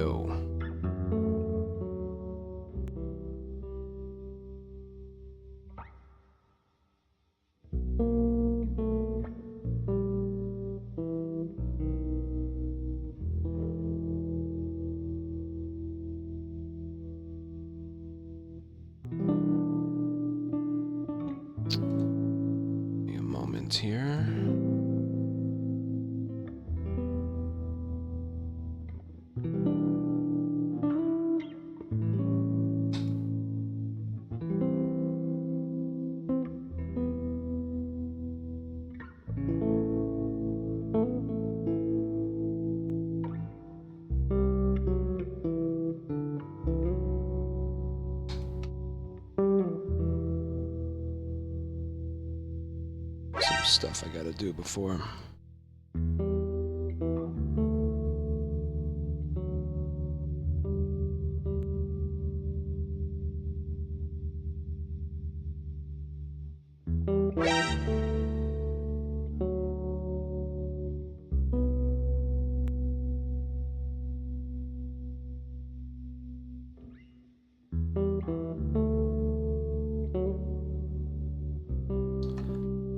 go. A moment here. Some stuff I gotta do before.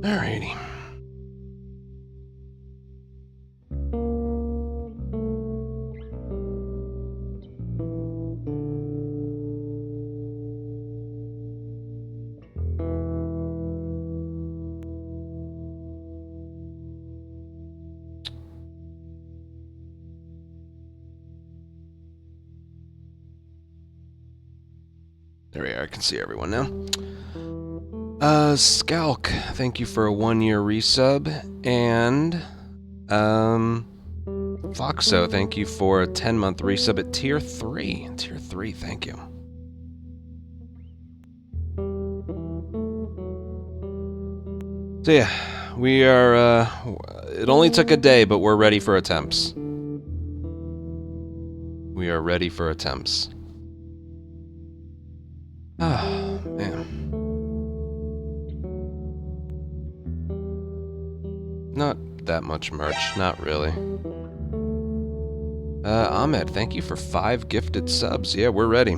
Alrighty. There we are, I can see everyone now. Skalk, thank you for a 1-year resub, and, Foxo, thank you for a 10-month resub at Tier 3. Tier 3, thank you. So yeah, we are, it only took a day, but we're ready for attempts. We are ready for attempts. Ah, man. Not that much merch, not really. Ahmed, thank you for 5 gifted subs. Yeah, we're ready.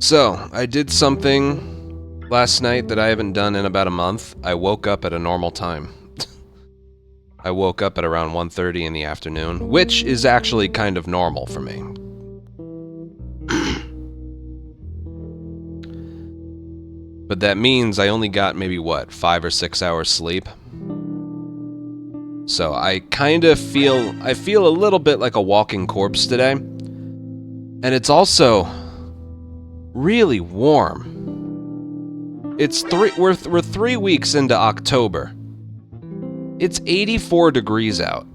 So, I did something last night that I haven't done in about a month. I woke up at a normal time. I woke up at around 1:30 in the afternoon, which is actually kind of normal for me. But that means I only got maybe, what, 5 or 6 hours sleep? So I kind of feel a little bit like a walking corpse today. And it's also really warm. We're 3 weeks into October. It's 84 degrees out.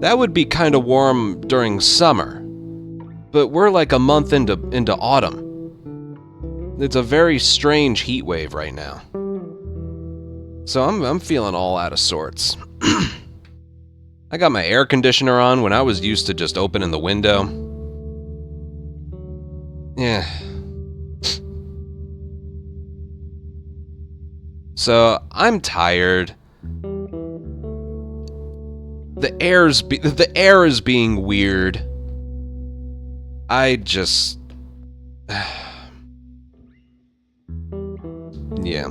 That would be kind of warm during summer. But we're like a month into autumn. It's a very strange heat wave right now. So I'm feeling all out of sorts. I got my air conditioner on when I was used to just opening the window. Yeah. So I'm tired. The air is being weird. I just... yeah.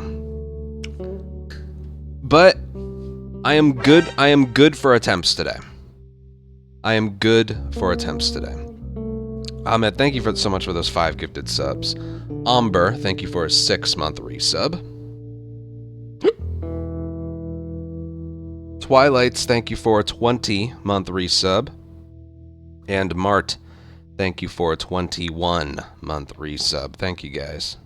But I am good for attempts today. I am good for attempts today. Ahmed, thank you so much for those 5 gifted subs. Amber, thank you for a 6-month resub. Twilights, thank you for a 20-month resub. And Mart, thank you for a 21-month resub. Thank you, guys.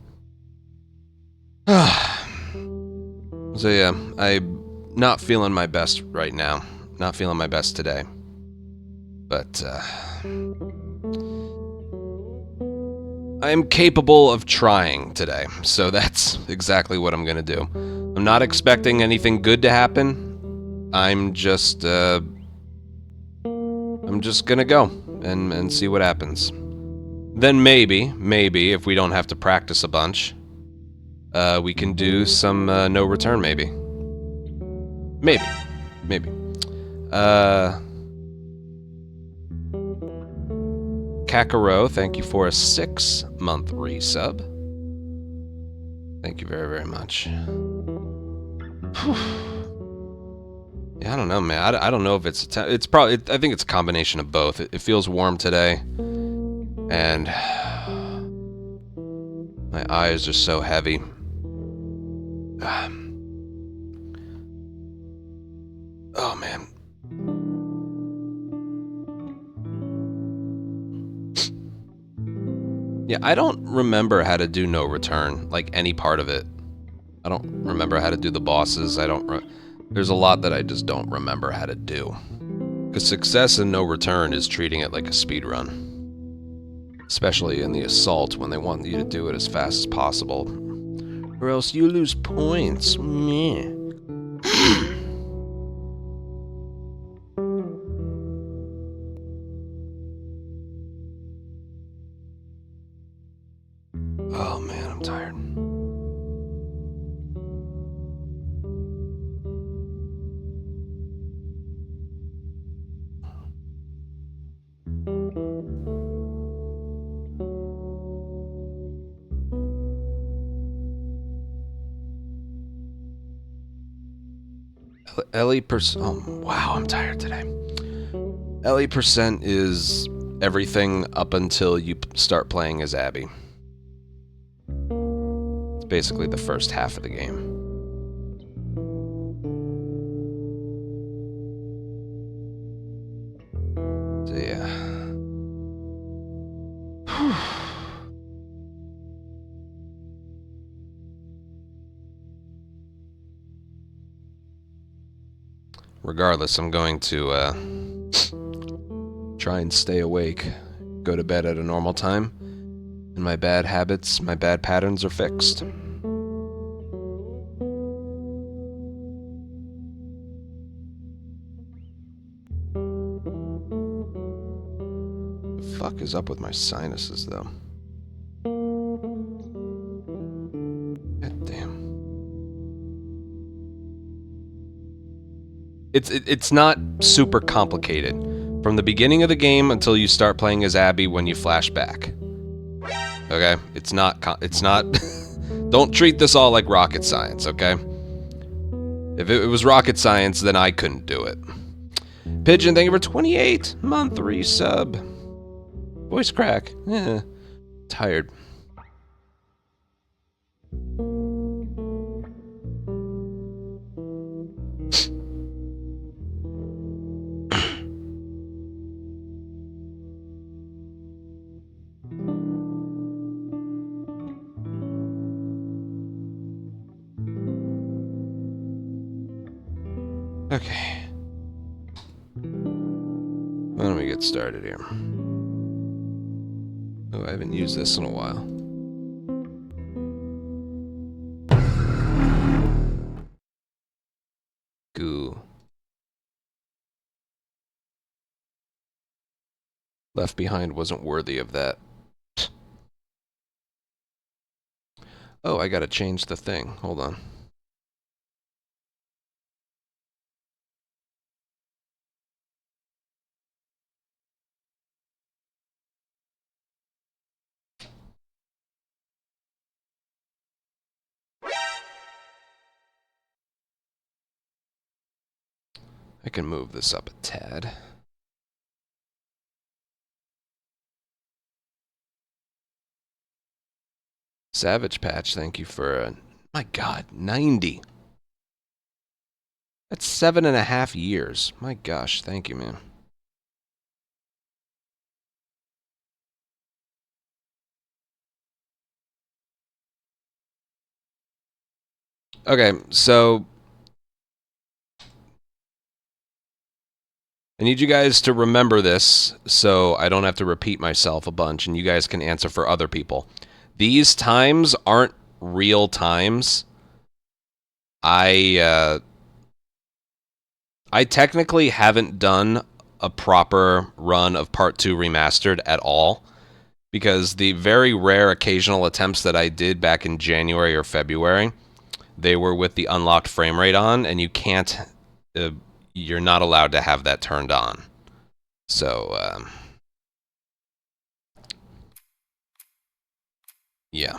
So yeah, I'm not feeling my best right now. Not feeling my best today. But, I'm capable of trying today, so that's exactly what I'm gonna do. I'm not expecting anything good to happen. I'm just gonna go and see what happens. Then maybe, if we don't have to practice a bunch, we can do some no return, maybe. Maybe. Kakaro, thank you for a 6-month resub. Thank you very, very much. Yeah, I don't know, man. I don't know if it's probably. I think it's a combination of both. It feels warm today, and my eyes are so heavy. Oh man. Yeah, I don't remember how to do no return, like any part of it. I don't remember how to do the bosses. There's a lot that I just don't remember how to do. Because success and no return is treating it like a speedrun. Especially in the assault when they want you to do it as fast as possible. Or else you lose points. Meh. Oh man, I'm tired. Ellie percent. Oh, wow, I'm tired today. Ellie percent is everything up until you start playing as Abby. It's basically the first half of the game. So yeah. Regardless, I'm going to try and stay awake, go to bed at a normal time, and my bad habits, my bad patterns are fixed. The fuck is up with my sinuses, though? God damn. It's not super complicated. From the beginning of the game until you start playing as Abby when you flash back. Okay? It's not... Don't treat this all like rocket science, okay? If it was rocket science, then I couldn't do it. Pigeon, thank you for 28-month resub. Voice crack. Yeah. Tired. Okay. Why don't we get started here? Oh, I haven't used this in a while. Goo. Left Behind wasn't worthy of that. Oh, I gotta change the thing. Hold on. I can move this up a tad. Savage Patch, thank you for my God, 90. That's 7.5 years. My gosh, thank you, man. Okay, so I need you guys to remember this so I don't have to repeat myself a bunch and you guys can answer for other people. These times aren't real times. I technically haven't done a proper run of Part 2 Remastered at all because the very rare occasional attempts that I did back in January or February, they were with the unlocked frame rate on, and you can't... you're not allowed to have that turned on. So, Yeah.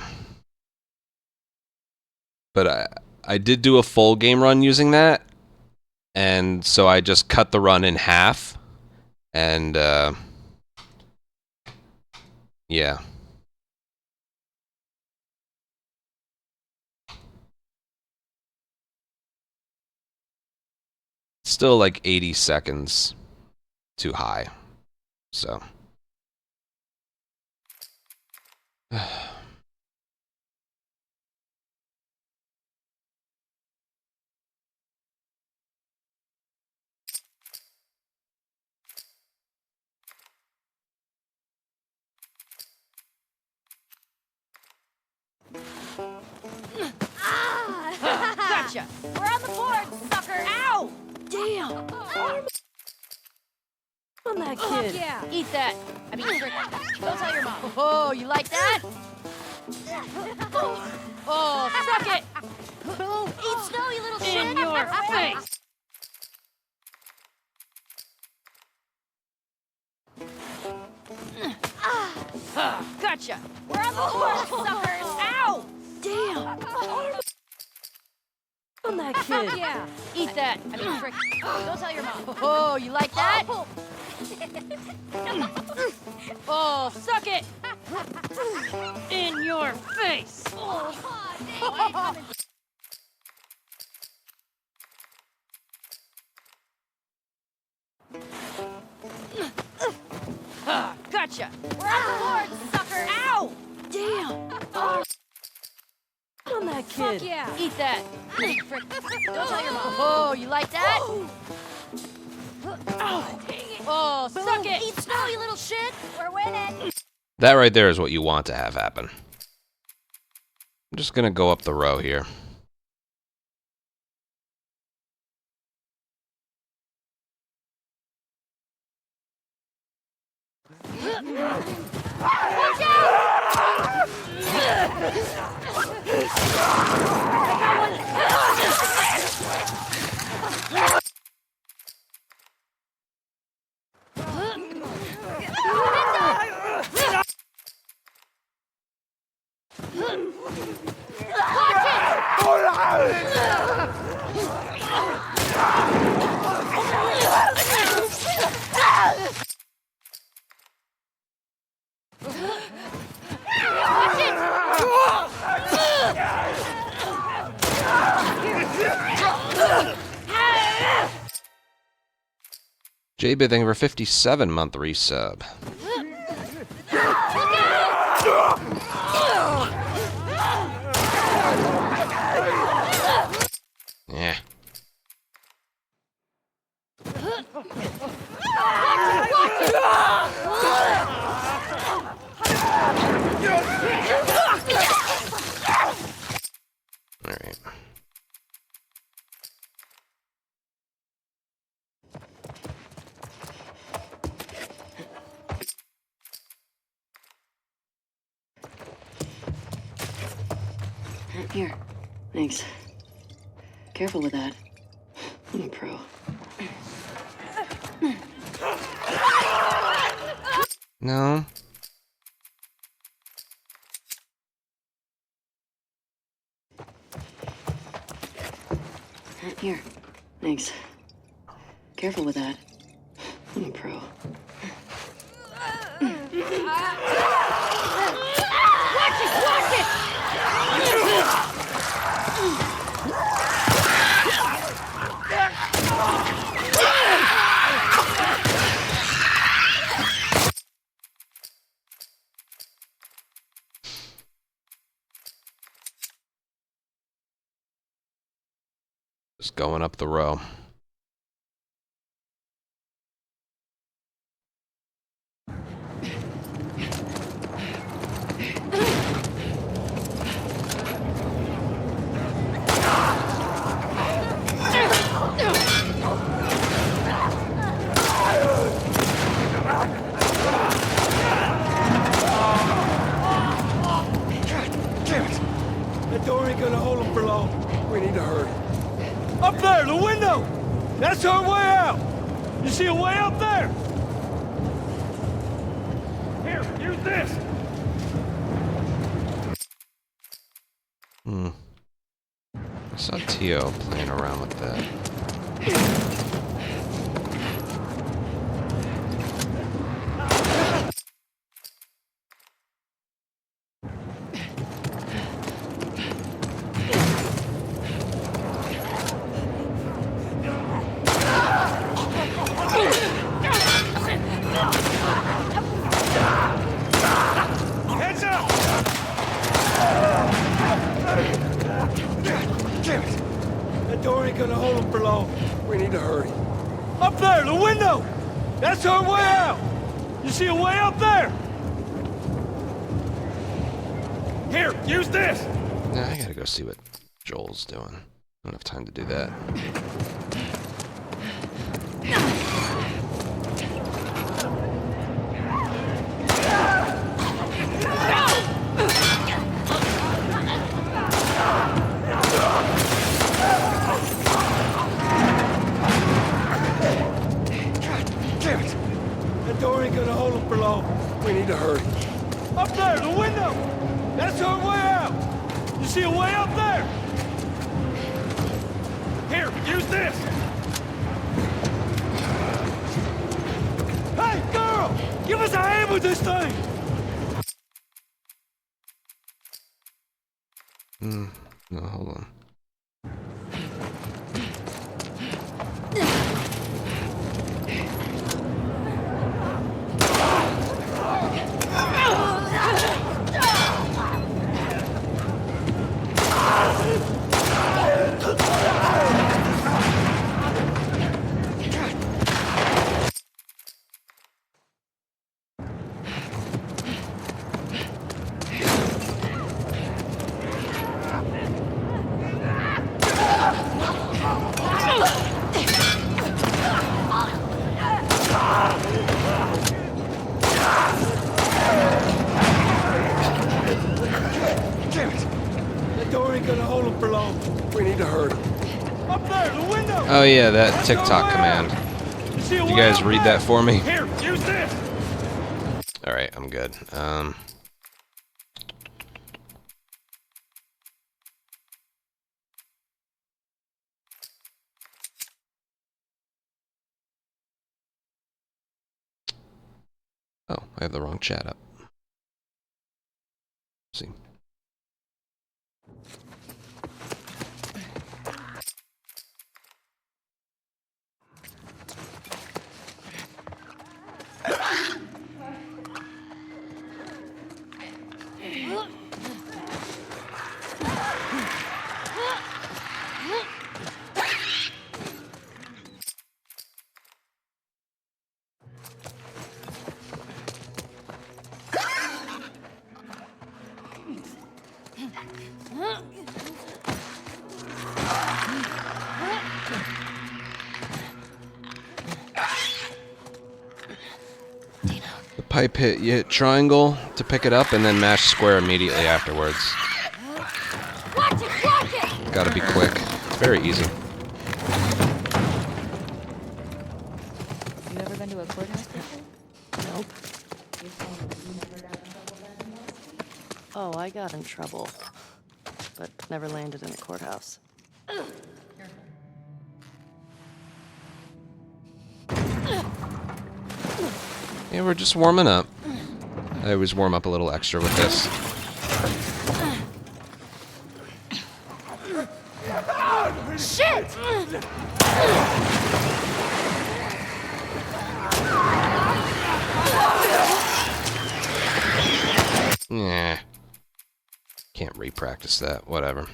But I did do a full game run using that, and so I just cut the run in half, and yeah. Still like 80 seconds too high, so. Gotcha! We're on the board, sucker! Ow! Damn! On that kid. Yeah! Eat that! I mean, frick. Go tell your mom. Oh, you like that? Oh, suck it! Eat snow, you little shit! In your face! Gotcha! We're on the board, suckers! Ow! Damn! On that kid. Yeah! Eat that! I mean, frick. Go tell your mom. Oh, you like that? Oh, suck it! In your face! Gotcha! We're on the board, sucker! Ow! Damn! On that kid. Yeah! Eat that! I mean, frick. Go tell your mom. Oh, you like that? Oh, dang it! Oh, suck it! Eat snow, you little shit! We're winning! That right there is what you want to have happen. I'm just gonna go up the row here. Watch out! JB, thank you for 57-month resub. Yeah. All right. Here. Thanks. Careful with that. I'm a pro. No. Here. Thanks. Careful with that. I'm a pro. Just going up the row. Damn it! That door ain't gonna hold him for long. We need to hurry. Up there, the window! That's our way out! You see a way up there? Here, use this! saw Tio playing around with that. Heads up! Damn it! That door ain't gonna hold him for long. We need to hurry. Up there, the window! That's our way out! You see a way up there? Here, use this! Nah, I gotta go see what Joel's doing. I don't have time to do that. Damn it! That door ain't gonna hold him for long. We need to hurry. Up there, the window! That's our way out! You see a way up there? Here, use this! Hey, girl! Give us a hand with this thing! No, hold on. Damn it! That door ain't gonna hold him for long. We need to hurry. Up there, the window! Oh yeah, that TikTok command. You guys read that for me? Here, use this! Alright, I'm good. Oh, I have the wrong chat up. Let's see. The pipe hit, you hit triangle to pick it up and then mash square immediately afterwards. Watch it! Watch it! Gotta be quick. It's very easy. You ever been to a courthouse before? Nope. Oh, I got in trouble. But never landed in a courthouse. Yeah, we're just warming up. I always warm up a little extra with this. Shit! Yeah. Can't re-practice that. Whatever.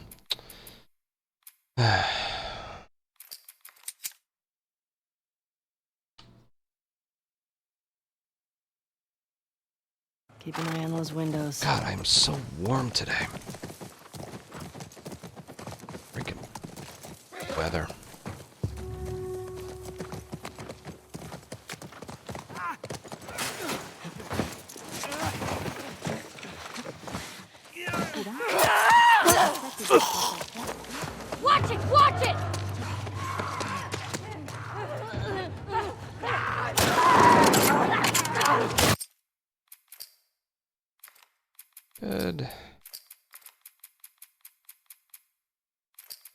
Keep an eye on those windows. God, I'm so warm today. Freaking weather. Watch it! Watch it! Good.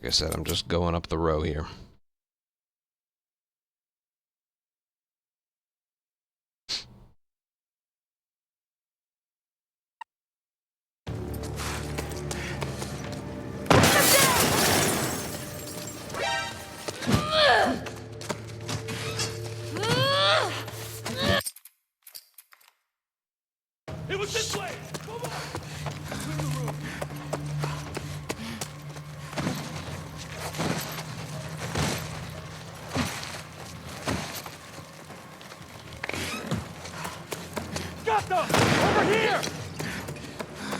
Like I said, I'm just going up the row here. It was this way! Come on! Clear the room. Got them! Over here!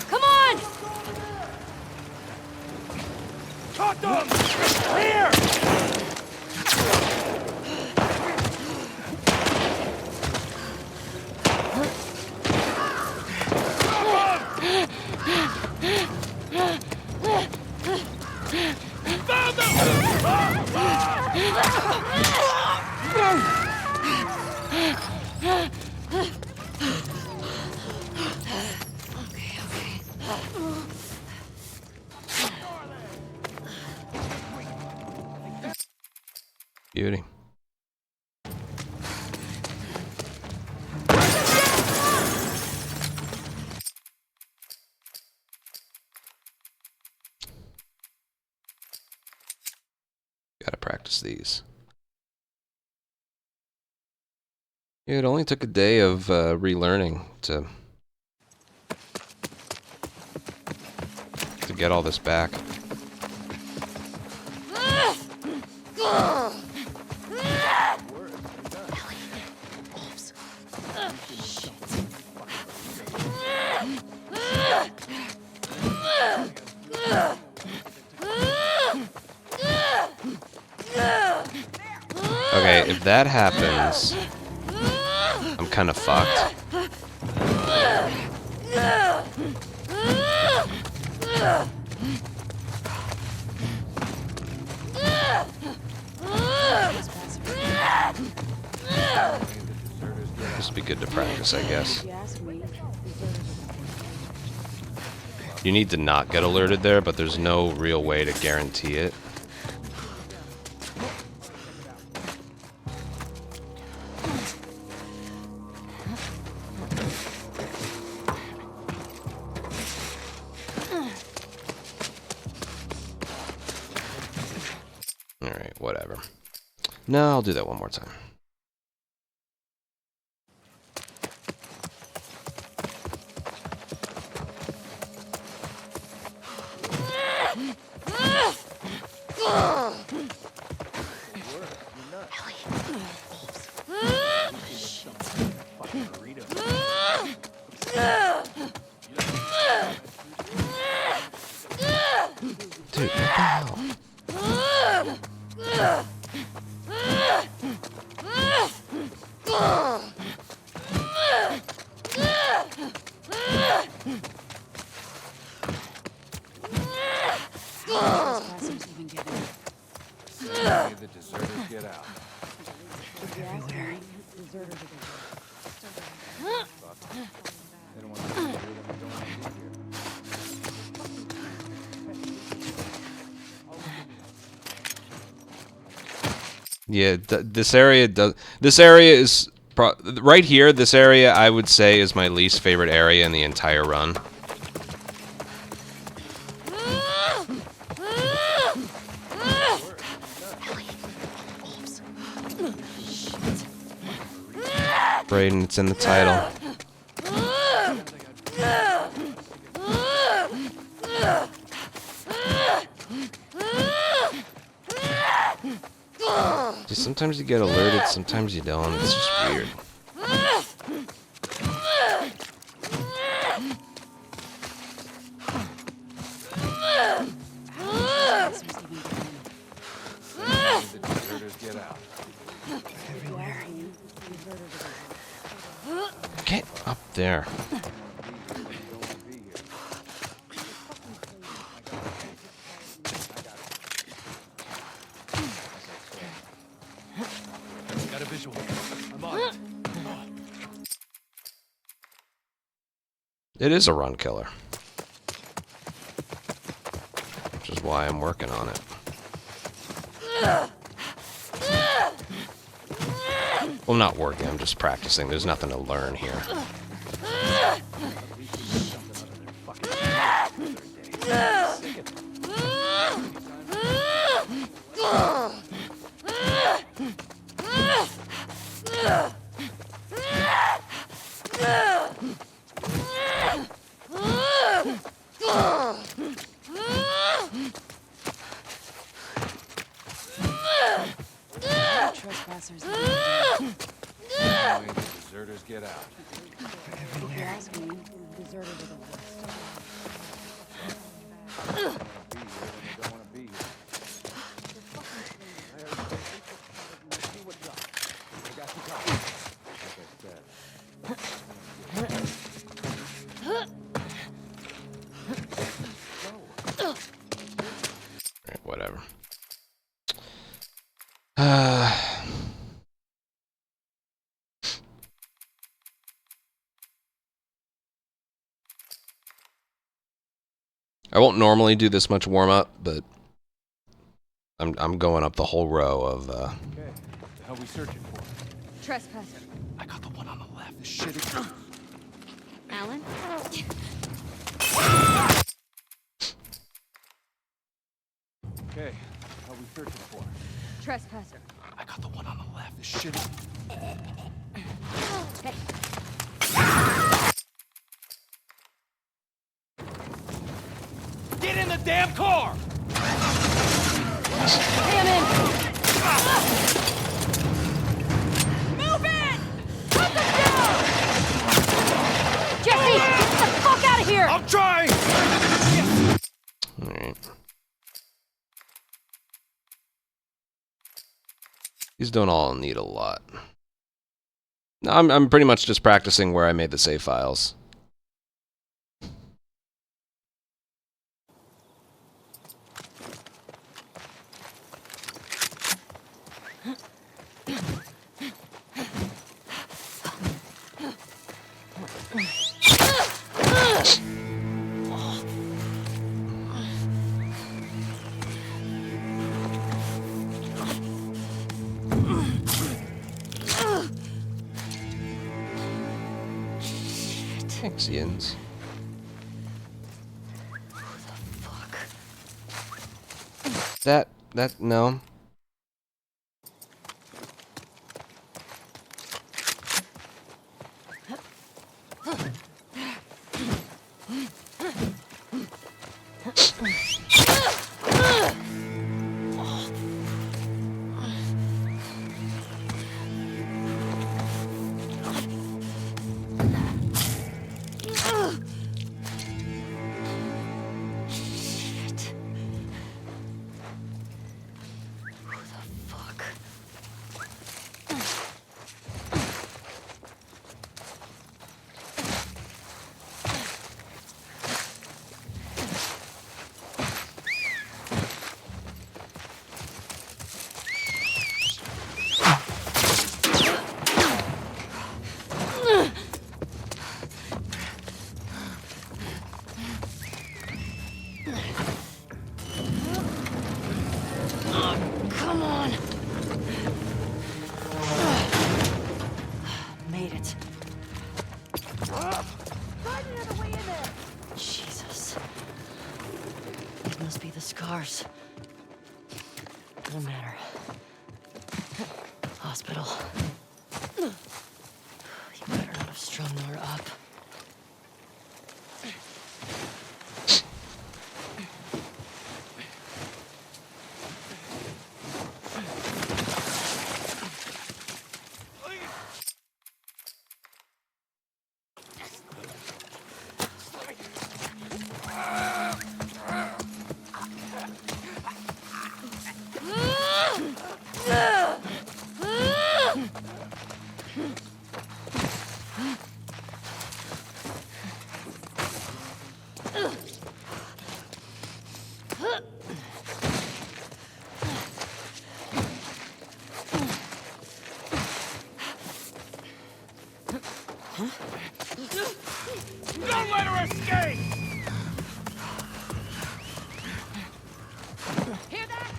Come on! Caught them! Here! Found them! Beauty. Gotta practice these. It only took a day of relearning to get all this back. Okay, if that happens, I'm kind of fucked. This would be good to practice, I guess. You need to not get alerted there, but there's no real way to guarantee it. Alright, whatever. No, I'll do that one more time. Dude, what the hell? The deserters get out. Everywhere. They don't want to hear them. They don't want to be here. Yeah, this area does. This area is right here. This area, I would say, is my least favorite area in the entire run. Brayden, it's in the title. Just sometimes you get alerted, sometimes you don't. It's just weird. The deserters get out. Everywhere. Get up there. Got a visual. I'm on it. It is a run killer. Which is why I'm working on it. Well, I'm not working, I'm just practicing. There's nothing to learn here. Trespassers. Deserters get out. If you ask me, deserters are the worst. Alright, whatever. I won't normally do this much warm-up, but I'm going up the whole row of Okay, the hell we searching for? Trespasser. I got the one on the left. This shit is... Alan? Okay, the hell we searching for? Trespasser. I got the one on the left. This shit is... Hey. Get in the damn car! Him in! Move in! Put them down! Jesse, get the fuck out of here! I'm trying! Alright. These don't all need a lot. No, I'm pretty much just practicing where I made the save files. Texians. That, no. Come on. Made it. Find another way in there! Jesus. These must be the scars. Doesn't matter. Hospital. You better not have strung her up. Don't let her escape! Hear that?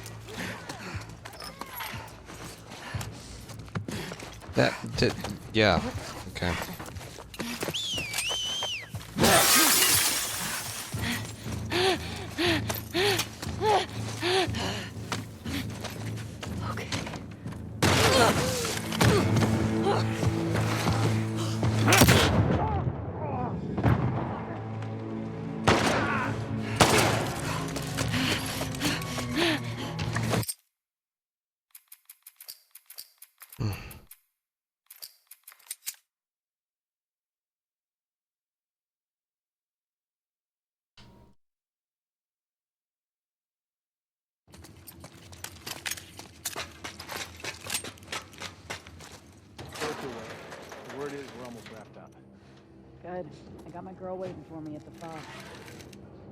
That did... Yeah. Okay. The word is we're almost wrapped up. Good. I got my girl waiting for me at the bar.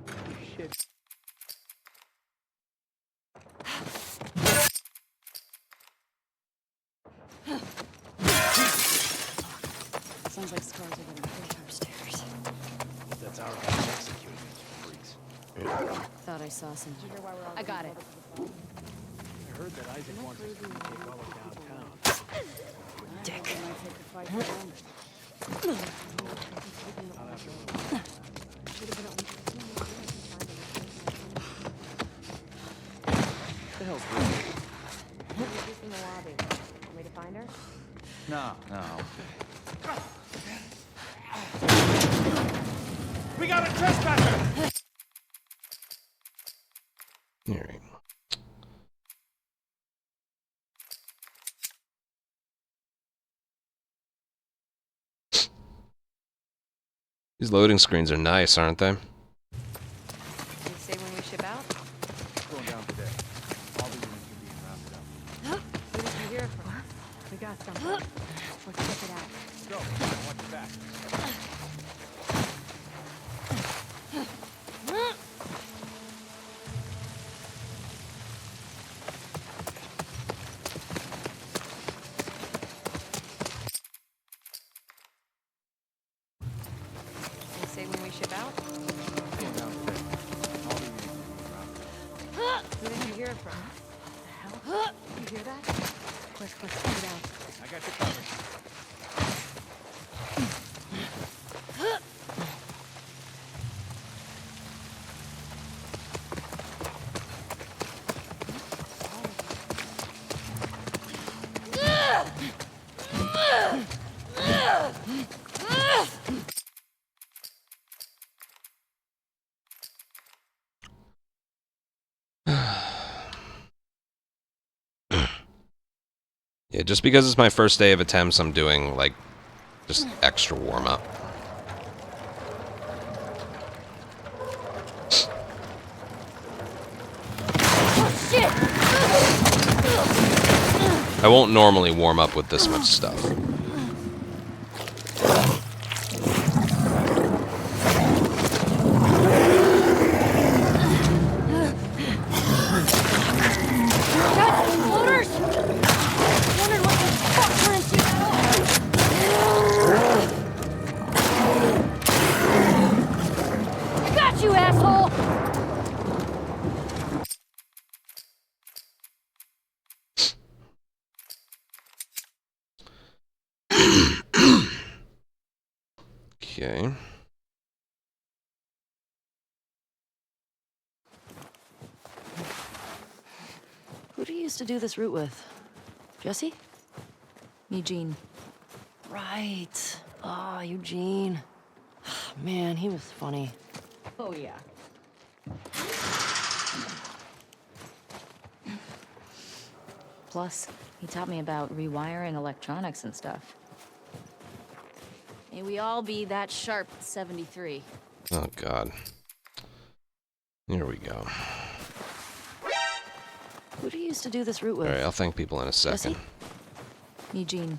Oh, shit. Sounds like scars are getting pushed upstairs. That's our guys executing these freaks. Thought I saw some. I got it. I heard that Isaac wants us to take all of downtown. Dick. Might take the fight to them. Not after all. What the hell's this? She's in the lobby. Want me to find her? No, no. We got a trespasser! Alright. These loading screens are nice, aren't they? You say when we ship out? Going down today. All the units are being rounded up. Who did you hear from? We got something. Let's check it out. Go. I want you back. You say when we ship out? Going down today. All the units are being rounded up. Who did you hear from? The hell? You hear that? Quick, let's check it out. I got you covered. Yeah, just because it's my first day of attempts, I'm doing, like, just extra warm-up. I won't normally warm up with this much stuff. You asshole! Okay. Who do you used to do this route with? Jesse? Eugene. Right. Oh, Eugene. Man, he was funny. Oh, yeah. Plus, he taught me about rewiring electronics and stuff. May we all be that sharp at 73. Oh, God. Here we go. Who do you used to do this route with? Alright, I'll thank people in a second. Jesse? Eugene.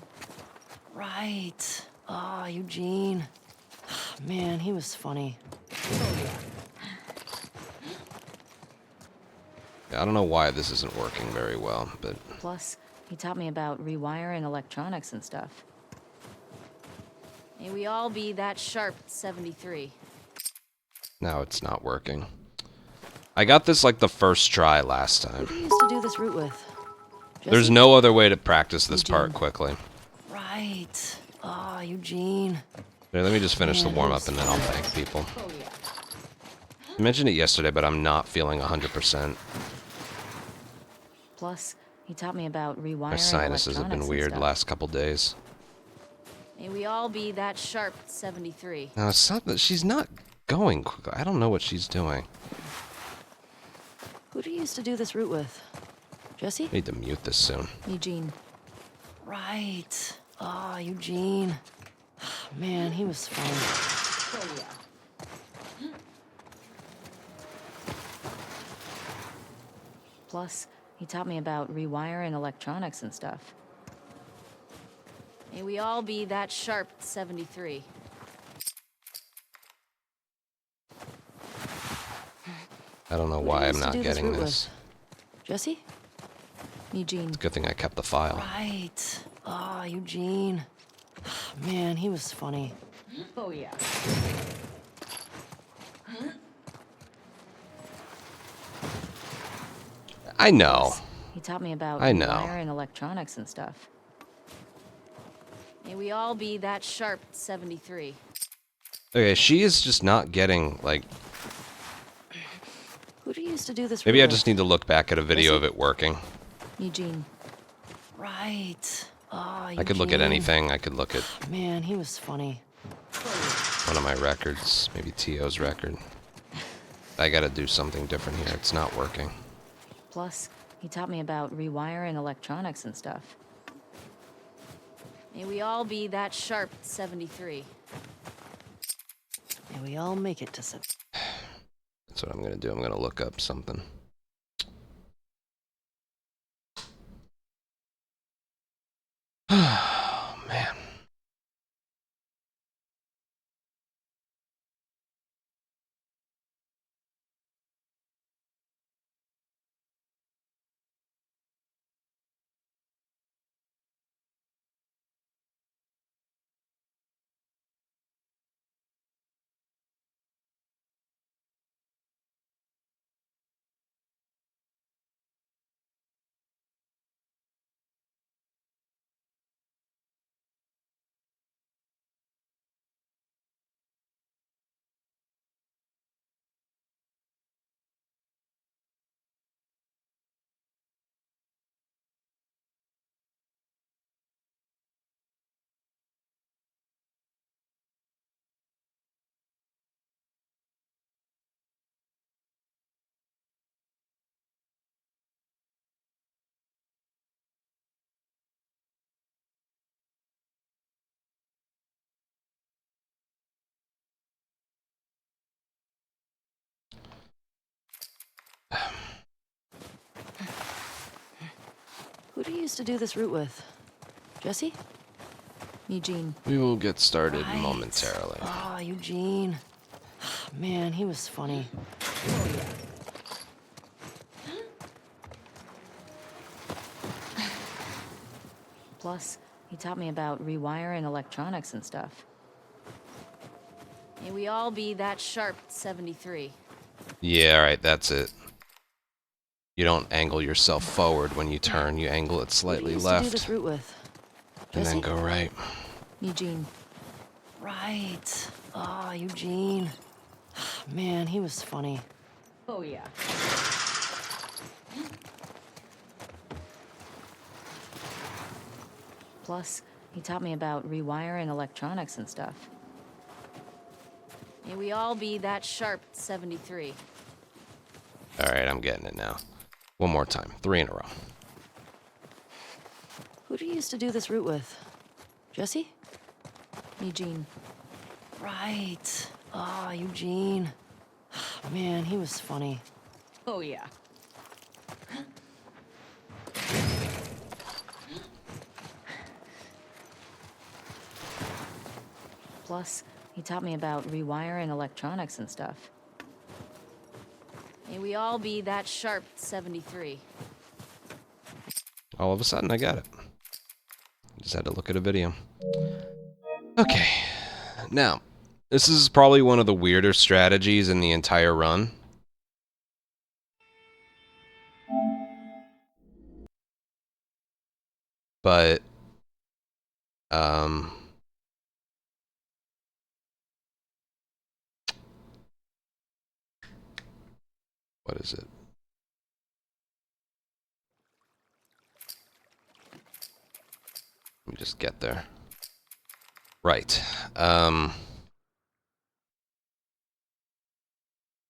Right. Oh, Eugene. Man, he was funny. Yeah, I don't know why this isn't working very well, but... Plus, he taught me about rewiring electronics and stuff. May we all be that sharp at 73. Now it's not working. I got this like the first try last time. Who do you used to do this route with? Jesse? There's no other way to practice this part Eugene. quickly. Eugene. Here, let me just finish the warm-up and then I'll thank people. I mentioned it yesterday, but I'm not feeling 100%. Plus, he taught me about rewiring My sinuses have been electronics and weird stuff. last couple days. May we all be that sharp at 73. Now, it's not that she's not going quickly. I don't know what she's doing. Who do you used to do this route with? Jesse? I need to mute this soon. Eugene. Right. Eugene. Man, he was fun. Plus, he taught me about rewiring electronics and stuff. May we all be that sharp at 73. I don't know Who do why you I'm used to not do this getting route this. with? Jesse? Eugene. It's a good thing I kept the file. Right. Eugene. Man, he was funny. Oh, yeah. I know. He taught me about I know. rewiring electronics and stuff. May we all be that sharp at 73. Okay, she is just not getting, like... Who do you used to do this Maybe I route just need to look back at a video of it working. Eugene. with? Right. I could look at Eugene. anything. I could look at Man, he was funny. one of my records, maybe T.O.'s record. I gotta do something different here. It's not working. Plus, he taught me about rewiring electronics and stuff. May we all be that sharp at 73. May we all make it to That's what I'm gonna do. I'm gonna look up something. Oh, man. Who do you used to do this route with? Jesse? Eugene. We will get started Right. momentarily. Eugene. Man, he was funny. Plus, he taught me about rewiring electronics and stuff. May we all be that sharp at 73. Yeah, alright, that's it. You don't angle yourself forward when you turn, you angle it Who do slightly you used to do left, this route with? and then Jesse? go right. Eugene. Right. Eugene. Man, he was funny. Oh, yeah. Plus, he taught me about rewiring electronics and stuff. May we all be that sharp at 73. Alright, I'm getting it now. One more time. 3 in a row. Who do you used to do this route with? Jesse? Eugene. Right. Eugene. Man, he was funny. Oh, yeah. Plus, he taught me about rewiring electronics and stuff. May we all be that sharp at 73. All of a sudden, I got it. Just had to look at a video. Okay. Now, this is probably one of the weirder strategies in the entire run. But, What is it? Let me just get there. Right.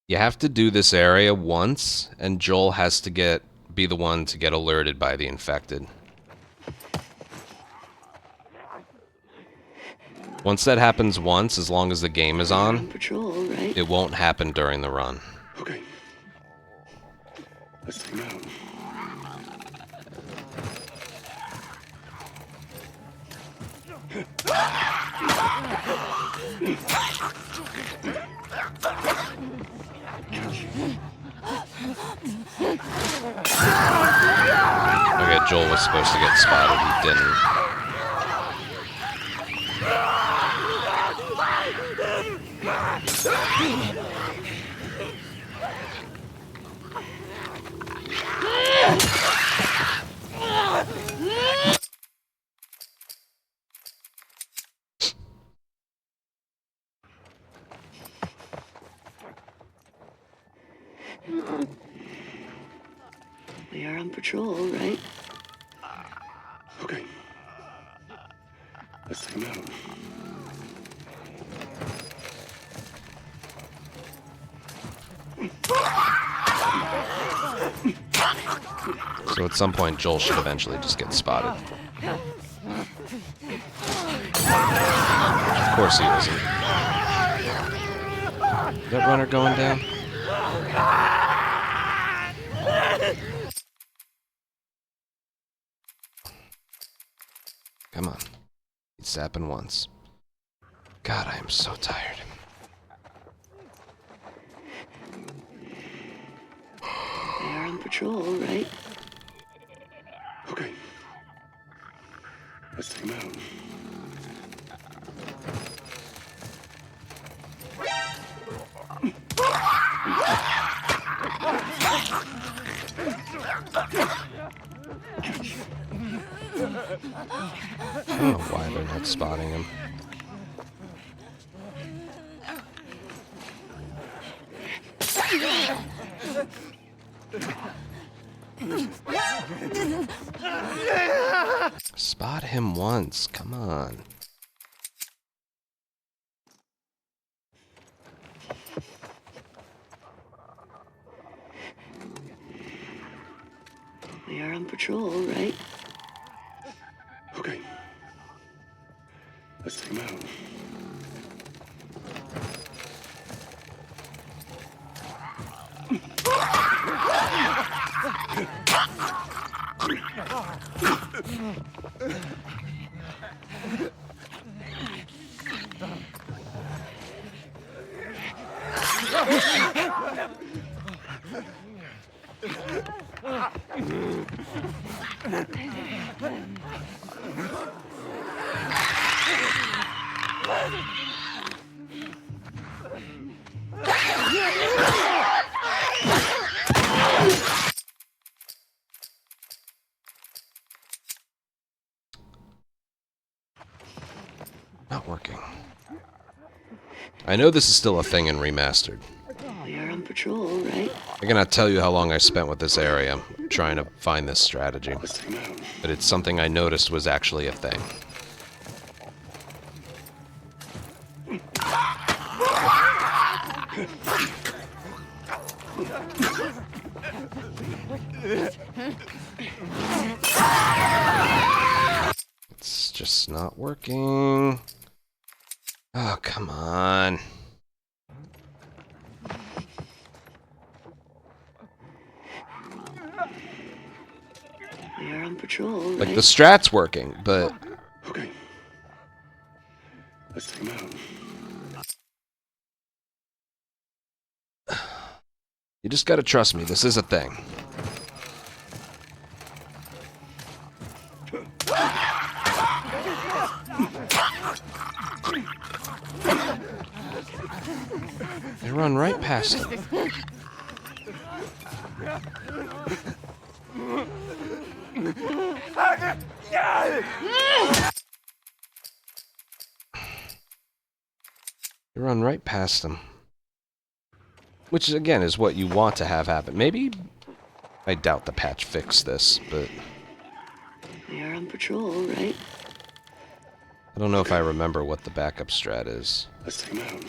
You have to do this area once, and Joel has to be the one to get alerted by the infected. Once that happens once, as long as the game is on, patrol, right? it won't happen during the run. Okay. Let's take him out. Okay, Joel was supposed to get spotted. He didn't. We are on patrol, right? Okay. Let's take him out. So at some point, Joel should eventually just get spotted. Of course he isn't. Is that runner going down? Come on. It's happened once. God, I am so tired. We are on patrol, right? Okay. Let's take him out. I don't know why they're not spotting him. Spot him once, come on. We are on patrol, right? Okay. Let's take him out. Not working. I know this is still a thing in Remastered. We are on patrol, right? I cannot tell you how long I spent with this area trying to find this strategy, Let's take him out. but it's something I noticed was actually a thing. It's just not working. Oh, come on. We are on patrol, Like, right? the strat's working, but Okay. Let's take him out. you just gotta trust me. This is a thing. They run right past him. They run right past him. Which, again, is what you want to have happen. Maybe... I doubt the patch fixed this, but... We are on patrol, right? I don't know if I remember what the backup strat is. Let's take him out.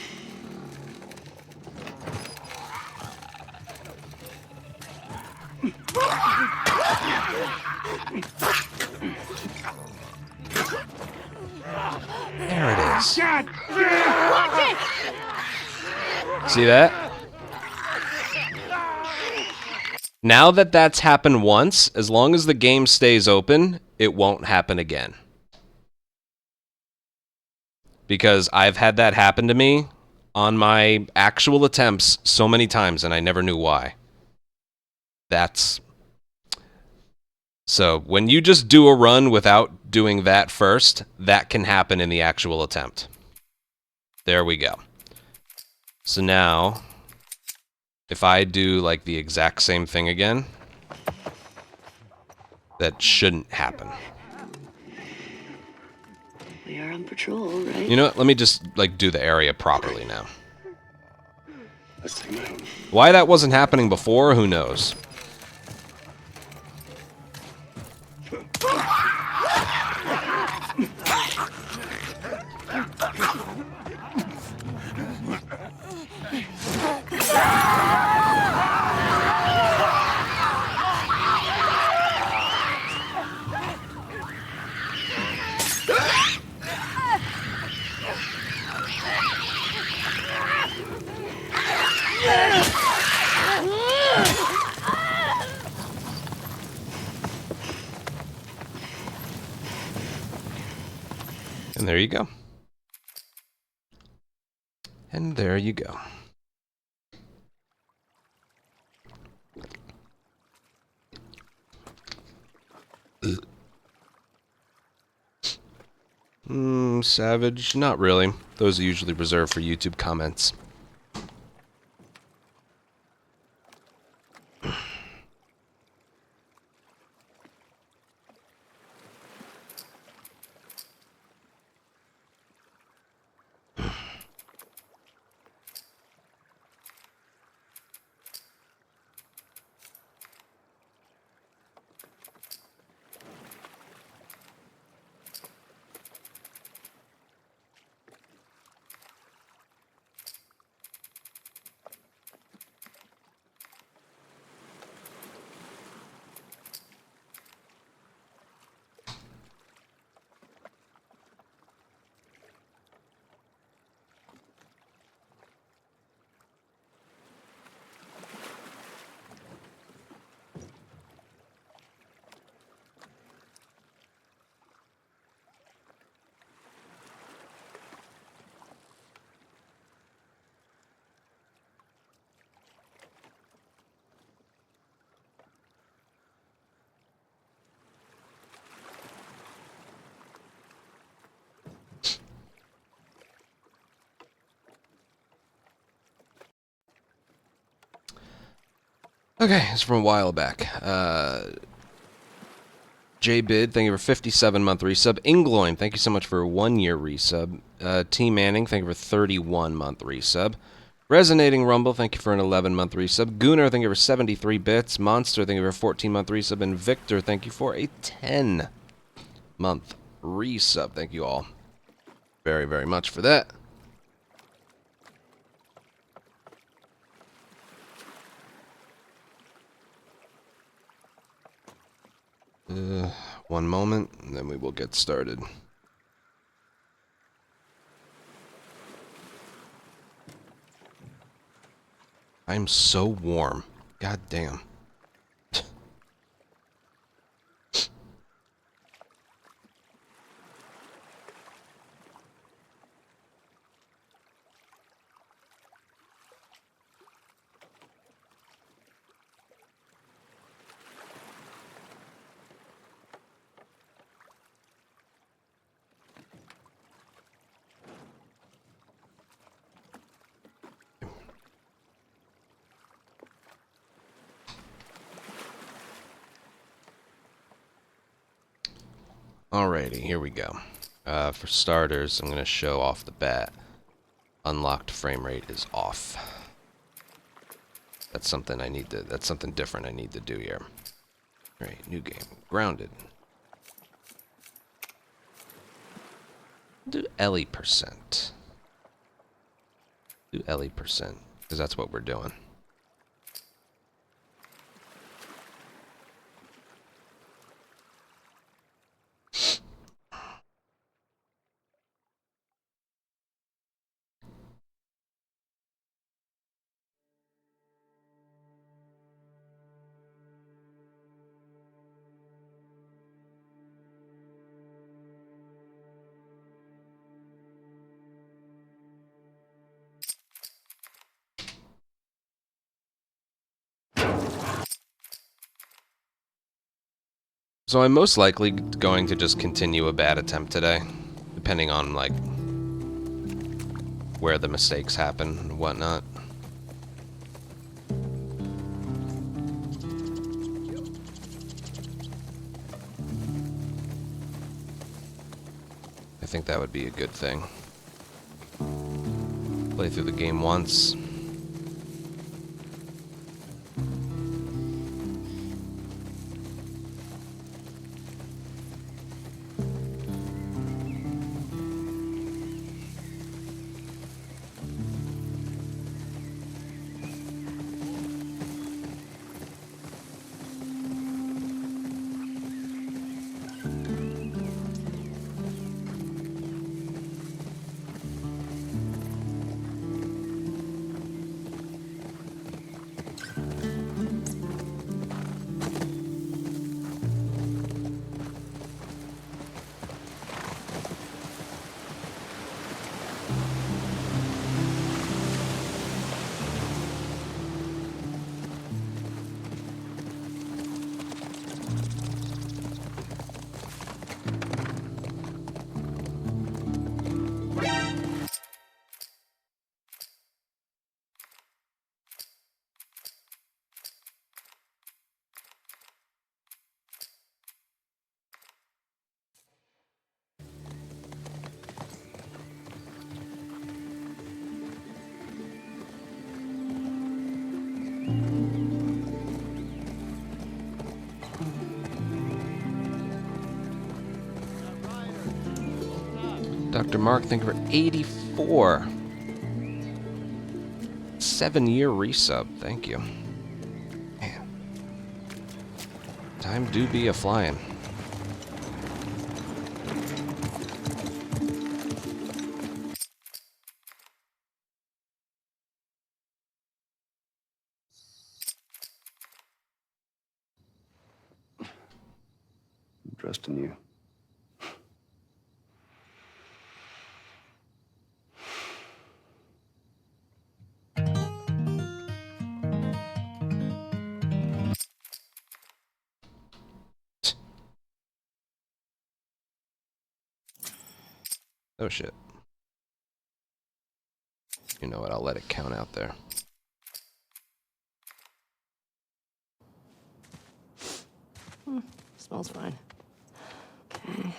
There it is. Watch it! See that? Now that that's happened once, as long as the game stays open, it won't happen again. Because I've had that happen to me on my actual attempts so many times, and I never knew why. That's... So, when you just do a run without doing that first, that can happen in the actual attempt. There we go. So now, if I do like the exact same thing again, that shouldn't happen. We are on patrol, right? You know what? Let me just like do the area properly now. Let's take him out. Why that wasn't happening before, who knows? And there you go. And there you go. Savage? Not really. Those are usually reserved for YouTube comments. Okay, it's from a while back. J-Bid, thank you for 57-month resub. Ingloin, thank you so much for a 1-year resub. T Manning, thank you for 31-month resub. Resonating Rumble, thank you for an 11-month resub. Gooner, thank you for 73 bits. Monster, thank you for a 14-month resub. And Victor, thank you for a 10-month resub. Thank you all very, very much for that. One moment, and then we will get started. I'm so warm. God damn. Alrighty, here we go. For starters, I'm going to show off the bat. Unlocked frame rate is off. That's something I need to. That's something different I need to do here. All right, new game. Grounded. Do Ellie %. Do Ellie %, because that's what we're doing. So I'm most likely going to just continue a bad attempt today, depending on, like, where the mistakes happen and whatnot. I think that would be a good thing. Play through the game once. Dr. Mark, thank you for 84. 7-year resub, thank you. Man. Time do be a flying. I'm trusting you. Oh shit. You know what, I'll let it count out there. Smells fine. Okay.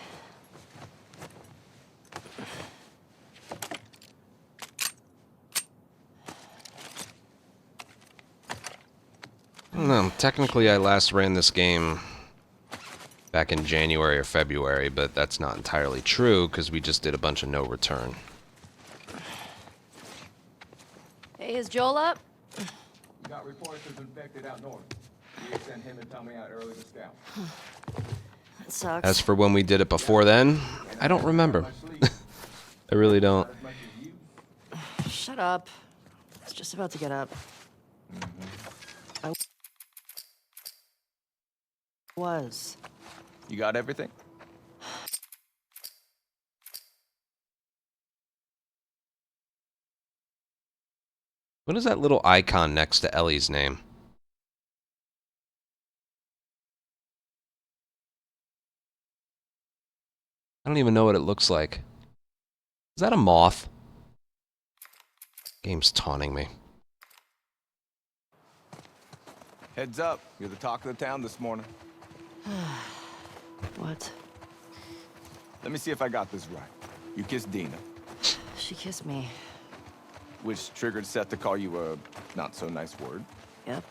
I don't know, technically I last ran this game back in January or February, but that's not entirely true because we just did a bunch of no return. Hey, is Joel up? We got reports of infected out north. We sent him and Tommy out early to scout. That sucks. As for when we did it before then, I don't remember. I really don't. As much as you. Shut up. I was just about to get up. I was. You got everything? What is that little icon next to Ellie's name? I don't even know what it looks like. Is that a moth? Game's taunting me. Heads up, you're the talk of the town this morning. What? Let me see if I got this right. You kissed Dina, She kissed me. which triggered Seth to call you a not-so-nice word. Yep,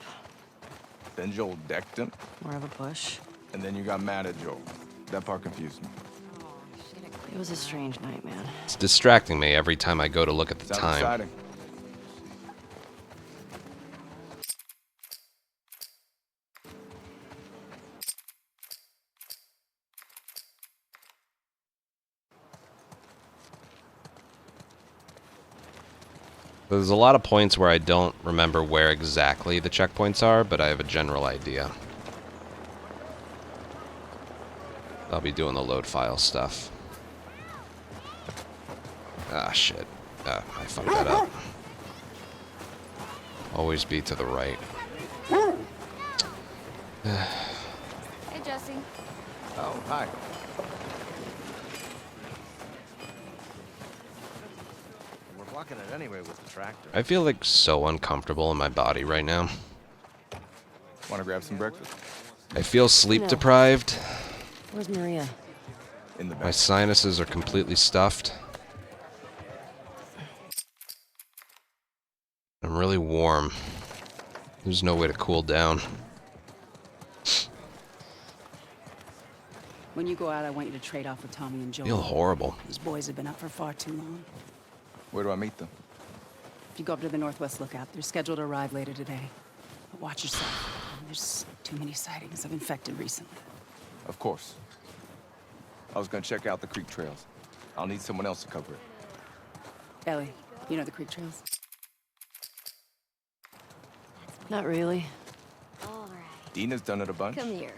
Then Joel decked him, more of a push. and then you got mad at Joel. That part confused me. It was a strange night, man. It's distracting me every time I go to look at the Sounds time. exciting. There's a lot of points where I don't remember where exactly the checkpoints are, but I have a general idea. I'll be doing the load file stuff. Ah, shit. Ah, I fucked that up. Always be to the right. Hey, Jesse. Oh, hi. We're blocking it anyway with the tractor. I feel like so uncomfortable in my body right now. Want to grab some breakfast? I feel sleep No. deprived. Where's Maria? In the My back. sinuses are completely stuffed. I'm really warm. There's no way to cool down. When you go out, I want you to trade off with Tommy and I Joel. feel horrible. These boys have been up for far too long. Where do I meet them? If you go up to the Northwest Lookout, they're scheduled to arrive later today. But watch yourself. There's too many sightings of infected recently. Of course. I was gonna check out the creek trails. I'll need someone else to cover it. Ellie, you know the creek trails? Not really. All right. Dina's done it a bunch. Come here.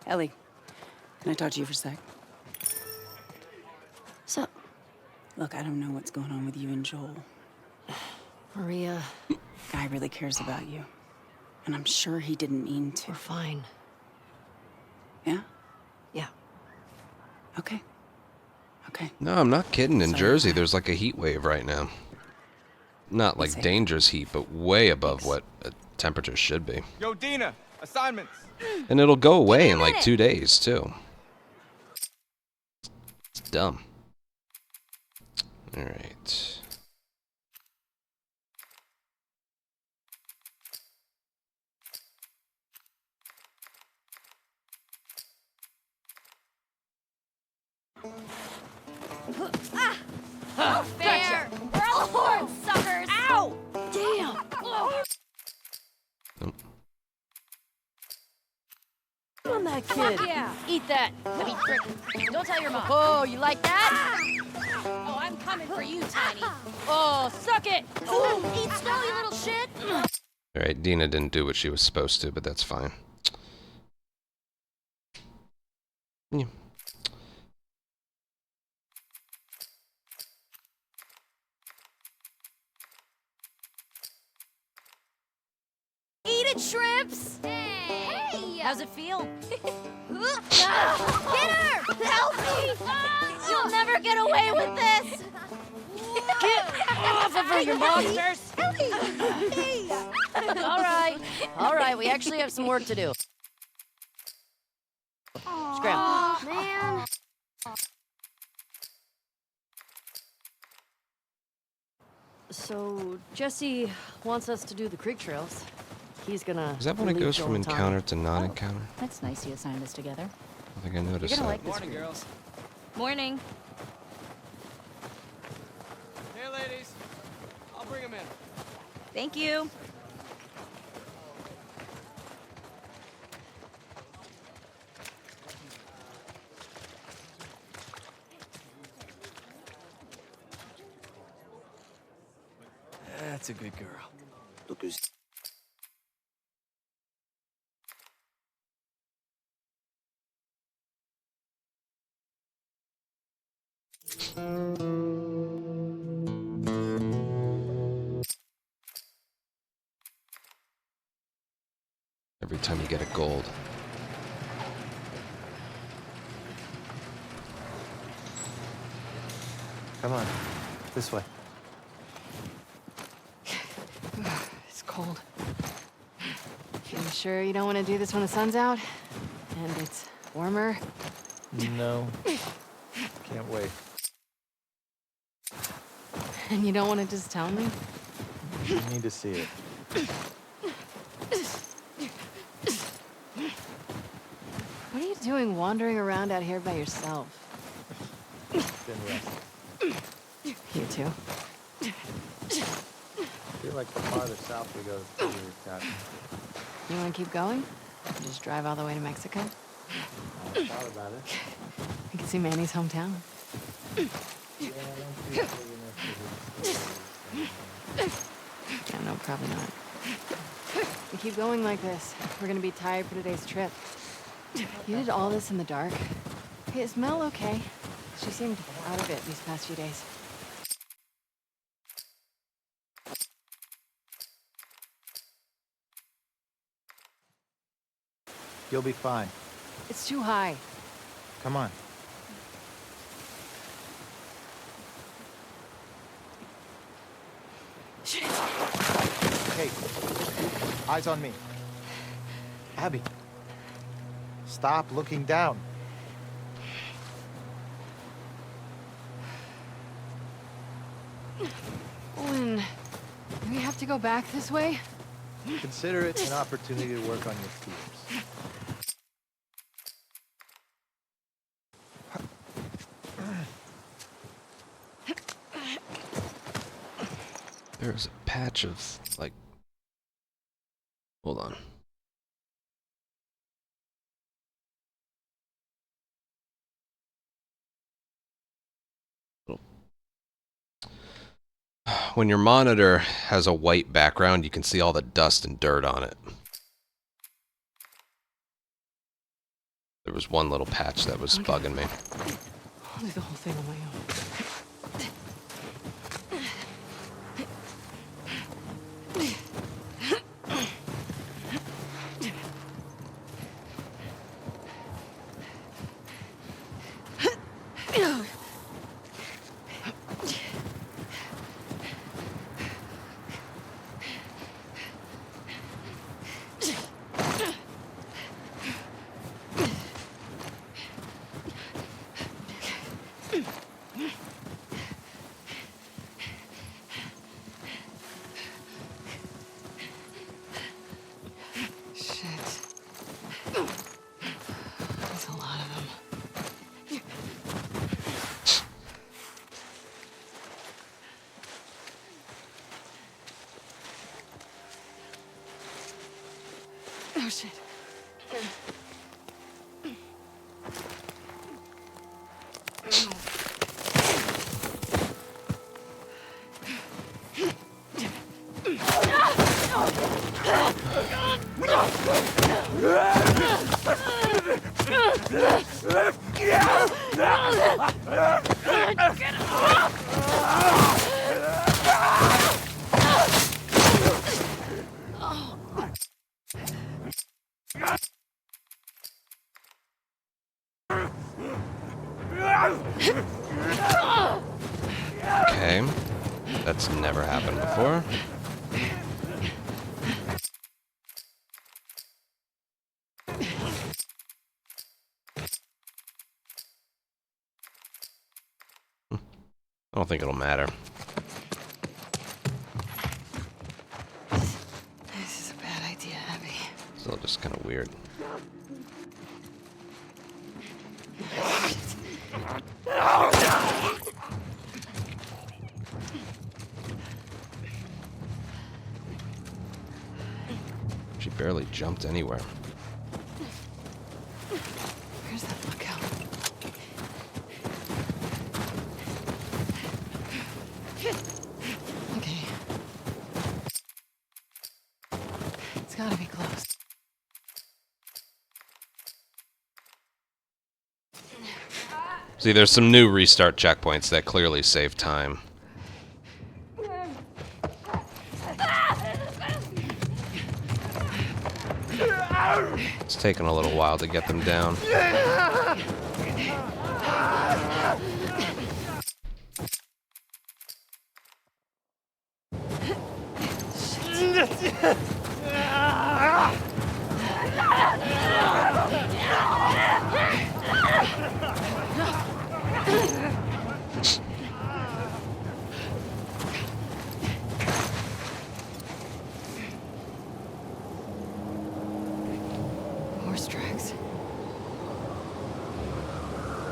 Ellie, can I talk to you for a sec? So, Look, I don't know what's going on with you and Joel. Maria, Guy really cares about you. And I'm sure he didn't mean to. we're fine. Yeah? Yeah. Okay. Okay. No, I'm not kidding. In Sorry. Jersey, there's like a heat wave right now. Not like Safe. dangerous heat, but way above what a temperature should be. Yo, Dina! Assignments! And it'll go away in like 2 days, too. It's dumb. Alright. Fair. We're all horn suckers. Ow! Damn! Nope. Come on, that kid. Yeah. Eat that. I mean, frick. Don't tell your mom. Oh, you like that? Oh, I'm coming for you, Tiny. Oh, suck it. Ooh, eat snow, you little shit. Alright, Dina didn't do what she was supposed to, but that's fine. Yeah. Eat it, shrimps. Hey. How's it feel? Get her! Help me! You'll never get away with this! Get off of her, you monsters! All right, we actually have some work to do. Scram. Aw, man. So, Jesse wants us to do the creek trails. He's gonna... Is that when it relieve goes Joel from and Tommy. encounter to non-encounter? That's nice you assigned us together. I think I noticed You're gonna that. like this group. girls. Morning. Hey, ladies. I'll bring them in. Thank you. That's a good girl. Look who's... Every time you get a gold. Come on, this way. It's cold. You sure you don't want to do this when the sun's out? And it's Warmer? No. Can't wait. And you don't want to just tell me? You need to see it. What are you doing wandering around out here by yourself? Been resting. You too? I feel like the farther south we go, the further we've gotten. You want to keep going? Just drive all the way to Mexico? I thought about it. You can see Manny's hometown. Yeah, I don't think it's big enough Yeah, no, probably not. We keep going like this. We're gonna be tired for today's trip. You did all this in the dark. Hey, is Mel okay? She seemed out of it these past few days. You'll be fine. It's too high. Come on. Shit. Hey, eyes on me. Abby, stop looking down. Owen, do we have to go back this way? Consider it an opportunity to work on your fears. There's a patch of, like... Hold on. When your monitor has a white background, you can see all the dust and dirt on it. There was one little patch that was bugging me. I'll do the whole thing on my own. Oh, shit. Okay. That's never happened before. I don't think it'll matter. This is a bad idea, Abby. Still just kind of weird. She barely jumped anywhere. Where's that lookout? Okay. It's gotta be close. See, there's some new restart checkpoints that clearly save time. It's taken a little while to get them down.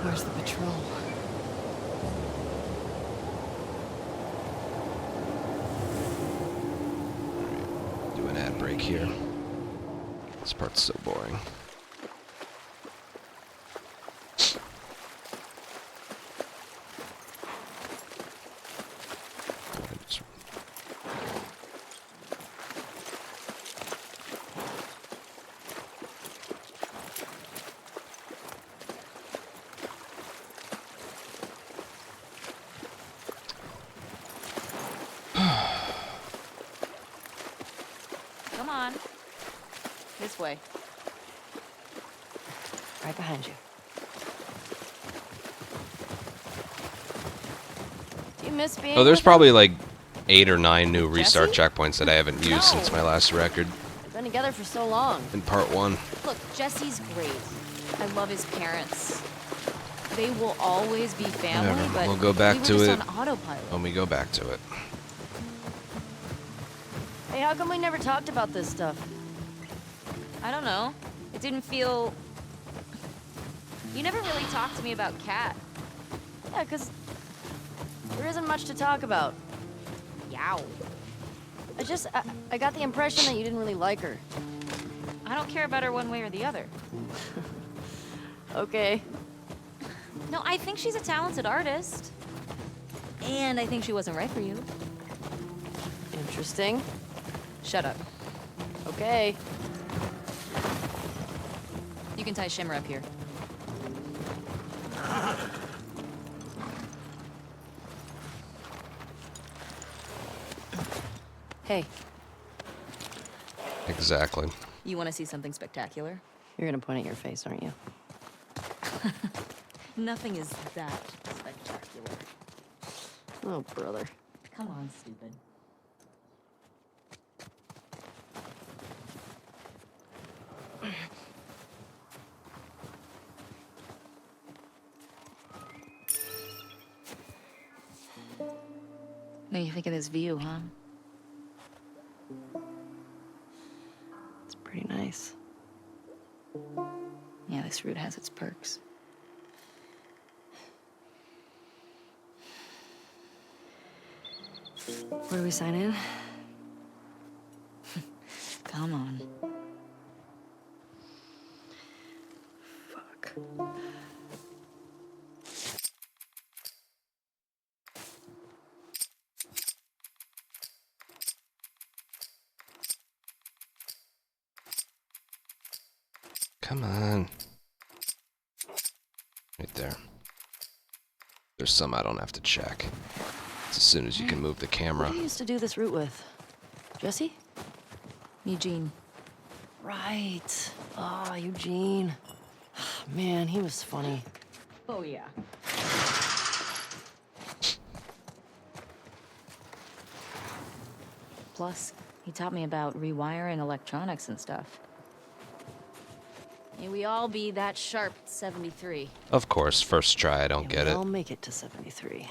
Where's the patrol? Do an ad break here. This part's so boring. Come on. This way. Right behind you. Do you miss being Oh, there's with probably them? like 8 or 9 new restart Jesse? checkpoints that I haven't used since my last record We've been together for so long. in part 1. Look, Jesse's great. I love his parents. They will always be family, Whatever, but we'll go back we were to just it on autopilot. when we go back to it. Hey, how come we never talked about this stuff? I don't know. It didn't feel... You never really talked to me about Kat. Yeah, 'cause there isn't much to talk about. Yow. I got the impression that you didn't really like her. I don't care about her one way or the other. Okay. No, I think she's a talented artist. And I think she wasn't right for you. Interesting. Shut up. Okay. You can tie Shimmer up here. Hey, Exactly. you want to see something spectacular? You're gonna point at your face, aren't you? Nothing is that spectacular. Oh, brother. Come on, stupid. What do you think of this view, huh? It's pretty nice. Yeah, this route has its perks. Where do we sign in? Come on. Fuck. Come on. Right there. There's some I don't have to check. It's as soon as you can move the camera. Who do you used to do this route with? Jesse? Eugene. Right. Ah, Eugene. Man, he was funny. Oh, yeah. Plus, he taught me about rewiring electronics and stuff. May we all be that sharp at 73. Of course, first try, I don't get it. I'll make it to 73.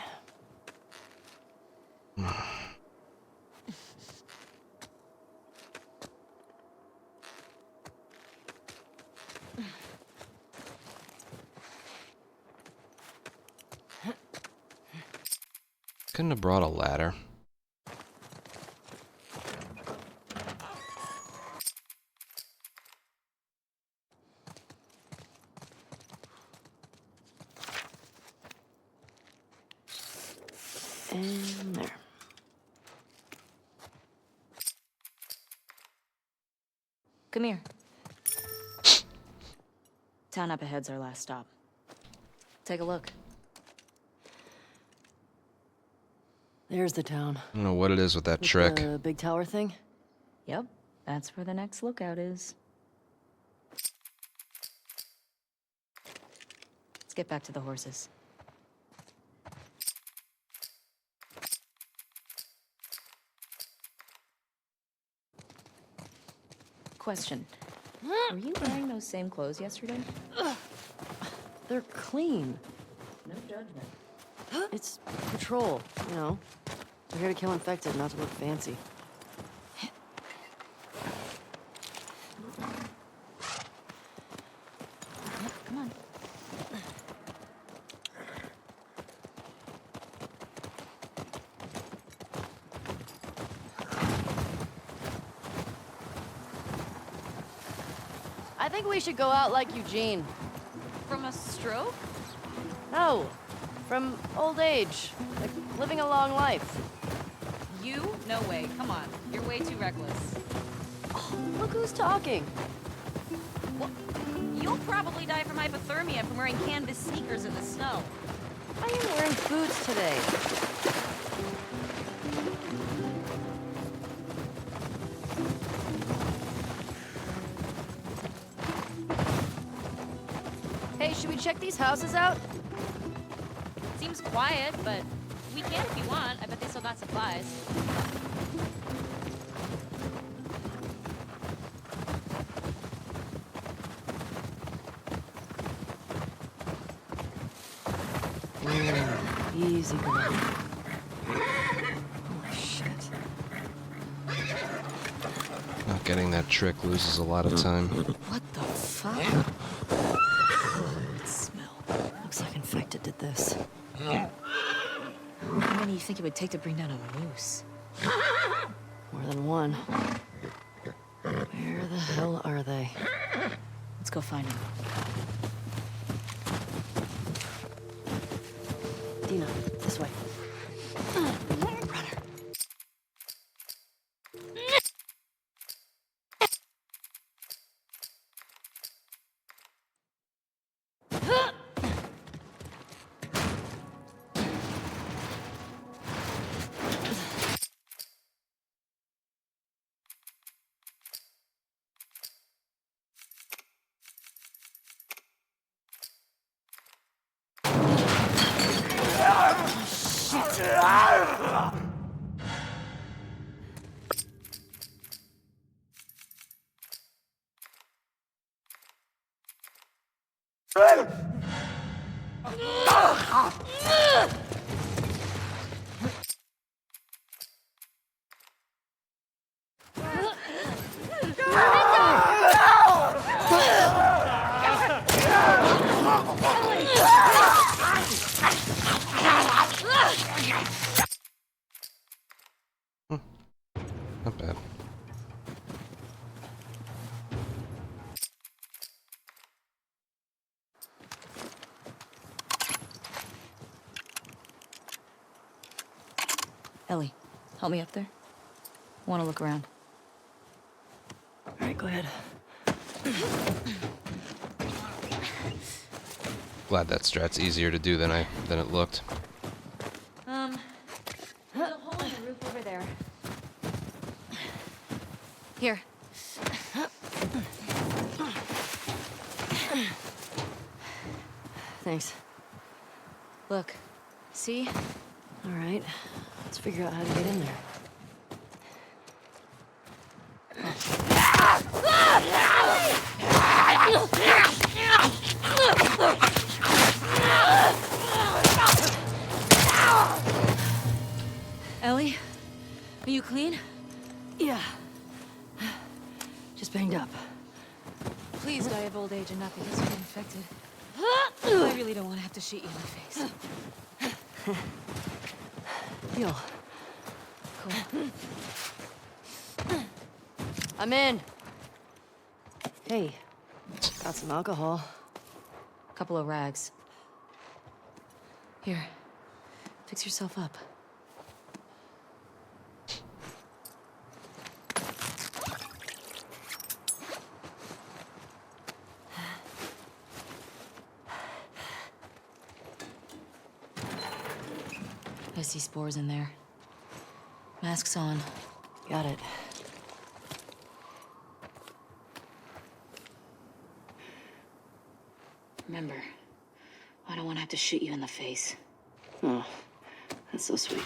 Couldn't have brought a ladder. And there. Come here. Town up ahead's our last stop. Take a look. There's the town. I don't know what it is with that With trick. the big tower thing. Yep, that's where the next lookout is. Let's get back to the horses. Question. Were you wearing those same clothes yesterday? They're clean. No judgment. It's patrol, you know. We're here to kill infected, not to look fancy. Come on. I think we should go out like Eugene. From a stroke? No, from old age. Like, living a long life. You? No way. Come on. You're way too reckless. Look who's talking. Well, you'll probably die from hypothermia from wearing canvas sneakers in the snow. I am wearing boots today. Hey, should we check these houses out? Seems quiet, but we can if you want. I bet they still got supplies. Easy girl. Oh, shit. Not getting that trick loses a lot of time. What the fuck? That smell. Looks like Infected did this. How many do you think it would take to bring down a moose? More than one. Where the hell are they? Let's go find them. Dina, this way. Runner. Not bad. Ellie, help me up there. Want to look around. All right, go ahead. Glad that strat's easier to do than it looked. There's a hole in the roof over there. Here. Thanks. Look. See? All right, let's figure out how to get in there. Ellie? Are you clean? Yeah. Just banged up. Please die of old age and not because you're infected. I really don't want to have to shoot you in the face. Deal. Cool. I'm in. Hey, got some alcohol. Couple of rags. Here. Fix yourself up. I see spores in there. Masks on. Got it. Remember, I don't want to have to shoot you in the face. Oh, that's so sweet.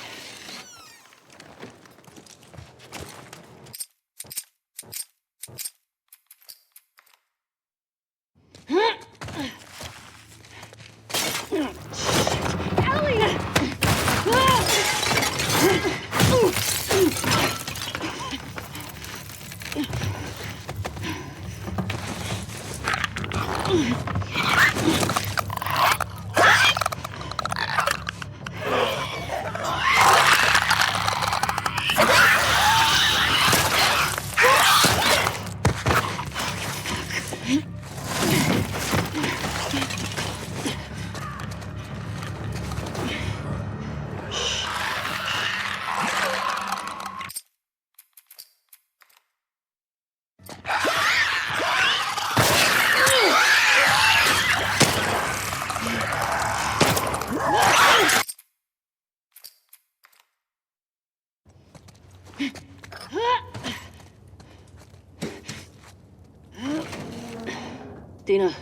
Dina,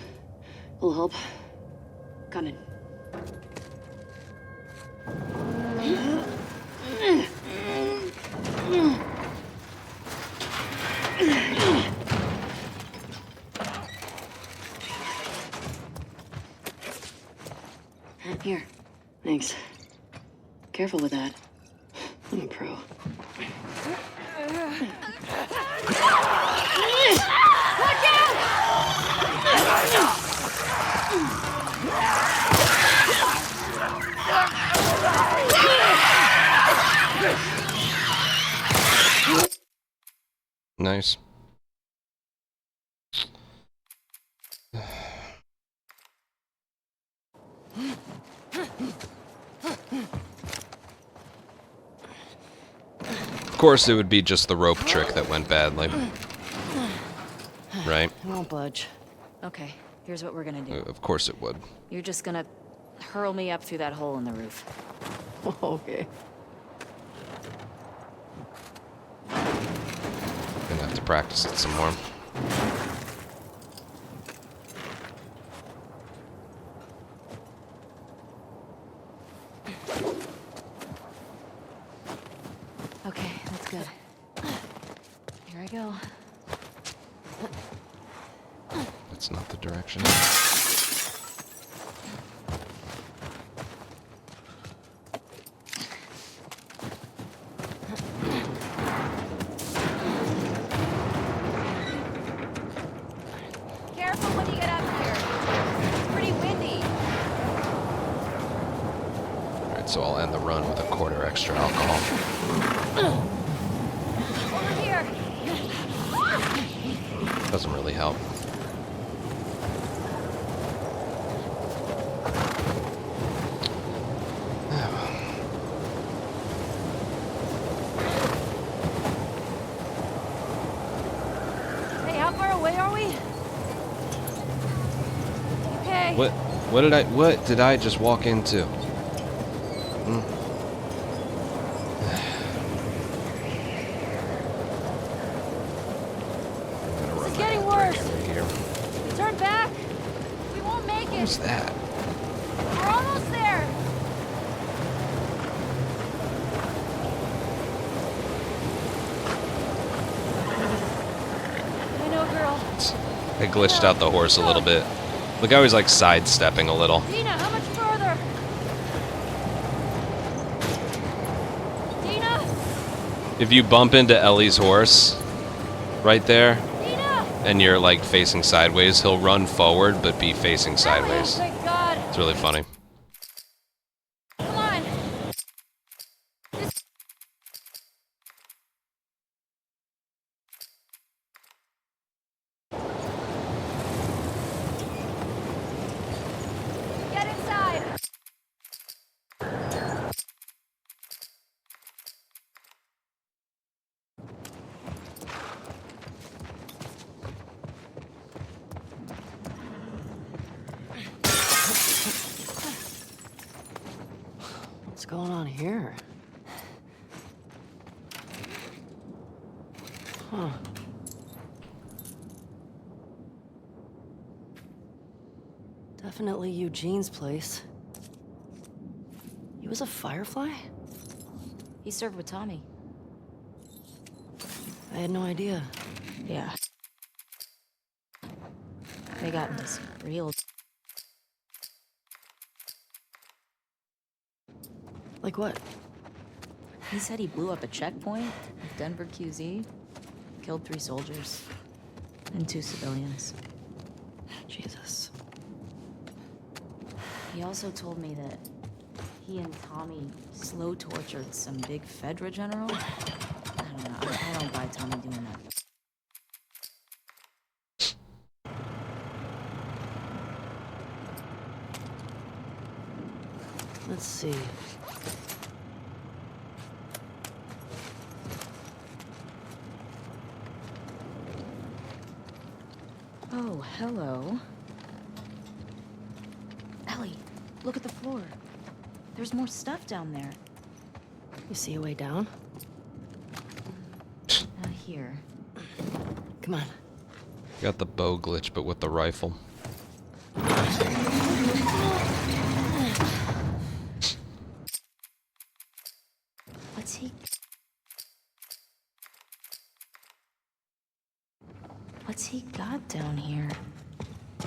will help. Coming. Here. Thanks. Careful with that. I'm a pro. Nice. Of course, it would be just the rope trick that went badly. Right? I won't budge. Okay, here's what we're gonna do. Of course it would. You're just gonna hurl me up through that hole in the roof. Okay. Gonna have to practice it some more. Okay, that's good. Here I go. That's not the direction. Careful when you get up here. It's pretty windy. Alright, so I'll end the run with a quarter extra alcohol. Over here. Doesn't really help. Hey, how far away are we? Okay. What did I just walk into? It's getting worse. Turn back. We won't make it. What's that? We're almost there. I know, girl. I glitched out the horse a little bit. Look how he's like sidestepping a little. Dina, how much further? Dina? If you bump into Ellie's horse right there, Dina? and you're like facing sideways, he'll run forward but be facing Ellie, sideways. thank God. It's really funny. Come on. Get inside. What's going on here? Huh. Definitely Eugene's place. He was a Firefly? He served with Tommy. I had no idea. Yeah. They got this real... Like what? He said he blew up a checkpoint at Denver QZ, killed 3 soldiers, and 2 civilians. Jesus. He also told me that he and Tommy slow tortured some big Fedra general. I don't know. I don't buy Tommy doing that. Let's see. Oh, hello. Ellie, look at the floor. There's more stuff down there. You see a way down? Here. Come on. Got the bow glitch, but with the rifle. What's he got down here?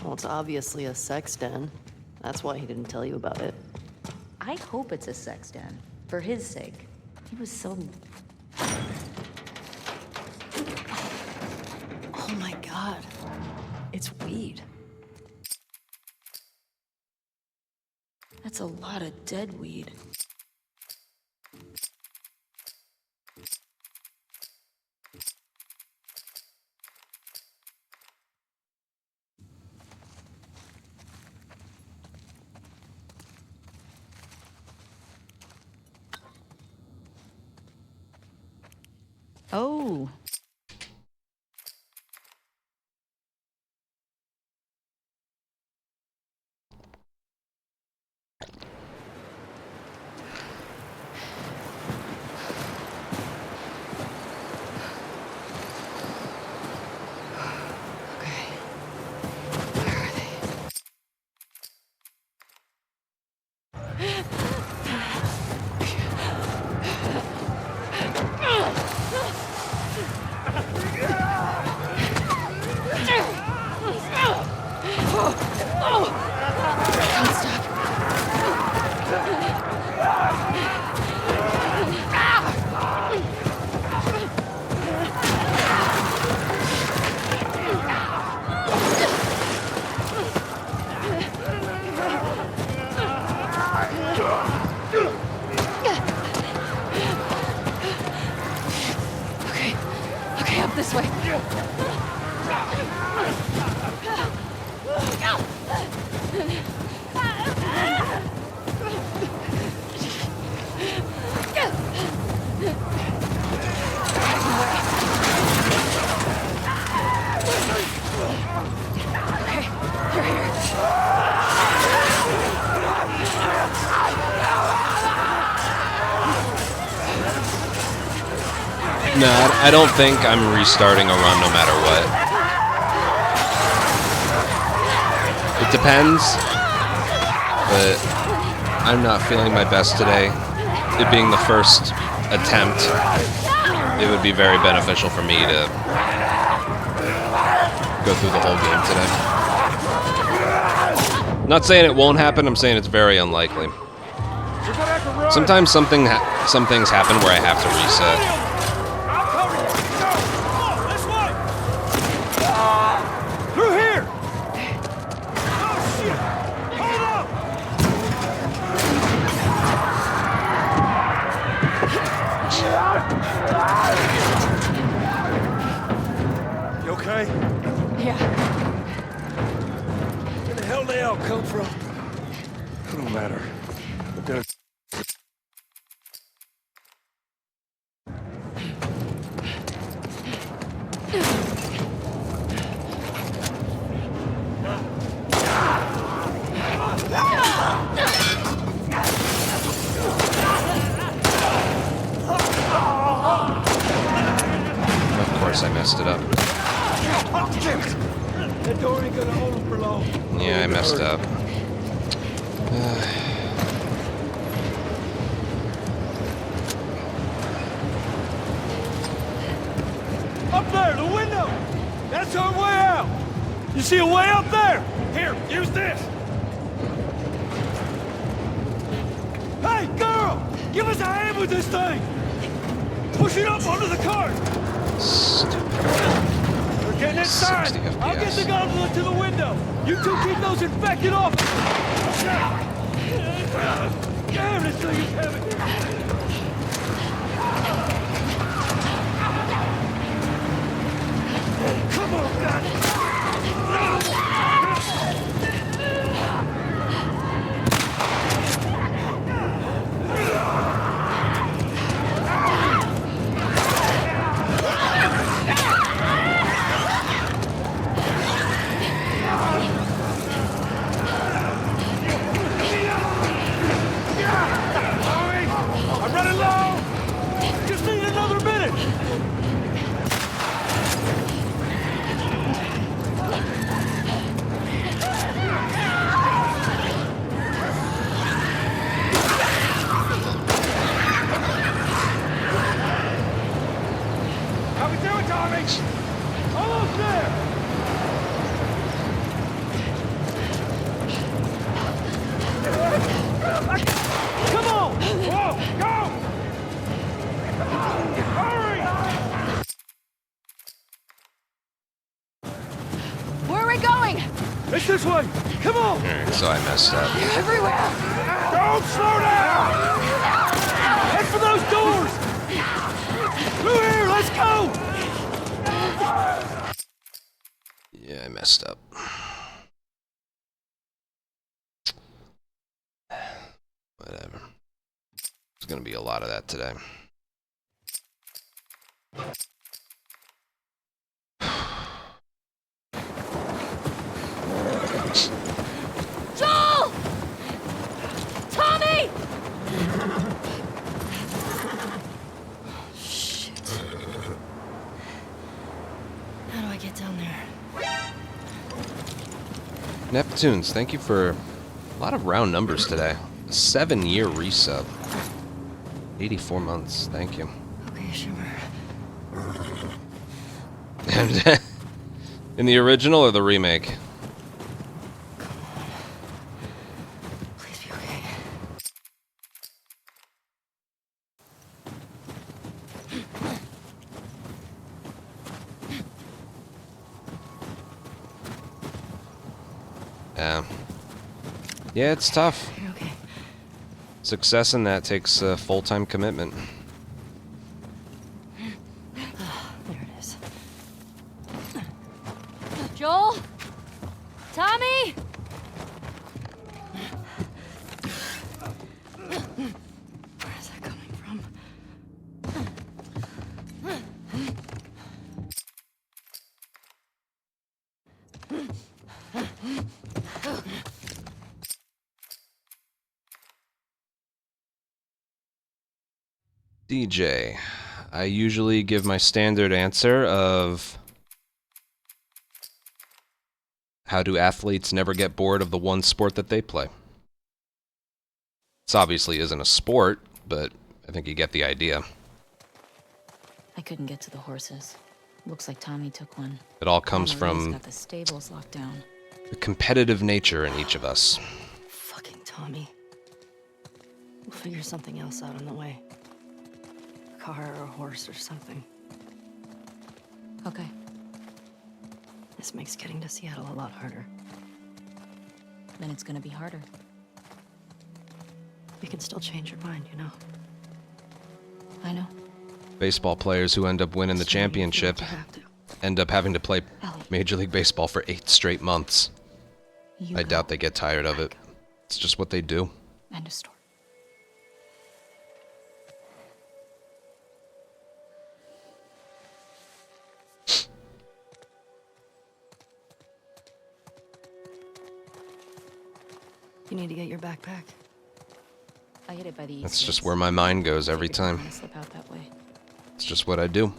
Well, it's obviously a sex den. That's why he didn't tell you about it. I hope it's a sex den. For his sake. He was so... Oh my god. It's weed. That's a lot of dead weed. Oh. Okay, up this way. No, I don't think I'm restarting a run no matter what. It depends, but I'm not feeling my best today. It being the first attempt, it would be very beneficial for me to go through the whole game today. Not saying it won't happen, I'm saying it's very unlikely. Sometimes some things happen where I have to reset. You okay? Yeah. Where the hell did they all come from? It don't matter. We're gonna... Of course I messed it up. That door ain't gonna hold them for long. Yeah, I messed up. Up there, the window! That's our way out! You see a way up there? Here, use this! Hey, girl! Give us a hand with this thing! Push it up onto the cart! We're getting inside! 60 FPS. I'll get the gondola to the window! You two keep those infected off! Damn, this thing is heavy! Come on, God! we going? It's this way! Come on! Alright, so I messed up. Everywhere! Don't slow down! Head for those doors! Through here, let's go! Yeah, I messed up. Whatever. There's gonna be a lot of that today. Joel! Tommy! Shit. How do I get down there? Neptunes, thank you for a lot of round numbers today. A 7-year resub. 84 months, thank you. Okay, Shimmer. And in the original or the remake? Please be okay. Yeah, it's tough. You're okay. Success in that takes a full-time commitment. There it is. Joel? Tommy? Where is that coming from? DJ. I usually give my standard answer of how do athletes never get bored of the one sport that they play? This obviously isn't a sport, but I think you get the idea. I couldn't get to the horses. Looks like Tommy took one. It all comes Marie's from got the stables locked down. the competitive nature in each of us. Fucking Tommy. We'll figure something else out on the way. A car or a horse or something. Okay. This makes getting to Seattle a lot harder. Then it's gonna be harder. You can still change your mind, you know? I know. Baseball players who end up winning the Stay if you feel like championship you have to. end up having to play Ellie. Major League Baseball for 8 straight months. You I go. doubt they get tired of it. It's just what they do. End of story. You need to get your backpack. I hit it by the east. That's just gates. where my mind goes every Figured you time. were gonna slip out that way. It's just what I do.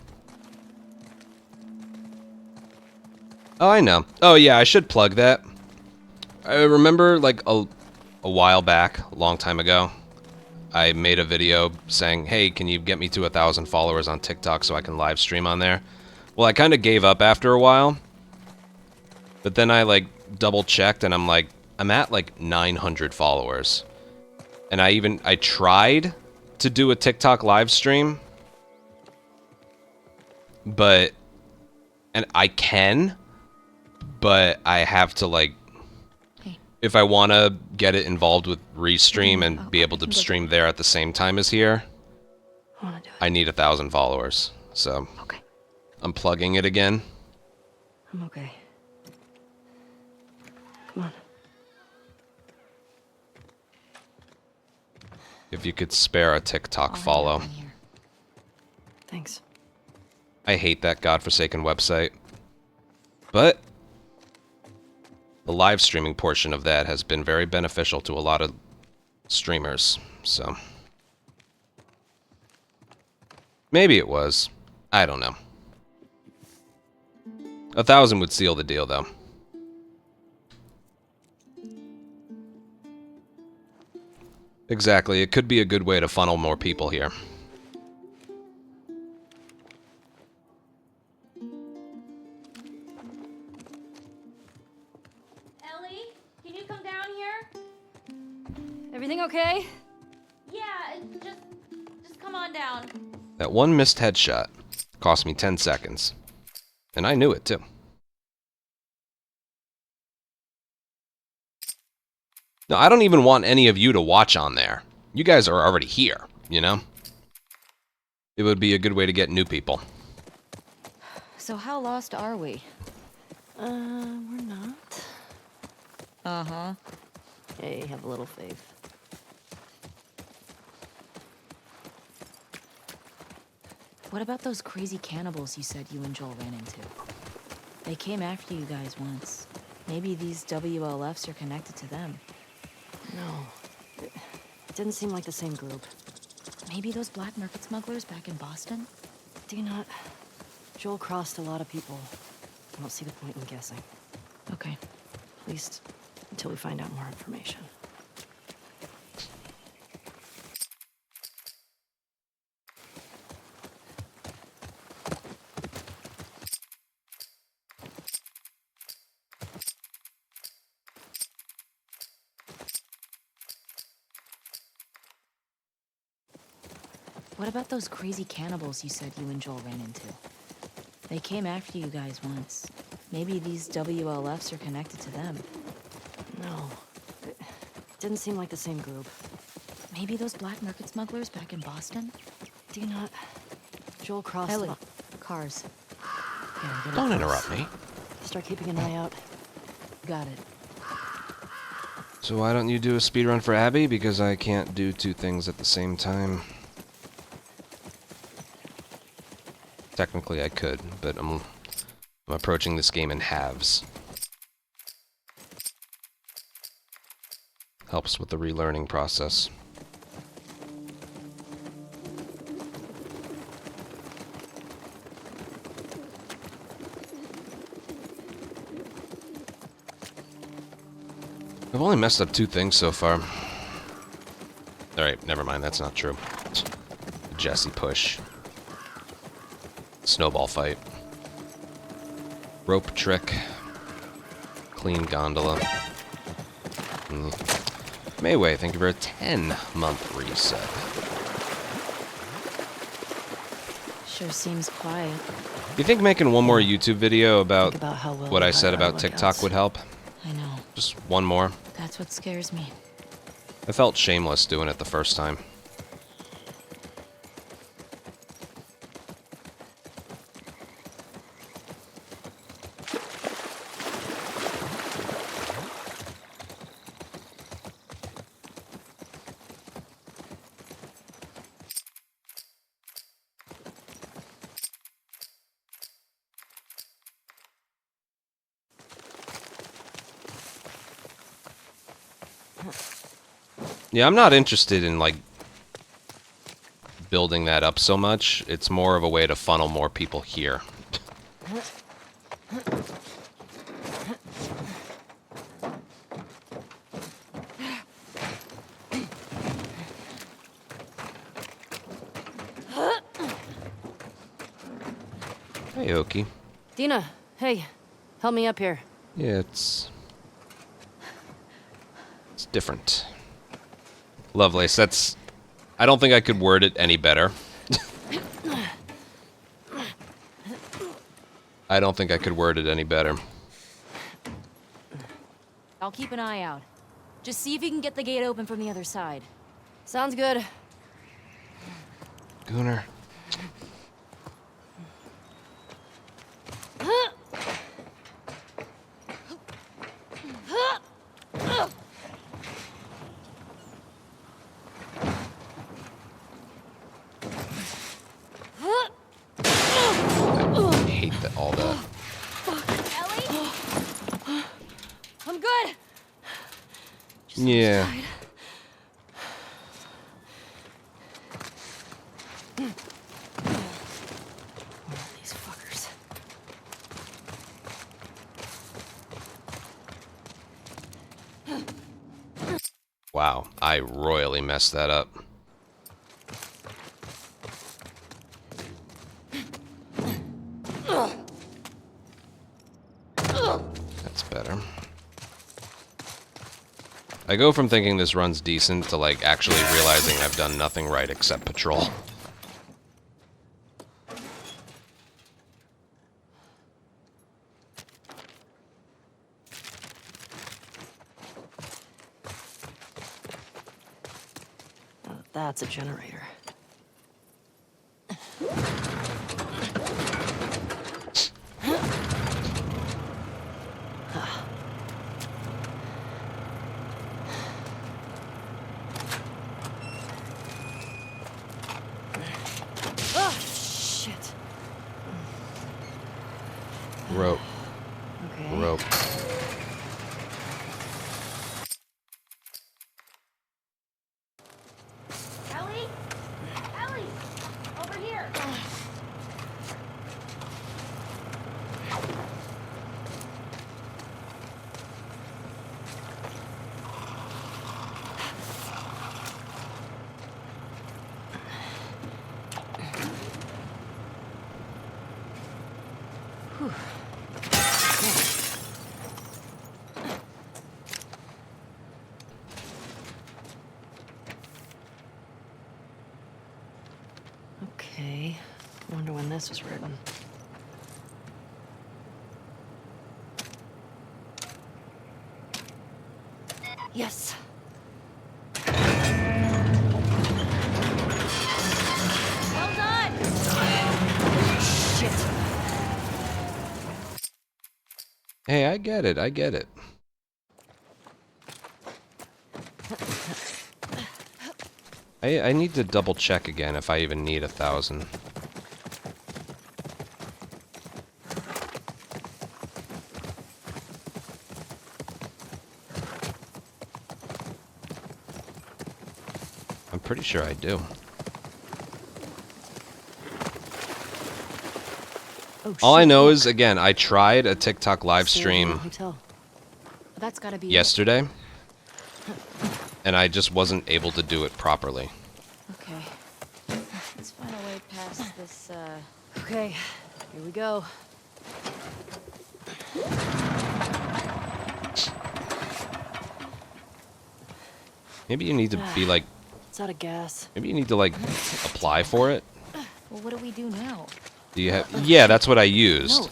Oh, I know. Oh, yeah, I should plug that. I remember, like, a while back, a long time ago, I made a video saying, hey, can you get me to 1,000 followers on TikTok so I can live stream on there? Well, I kind of gave up after a while. But then I, like, double-checked, and I'm like, I'm at, like, 900 followers. And I tried to do a TikTok live stream. But, and I can, but I have to, like, Hey. if I want to get it involved with Restream Oh, and be able to I can go stream there at the same time as here, I wanna do it. I need 1,000 followers. So, Okay. I'm plugging it again. I'm okay. Come on. If you could spare a TikTok I'll hang out follow. in here. Thanks. I hate that godforsaken website. But the live streaming portion of that has been very beneficial to a lot of streamers, so. Maybe it was. I don't know. 1,000 would seal the deal, though. Exactly, it could be a good way to funnel more people here. Ellie, can you come down here? Everything okay? Yeah, just come on down. That one missed headshot cost me 10 seconds. And I knew it, too. No, I don't even want any of you to watch on there. You guys are already here, you know? It would be a good way to get new people. So how lost are we? We're not. Uh-huh. Hey, have a little faith. What about those crazy cannibals you said you and Joel ran into? They came after you guys once. Maybe these WLFs are connected to them. No. It didn't seem like the same group. Maybe those black market smugglers back in Boston? Do you not? Joel crossed a lot of people. I don't see the point in guessing. Okay. At least until we find out more information. What about those crazy cannibals you said you and Joel ran into? They came after you guys once. Maybe these WLFs are connected to them. No. It didn't seem like the same group. Maybe those black market smugglers back in Boston? Do you not? Joel crossed Ellie, a lot. cars. Yeah, get Don't it. interrupt me. Start keeping an eye out. Got it. So why don't you do a speedrun for Abby? Because I can't do two things at the same time. Technically I could, but I'm approaching this game in halves. Helps with the relearning process. I've only messed up two things so far. Alright, never mind, that's not true. Jesse push. Snowball fight. Rope trick. Clean gondola. Mayway, thank you for a 10-month reset. Sure seems quiet. Do you think making one more YouTube video about Think about how well what we I said hide our about TikTok lookouts. would help? I know. Just one more? That's what scares me. I felt shameless doing it the first time. Yeah, I'm not interested in, like, building that up so much. It's more of a way to funnel more people here. Hey, Oki. Dina, hey. Help me up here. Yeah, it's different. Lovelace, that's... I don't think I could word it any better. I don't think I could word it any better. I'll keep an eye out. Just see if you can get the gate open from the other side. Sounds good. Gooner. I hate that all the... Ellie? I'm good. Yeah. These fuckers. Wow, I royally messed that up. That's better. I go from thinking this run's decent to, like, actually realizing I've done nothing right except patrol. That's a generator. Oh, shit. Rope. Okay. Rope. Ellie? Ellie! Over here! Okay. Wonder when this was written. Yes. Well done! Shit. Hey, I get it. I get it. I need to double check again if I even need 1,000. I'm pretty sure I do. Oh, All I shit, know look. is, again, I tried a TikTok live Stay in the stream hotel. That's gotta be yesterday, and I just wasn't able to do it properly. Okay. Let's find a way past this, Okay, here we go. Maybe you need to be like, It's out of gas. maybe you need to like apply for it. Well, what do we do now? Do you have? Yeah, that's what I used. Note.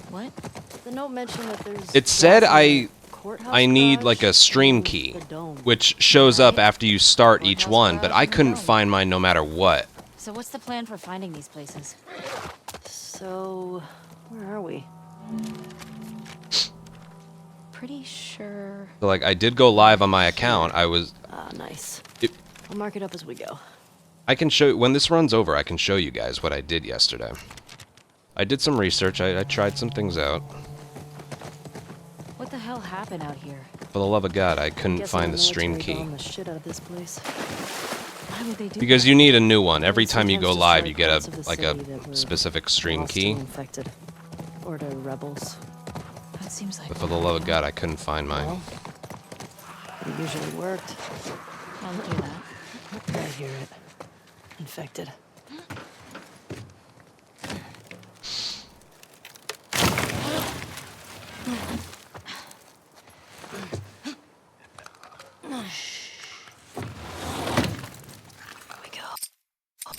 What? The note mentioned that there's. It said gas in the courthouse I need garage like a stream and key, the dome. which shows up Right? after you start each Courthouse one, but garage I and the couldn't dome. find mine no matter what. So what's the plan for finding these places? So, where are we? Pretty sure... So like I did go live on my account. I was. Ah, nice. It- I'll mark it up as we go. I can show when this runs over. I can show you guys what I did yesterday. I did some research. I tried some things out. What the hell happened out here? For the love of God, I couldn't Guessing find the stream military key. bombed the shit out of this place. Why would they do Because that? you need a new one. Every Well, time you go sometimes live, destroy you get parts of a the like a city that were specific stream lost to key. the infected. Or to rebels. That seems like... But for the love of God, I couldn't find mine. Well, it usually worked. I'll do that. I hear it. Infected.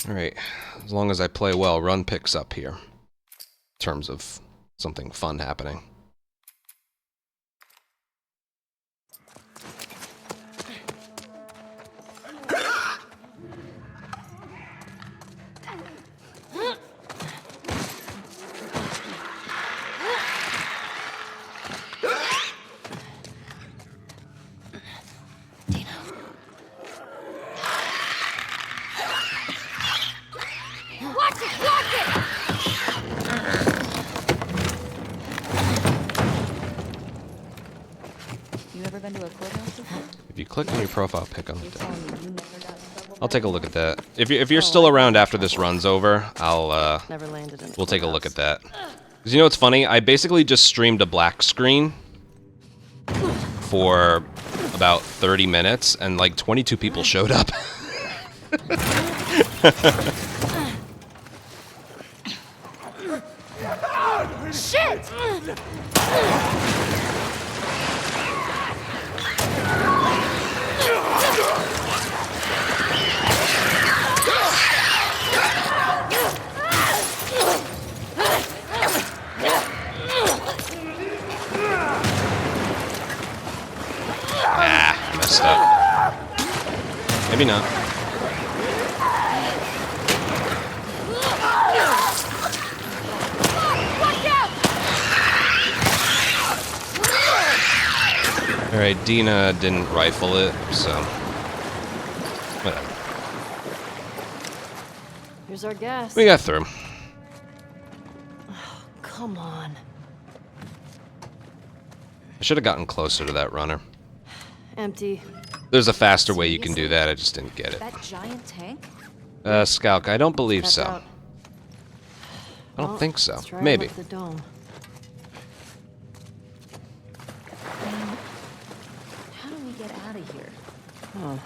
Alright, as long as I play well, run picks up here. In terms of something fun happening. Watch it! Watch it! You ever been to a courthouse before? If you click on your profile pic on You're the telling me you never got in trouble I'll by take a them? look at that. If you're still around after this runs over, I'll Never landed in a we'll take a look at courthouse. that. 'Cause you know what's funny? I basically just streamed a black screen for about 30 minutes, and like 22 people showed up. Shit! Ah, I messed up. Maybe not. Alright, Dina didn't rifle it, so... whatever. Here's our gas. We got through. Oh, come on. I should have gotten closer to that runner. Empty. There's a faster way you can do that, I just didn't get it. That giant tank? Skalk, I don't believe That's so. out. I don't think so. Let's try and Maybe. lift the dome. How do we get out of here? Oh.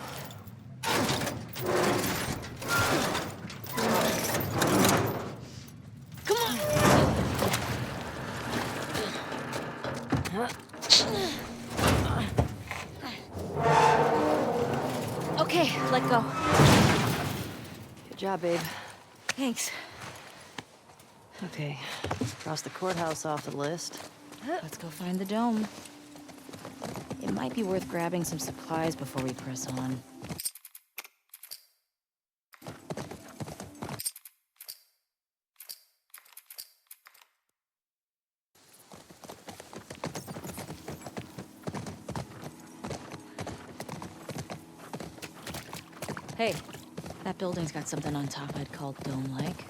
Okay, let go. Good job, babe. Thanks. Okay, cross the courthouse off the list. Let's go find the dome. It might be worth grabbing some supplies before we press on. Hey, that building's got something on top I'd call dome-like.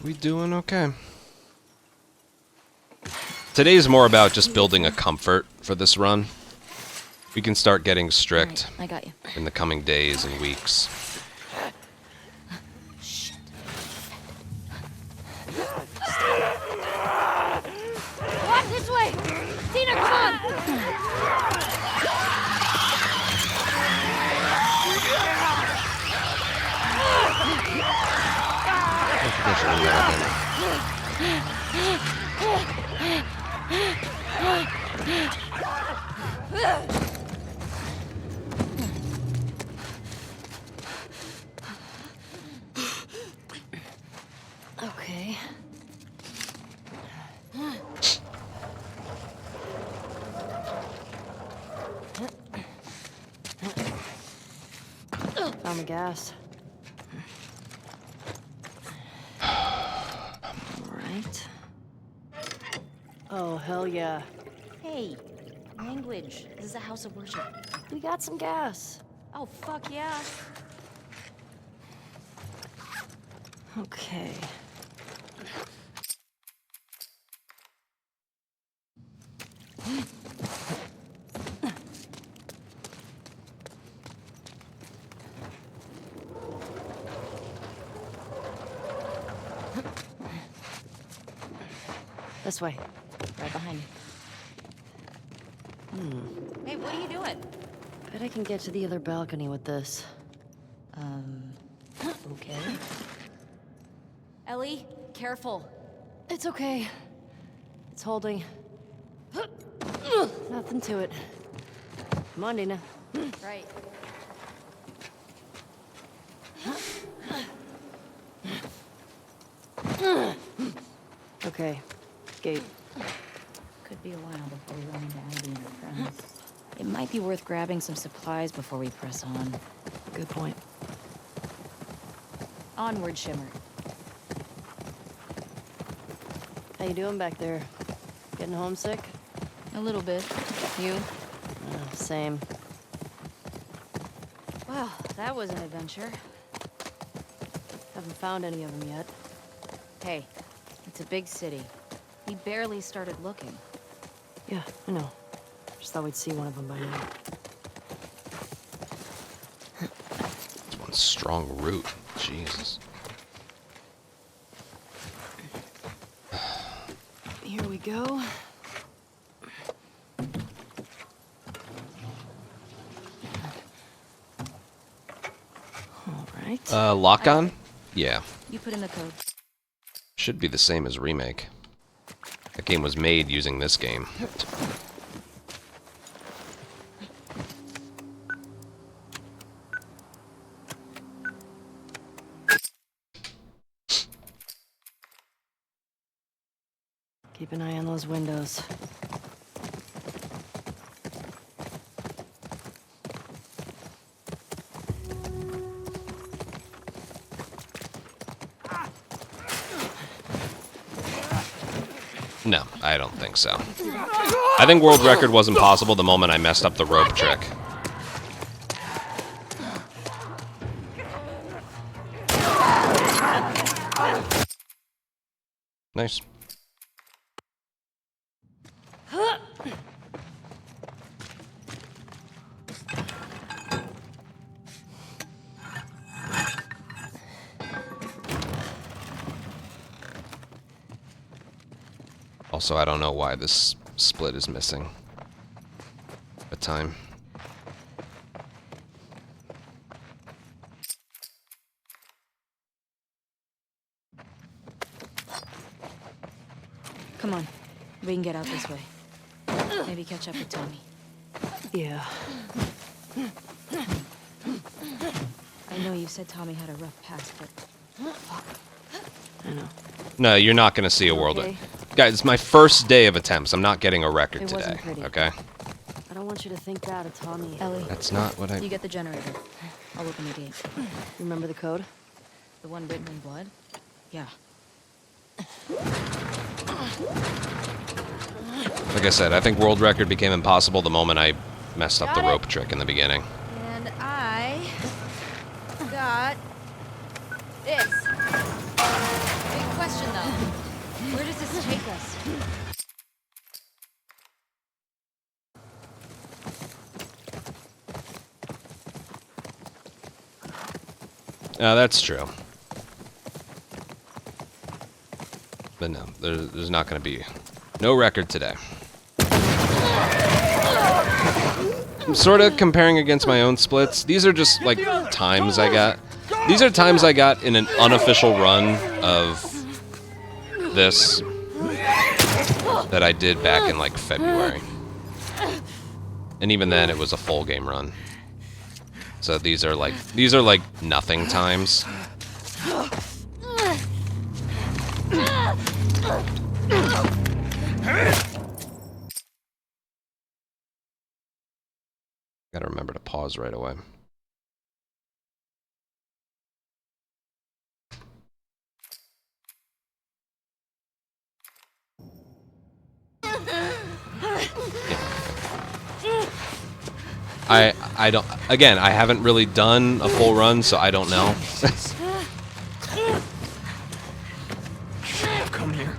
We doing okay. Today's more about just building a comfort for this run. We can start getting strict Right, I got you. in the coming days and weeks. Shit. Walk this way! Tina, come on! Okay. Found the gas. Right. Oh, hell yeah. Hey, language. This is a house of worship. We got some gas. Oh, fuck yeah. Okay. This way. Right behind you. Hey, what are you doing? Bet I can get to the other balcony with this. Okay. Ellie, careful. It's okay. It's holding. Nothing to it. Come on, Dina. Right. Okay. Gate. Could be a while before we run into Abby and her friends. It might be worth grabbing some supplies before we press on. Good point. Onward, Shimmer. How you doing back there? Getting homesick? A little bit. You? Same. Well, that was an adventure. Haven't found any of them yet. Hey, it's a big city. We barely started looking. Yeah, I know. Just thought we'd see one of them by now. It's one strong root. Jesus. Here we go. All right. Lock on? Yeah. You put in the code. Should be the same as Remake. That game was made using this game. Keep an eye on those windows. No, I don't think so. I think world record wasn't possible the moment I messed up the rope trick. Nice. Also, I don't know why this split is missing a time. Come on. We can get out this way. Maybe catch up with Tommy. Yeah. I know you said Tommy had a rough past, but... Fuck. I know. No, you're not going to see a world. Okay. Guys, it's my first day of attempts. I'm not getting a record It today. wasn't pretty. Okay? I don't want you to think that of Tommy. Ellie, That's not what I... you get the generator. I'll open the gate. Remember the code? The one written in blood? Yeah. Like I said, I think world record became impossible the moment I messed up the rope trick in the beginning. And I got this. Big question though. Where does this take us? That's true. But no, there's not going to be no record today. I'm sort of comparing against my own splits. These are just like times I got. These are times I got in an unofficial run of this that I did back in like February. And even then it was a full game run. So these are like nothing times. Gotta remember to pause right away. I don't, again, I haven't really done a full run, so I don't know. Come here.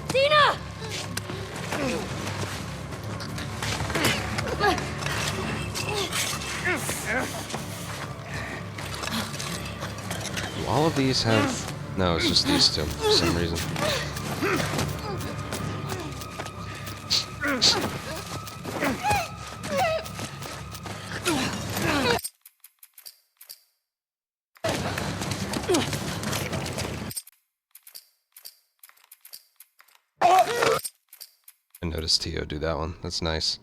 Dina! Do all of these have... No, it's just these two for some reason. I noticed Tio do that one. That's nice.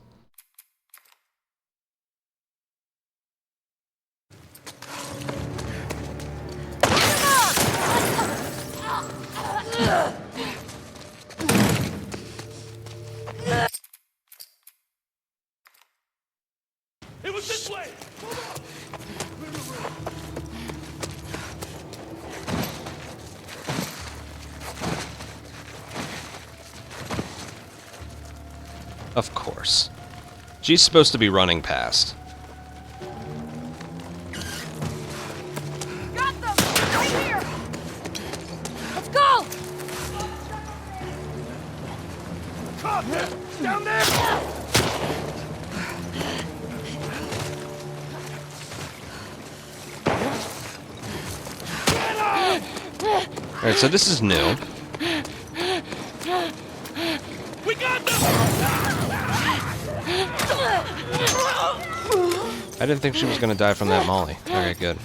It was this way! Of course. She's supposed to be running past. Got them! Right here! Let's go! Down there! Alright, so this is new. We got them! I didn't think she was gonna die from that molly. Okay, good.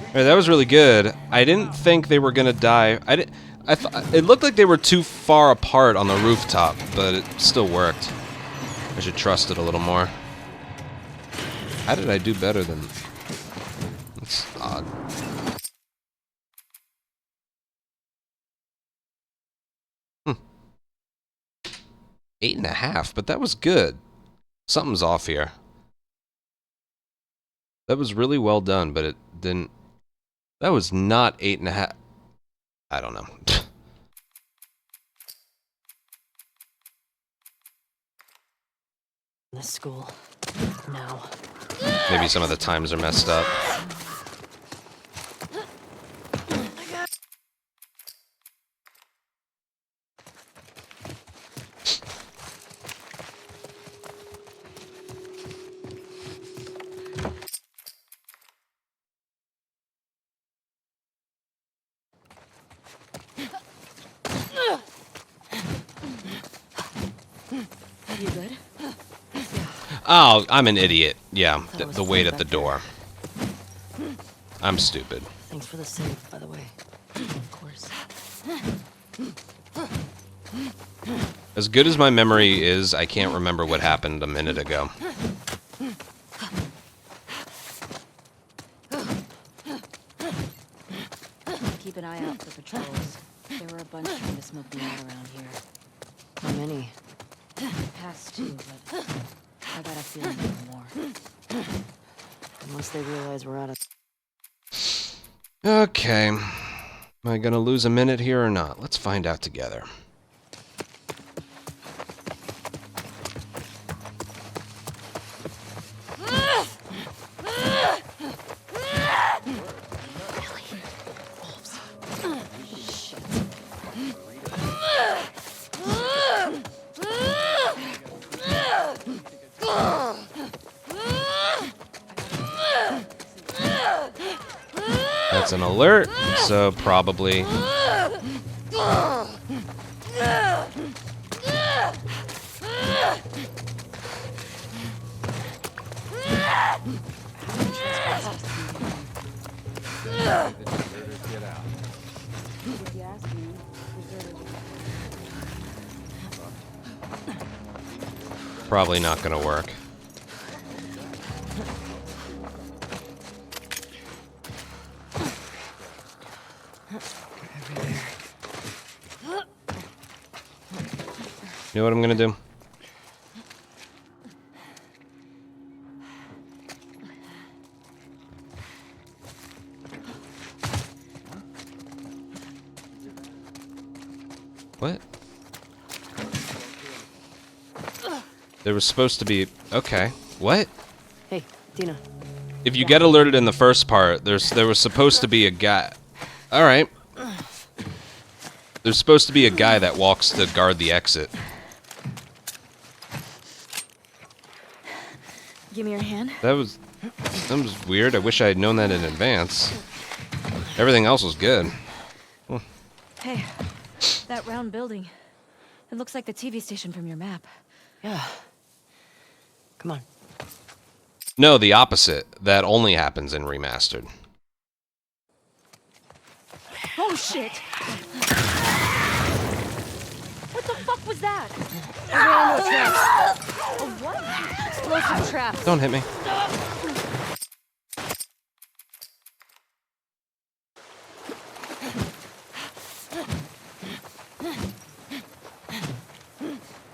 Alright, that was really good. I didn't think they were gonna die. It looked like they were too far apart on the rooftop, but it still worked. I should trust it a little more. How did I do better than... That's odd. 8.5, but that was good. Something's off here. That was really well done, but it didn't... That was not 8.5. I don't know. This school. No. Maybe some of the times are messed up. You good? Oh, I'm an idiot. Yeah, the wait at the door. I'm stupid. Thanks for the save, by the way. Of course. As good as my memory is, I can't remember what happened a minute ago. Keep an eye out for patrols. There were a bunch trying to smoke me out around here. How many? Past two, but I got a feeling there were more. Once they realize we're out of... Okay. Am I gonna lose a minute here or not? Let's find out together. That's an alert, so probably... Probably not gonna work. You know what I'm gonna do? What? There was supposed to be... Okay. What? Hey, Dina. If you get alerted in the first part, there was supposed to be a guy... Alright. There's supposed to be a guy that walks to guard the exit. Give me your hand. That was weird. I wish I had known that in advance. Everything else was good. Hey, that round building. It looks like the TV station from your map. Yeah. Come on. No, the opposite. That only happens in Remastered. Oh shit! What the fuck was that? A what? Explosive trap. Don't hit me.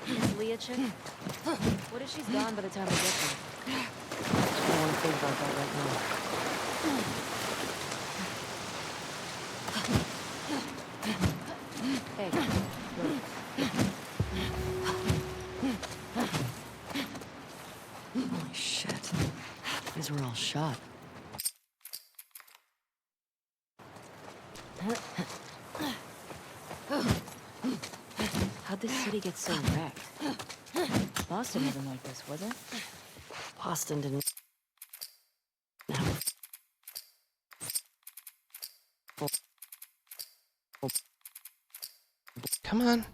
Is Leah chick? What if she's gone by the time we get there? I don't want to think about that right now. Hey, look. Holy shit. These were all shot. How'd this city get so wrecked? Boston wasn't like this, was it? Boston didn't... Come on.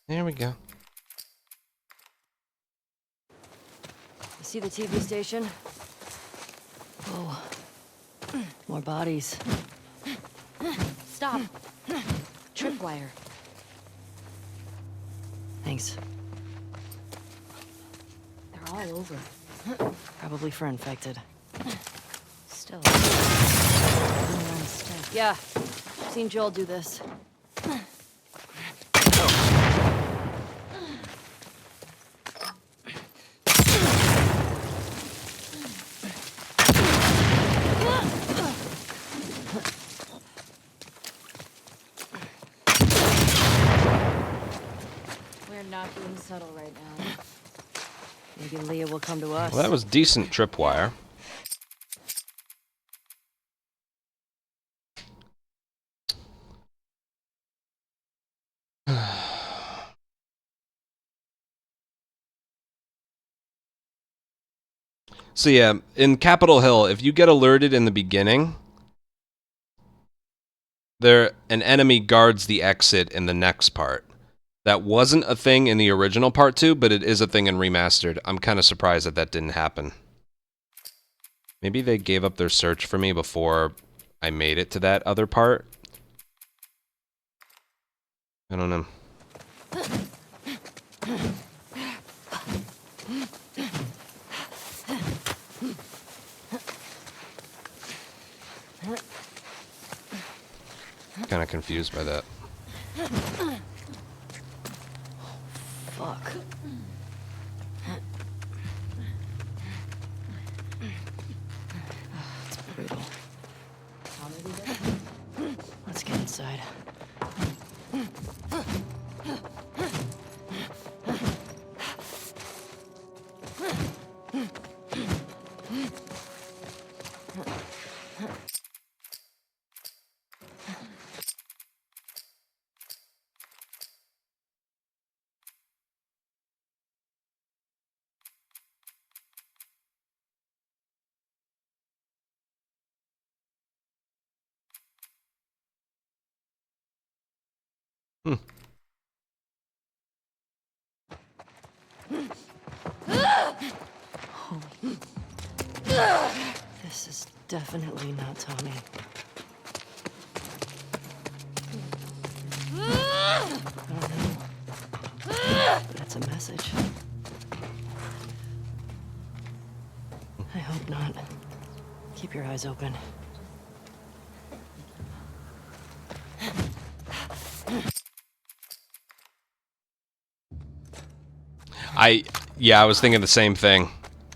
There we go. You see the TV station? Oh. More bodies. Stop. Tripwire. Thanks. They're all over. Probably for infected. Still. Yeah. Seen Joel do this. Being subtle right now. Maybe Leah will come to us. Well, that was decent tripwire. So yeah, in Capitol Hill, if you get alerted in the beginning, an enemy guards the exit in the next part. That wasn't a thing in the original part 2, but it is a thing in Remastered. I'm kind of surprised that didn't happen. Maybe they gave up their search for me before I made it to that other part. I don't know. Kind of confused by that. Fuck. It's brutal. Let's get inside. This is definitely not Tommy. I don't know. But it's a message. I hope not. Keep your eyes open. Yeah, I was thinking the same thing.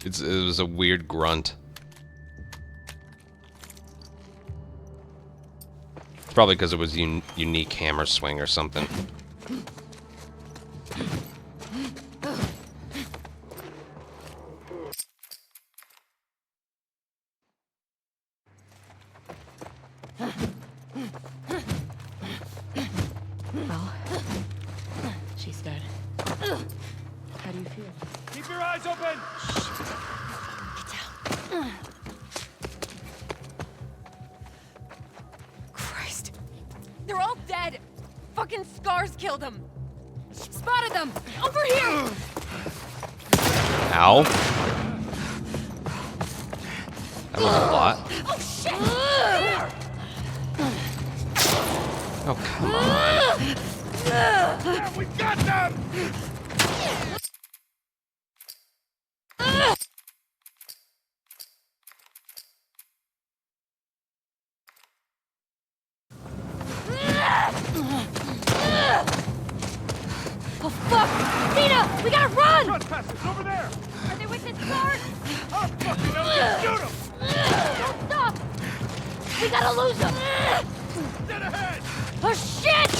It was a weird grunt. Probably because it was unique hammer swing or something. Well, she's dead. How do you feel? Keep your eyes open! Get down. Christ. They're all dead. Fucking scars killed them. Spotted them. Over here. Ow. That was a lot. Oh, shit. Oh, come on. Yeah, we got them! Oh, fuck! Tina! We gotta run! Trespassers over there! Are they with this guard? Oh, fucking hell, shoot them! Don't stop! We gotta lose them! Dead ahead! Oh, shit!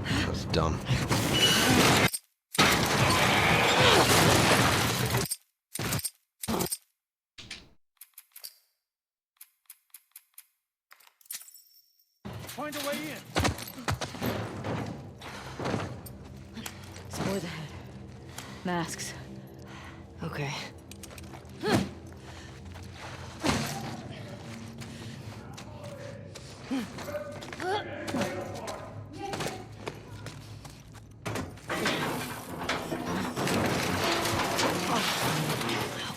That was dumb. Find a way in. Explore the head. Masks. Okay.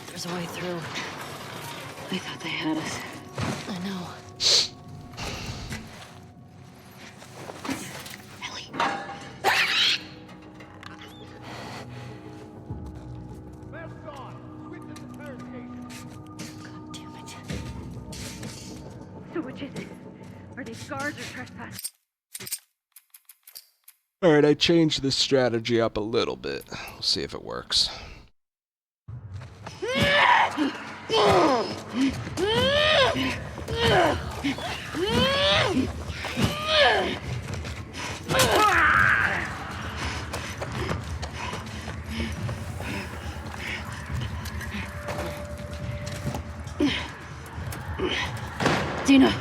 There's a way through. They thought they had us. I know. Ellie. Masks on! Quick to the turret station! God damn it. So which is it? Are they guards or trespassers? Alright, I changed this strategy up a little bit. We'll see if it works. Dina.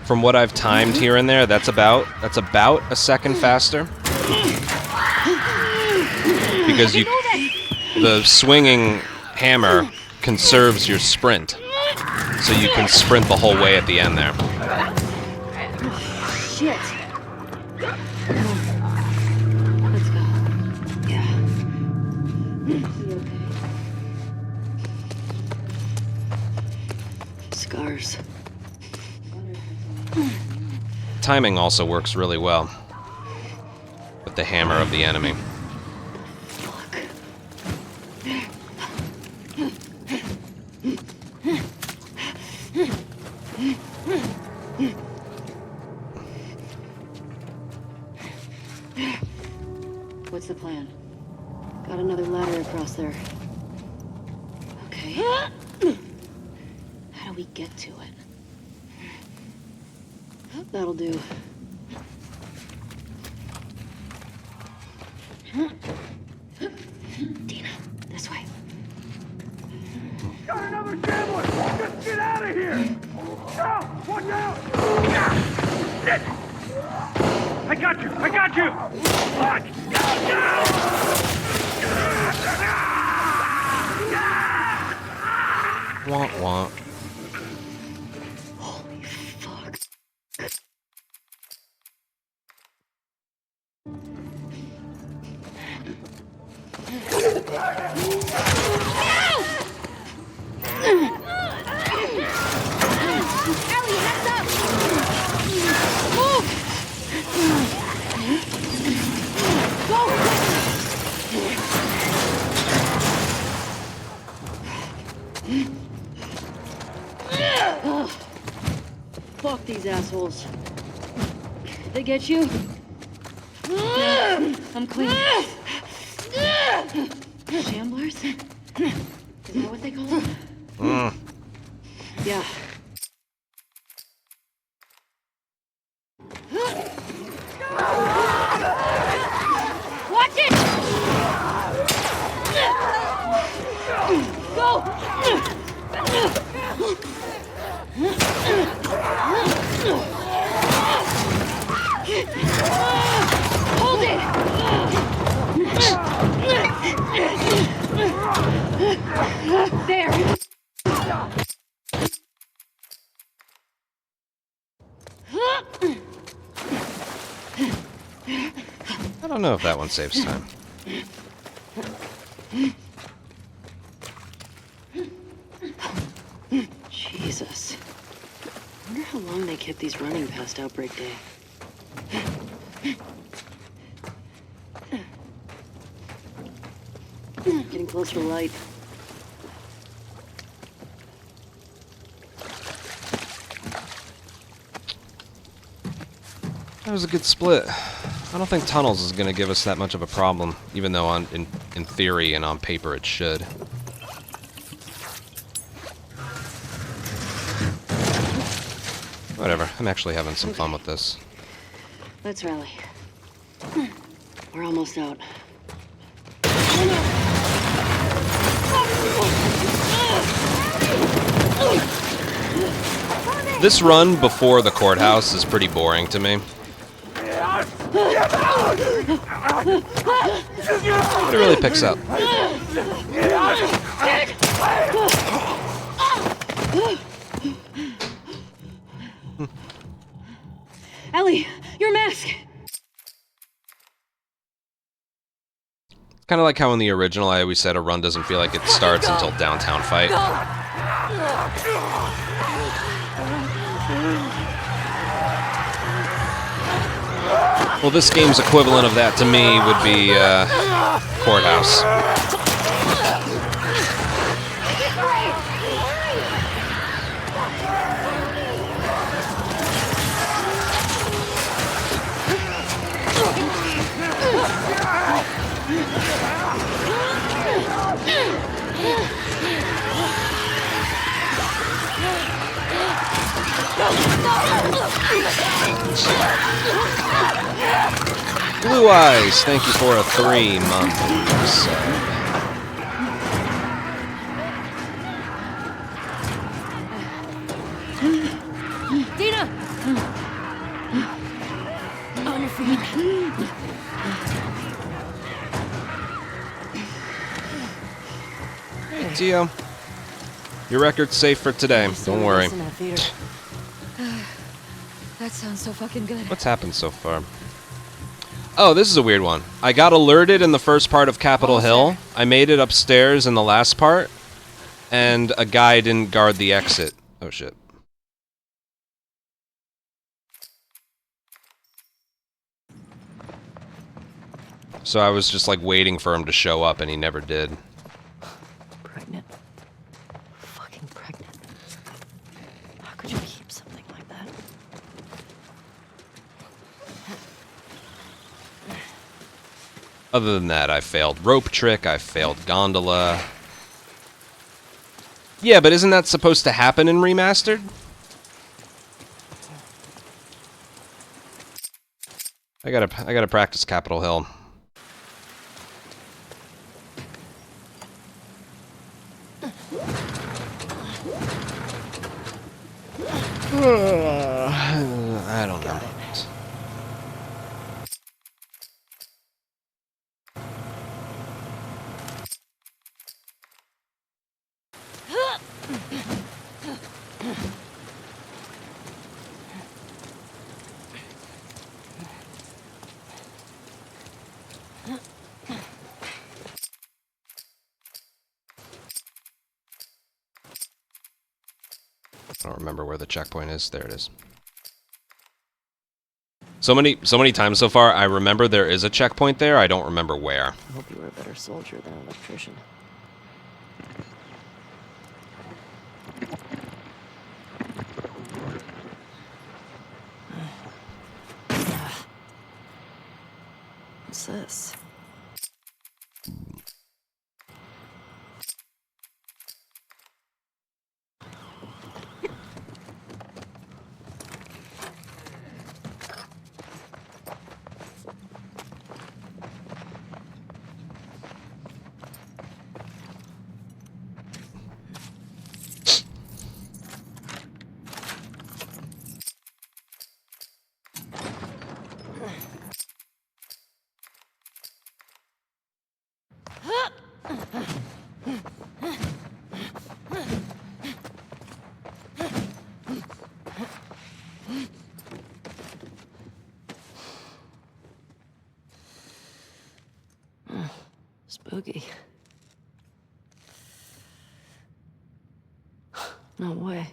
From what I've timed here and there, that's about a second faster. Because the swinging hammer conserves your sprint, so you can sprint the whole way at the end there. Shit. Let's go. Yeah. Is he okay? Scars. Timing also works really well with the hammer of the enemy. What's the plan? Got another ladder across there. Okay. How do we get to it? That'll do. Dina, this way. Got another gambler! Just get out of here! No! Watch out! Shit! I got you! I got you! Fuck! Womp womp. Holy fuck. Ellie, heads up! Move! Ugh. Fuck these assholes. They get you? No, I'm clean. Shamblers? Is that what they call them? Yeah. Watch it! Go! Hold it! There! I don't know if that one saves time. Jesus. I wonder how long they kept these running past Outbreak Day. Getting close to light. That was a good split. I don't think tunnels is going to give us that much of a problem, even though in theory and on paper it should. Whatever, I'm actually having some fun with this. Let's rally. We're almost out. This run before the courthouse is pretty boring to me. But it really picks up. Ellie, your mask! Kind of like how in the original I always said a run doesn't feel like it starts until downtown fight. Well, this game's equivalent of that to me would be Courthouse. Blue Eyes, thank you for a 3-month sub. Dina! Tio, your record's safe for today. Don't worry. In that theater. That sounds so fucking good. What's happened so far? Oh, this is a weird one. I got alerted in the first part of Capitol Hill. I made it upstairs in the last part, and a guy didn't guard the exit. Oh shit. So I was just like waiting for him to show up, and he never did. Pregnant. Fucking pregnant. How could you keep something like that? Other than that, I failed rope trick, I failed gondola. Yeah, but isn't that supposed to happen in Remastered? I gotta practice Capitol Hill. I don't know. I don't remember where the checkpoint is. There it is. So many times so far, I remember there is a checkpoint there. I don't remember where. I hope you were a better soldier than an electrician. What's this? Spooky. No way.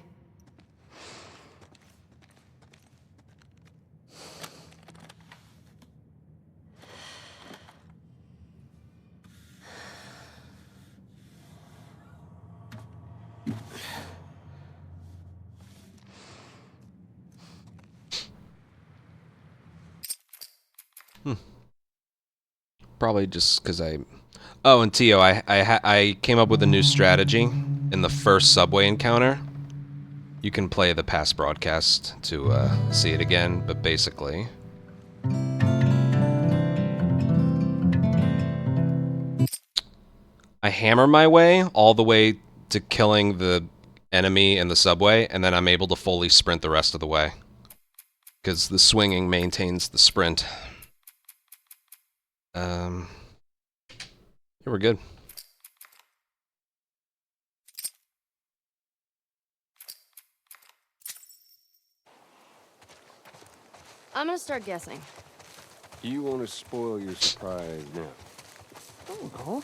Probably just because I... Oh, and Tio, I came up with a new strategy in the first subway encounter. You can play the past broadcast to see it again, but basically... I hammer my way all the way to killing the enemy in the subway, and then I'm able to fully sprint the rest of the way. Because the swinging maintains the sprint. Yeah, we're good. I'm gonna start guessing. You want to spoil your surprise now? Oh.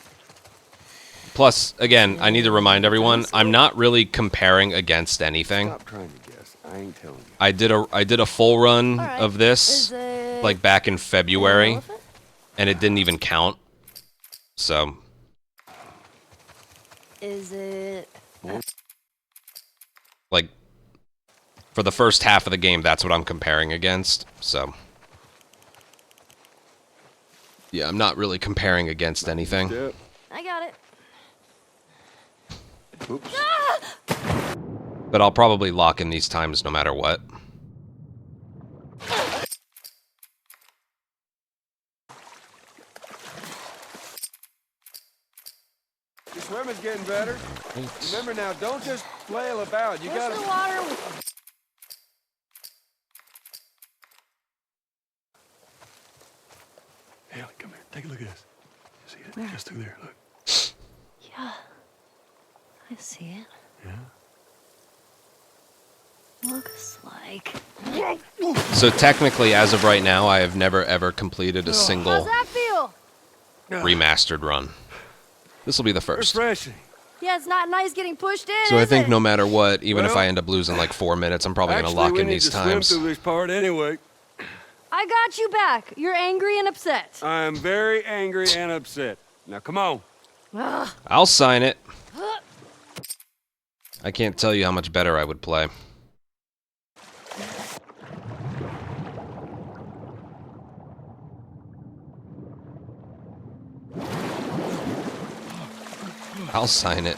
Plus, again, I need to remind everyone, I'm not really comparing against anything. Stop trying to guess. I ain't telling you. I did a full run Right. of this, like back in February, and it didn't even count. So. Is it... Like, for the first half of the game, that's what I'm comparing against, so. Yeah, I'm not really comparing against anything. Yep. I got it. Oops. But I'll probably lock in these times no matter what. Your swimming's getting better. Remember now, don't just flail about. You gotta... the water. Ellie, come here. Take a look at this. You see it? Where? Just through there. Look. Yeah. I see it. Yeah? Looks like... So technically, as of right now, I have never ever completed a single How's that feel? remastered run. This will be the first. Refreshing. Yeah, it's not nice getting pushed in, So I is think it? no matter what, even if Well, I end up losing like 4 minutes, I'm probably going to Actually, lock we in need these to times. swim through this part anyway. I got you back. You're angry and upset. I am very angry and upset. Now, come on. Ugh. I'll sign it. I can't tell you how much better I would play. I'll sign it.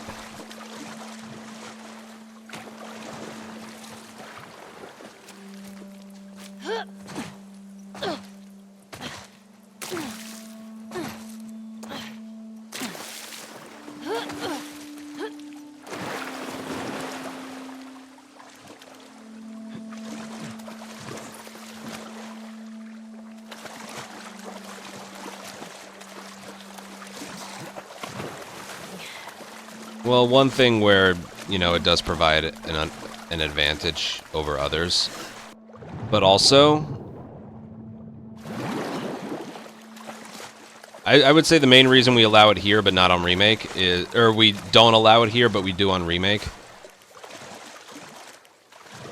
Well, one thing where, you know, it does provide an advantage over others, but also, I would say the main reason we allow it here but not on Remake is, or we don't allow it here but we do on Remake.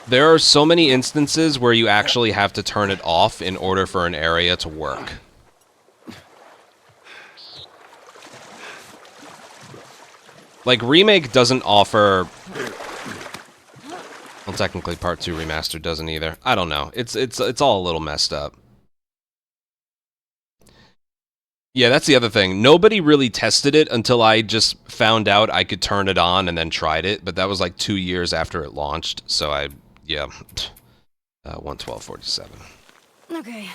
There are so many instances where you actually have to turn it off in order for an area to work. Like, Remake doesn't offer... Well, technically, Part 2 Remastered doesn't either. I don't know. It's all a little messed up. Yeah, that's the other thing. Nobody really tested it until I just found out I could turn it on and then tried it, but that was like 2 years after it launched, so yeah. 112.47. Okay.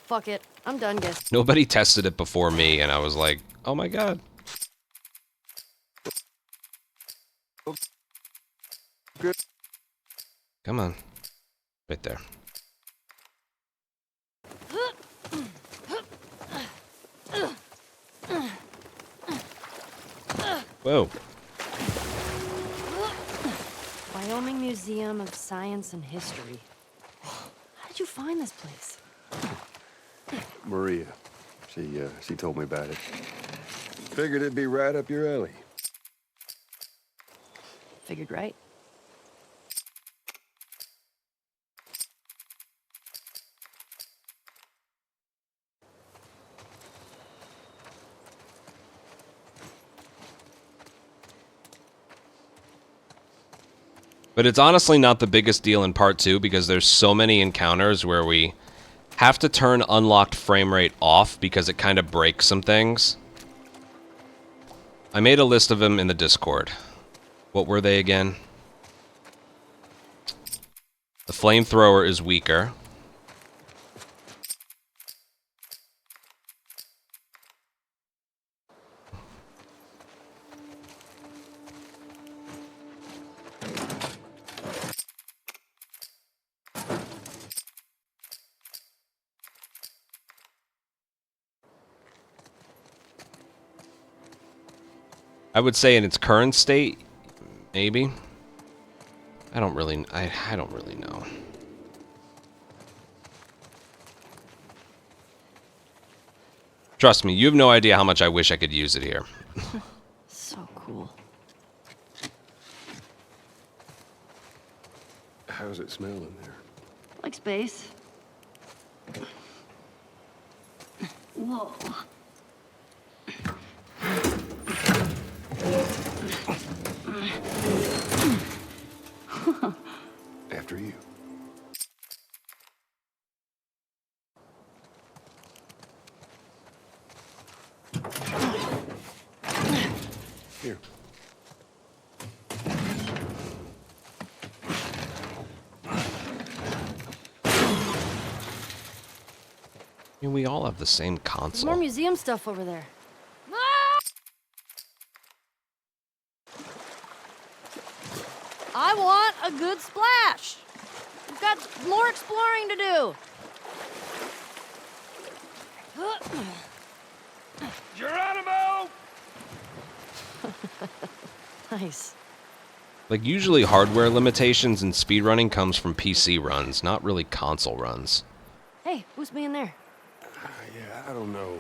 Fuck it. I'm done, guess. Nobody tested it before me, and I was like, oh my god. Good. Come on. Right there. Whoa. Wyoming Museum of Science and History. How did you find this place? Maria. She told me about it. Figured it'd be right up your alley. Figured right. But it's honestly not the biggest deal in Part 2 because there's so many encounters where we have to turn unlocked frame rate off because it kind of breaks some things. I made a list of them in the Discord. What were they again? The flamethrower is weaker. I would say in its current state, maybe. I don't really know. Trust me, you have no idea how much I wish I could use it here. So cool. How's it smell in there? Like space. Whoa. After you. Here. I mean, we all have the same There's console. more museum stuff over there. I want a good splash. We've got more exploring to do. Geronimo! Nice. Like, usually hardware limitations in speedrunning comes from PC runs, not really console runs. Hey, who's being there? Yeah, I don't know.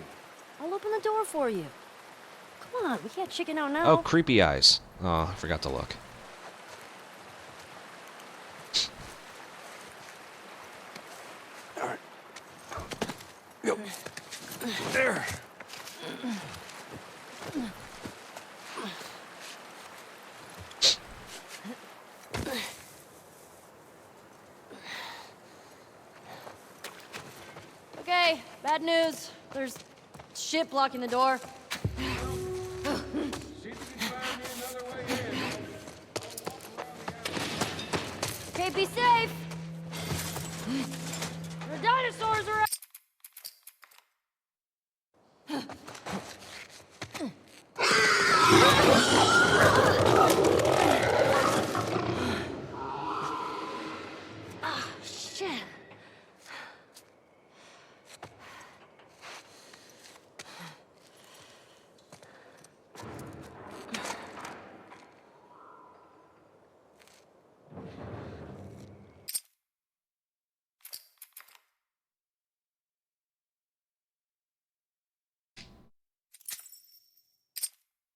I'll open the door for you. Come on, we can't chicken out now. Oh, creepy eyes. Oh, I forgot to look. All right. Go. There. Okay, bad news. There's shit blocking the door. Okay, be safe. The dinosaurs are out. Ah, shit.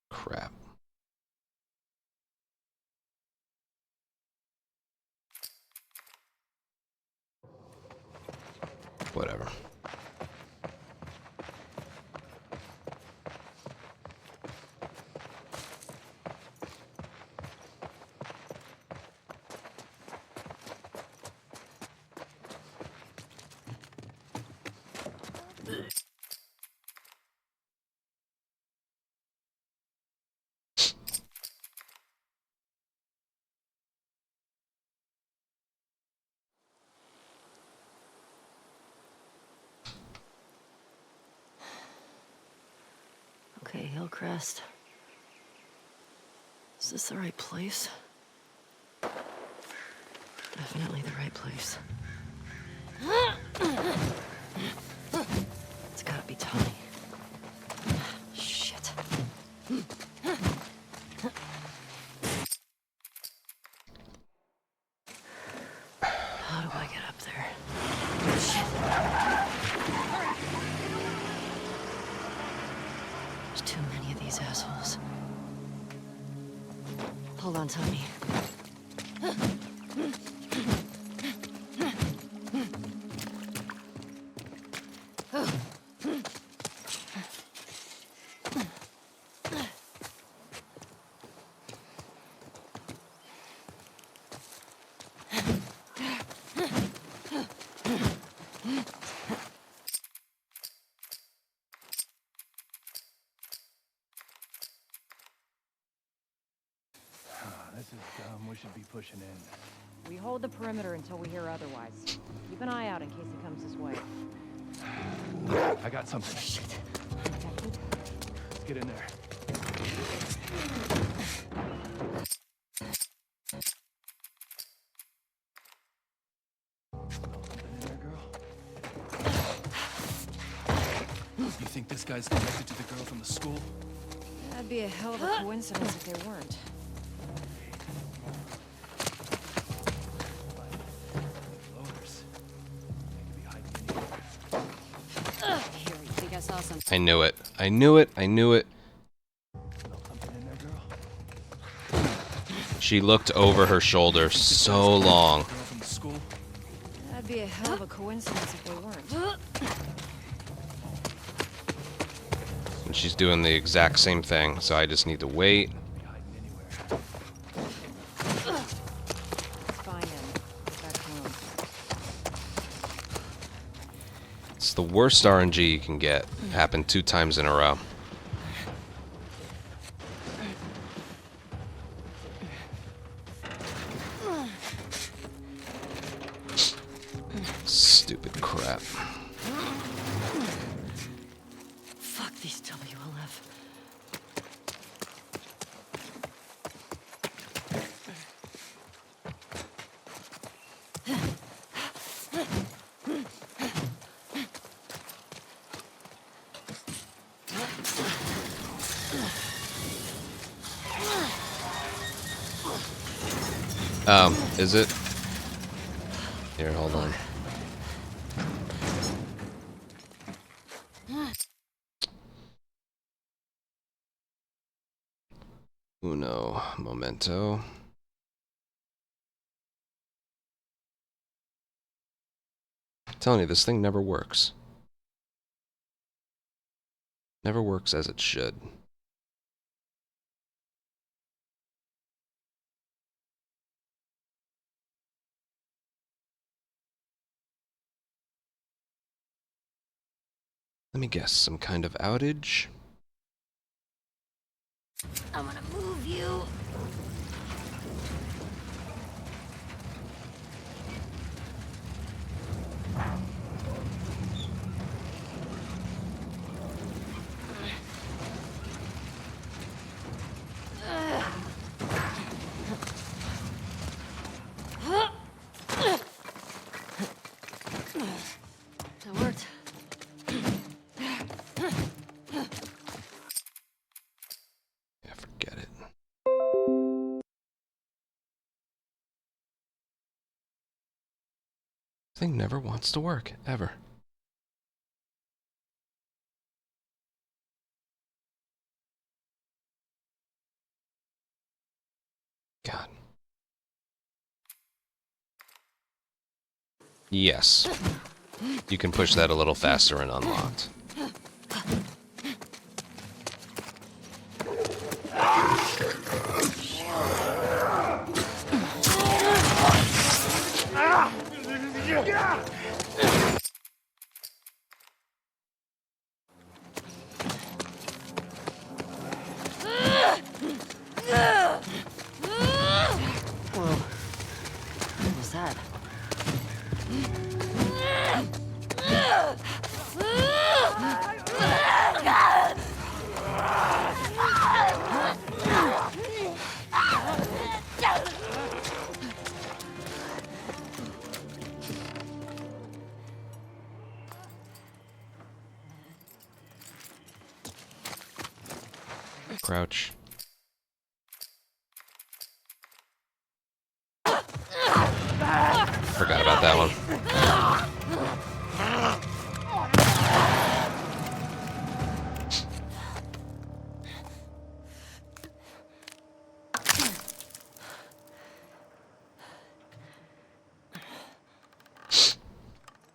Crap. Whatever. Okay, Hillcrest. Is this the right place? Definitely the right place. It's gotta be Tommy. Shit. How do I get up there? Shit. There's too many of these assholes. Hold on, Tommy. This is dumb. We should be pushing in. We hold the perimeter until we hear otherwise. Keep an eye out in case he comes this way. I got something. Shit. Let's get in there. Something in there, girl? You think this guy's connected to the girl from the school? That'd be a hell of a coincidence if they weren't. Floaters. They could be hiding anywhere. Here, you think I saw something? I knew it. I knew it. I knew it. Smell something in there, girl? She looked over her shoulder so long. Girl from the school? That'd be a hell of a coincidence if they weren't. And she's doing the exact same thing, so I just need to wait. Be hiding anywhere. Find him. Back home. It's the worst RNG you can get. Happened 2 times in a row. Stupid crap. Fuck these WLF. Is it? Here, hold on. Uno momento. I'm telling you, this thing never works. Never works as it should. Let me guess, some kind of outage? I'm gonna move you. That worked. Yeah, forget it. This thing never wants to work, ever. God. Yes. You can push that a little faster and unlocked. Whoa. What was that? Crouch. Forgot about that one.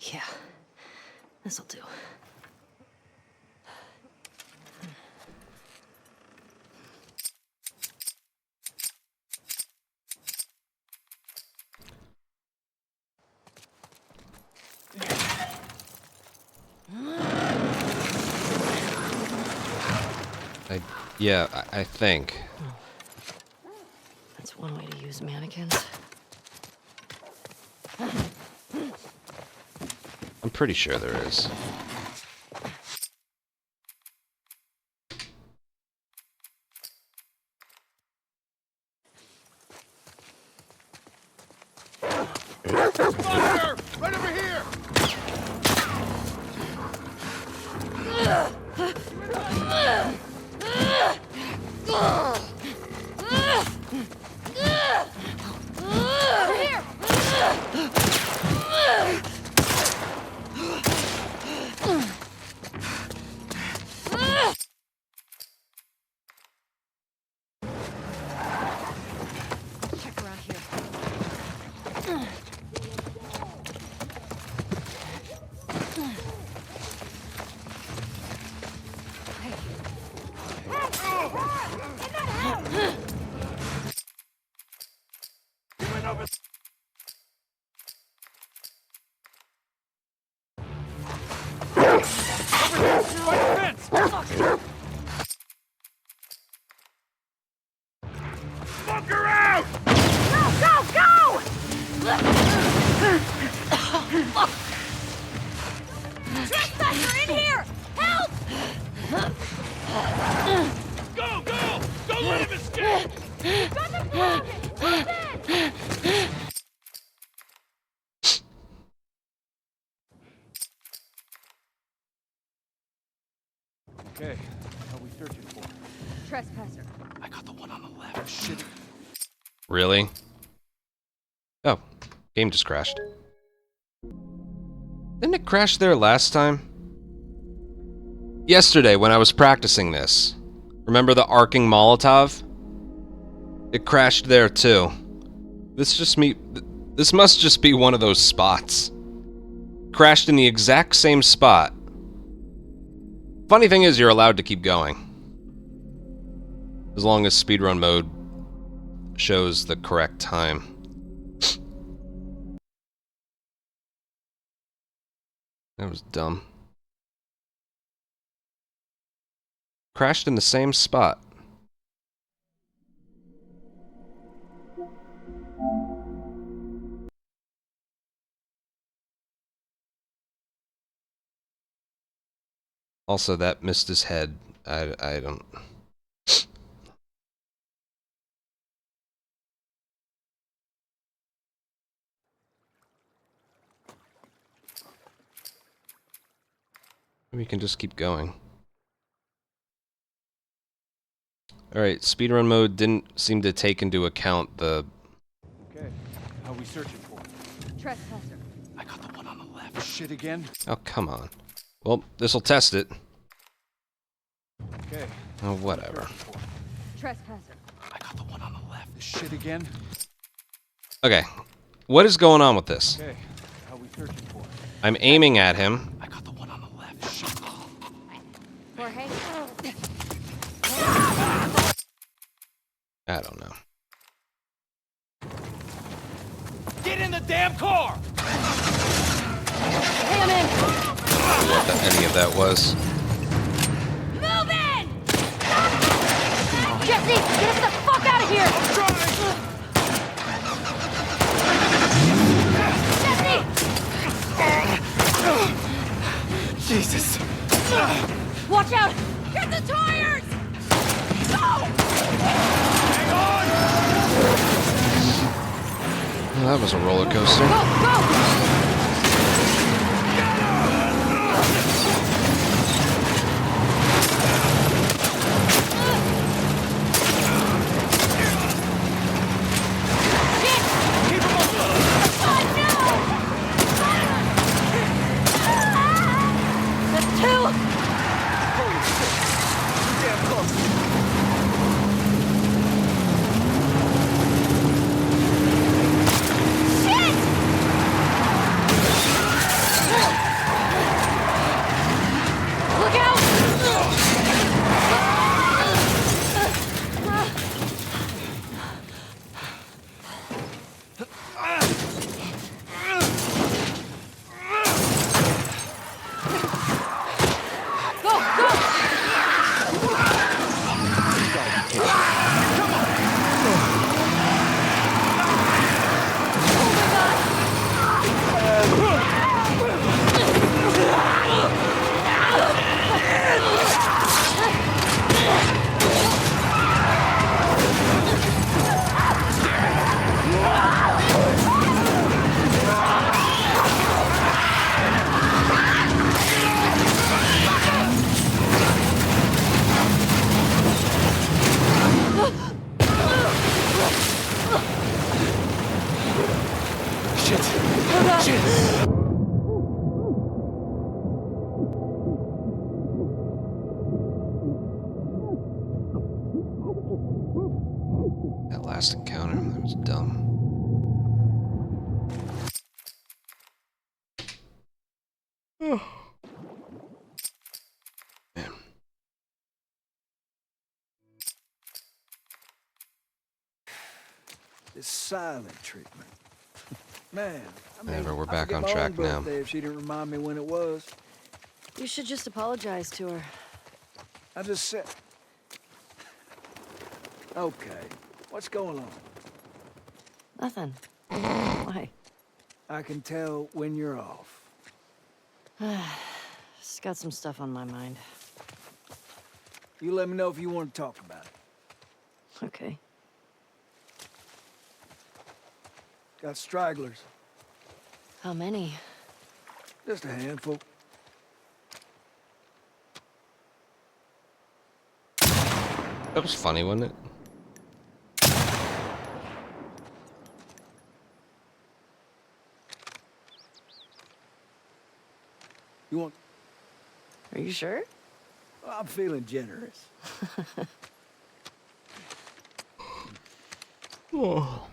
Yeah. This'll do. I think. That's one way to use mannequins. I'm pretty sure there is. Fire! Right over here! Check around here. Bunker out! Trespasser in here! Help! Go, go! Don't let him escape! Got the plug! Open! Okay, what are we searching for? Trespasser. I got the one on the left. Shit. Really? Game just crashed. Didn't it crash there last time? Yesterday when I was practicing this. Remember the arcing Molotov? It crashed there too. This must just be one of those spots. Crashed in the exact same spot. Funny thing is, you're allowed to keep going. As long as speedrun mode shows the correct time. That was dumb. Crashed in the same spot. Also, that missed his head. I don't... We can just keep going. Alright, speedrun mode didn't seem to take into account the... Okay, how are we searching for? Trespasser. I got the one on the left. Shit again? Oh, come on. Well, this'll test it. Okay. Oh, whatever. Trespasser. I got the one on the left. This shit again? Okay. What is going on with this? Okay, how are we searching for? I'm aiming at him. I got the one on the left. Shit. Jorge. I don't know. Get in the damn car! Hey, I'm in. What any of that was. Move in! Jesse, get us the fuck out of here! Jesse! Jesus. Watch out! Get the tires! Go! Hang on! Well, that was a roller coaster. Go! Go! That last encounter, that was dumb. Man. This silent treatment. Man, I mean, Whatever, we're I back forget on my track own now. birthday if she didn't remind me when it was. You should just apologize to her. I just said... Okay, what's going on? Nothing. Why? I can tell when you're off. Just got some stuff on my mind. You let me know if you want to talk about it. Okay. Got stragglers. How many? Just a handful. That was funny, wasn't it? You want... Are you sure? I'm feeling generous. Oh.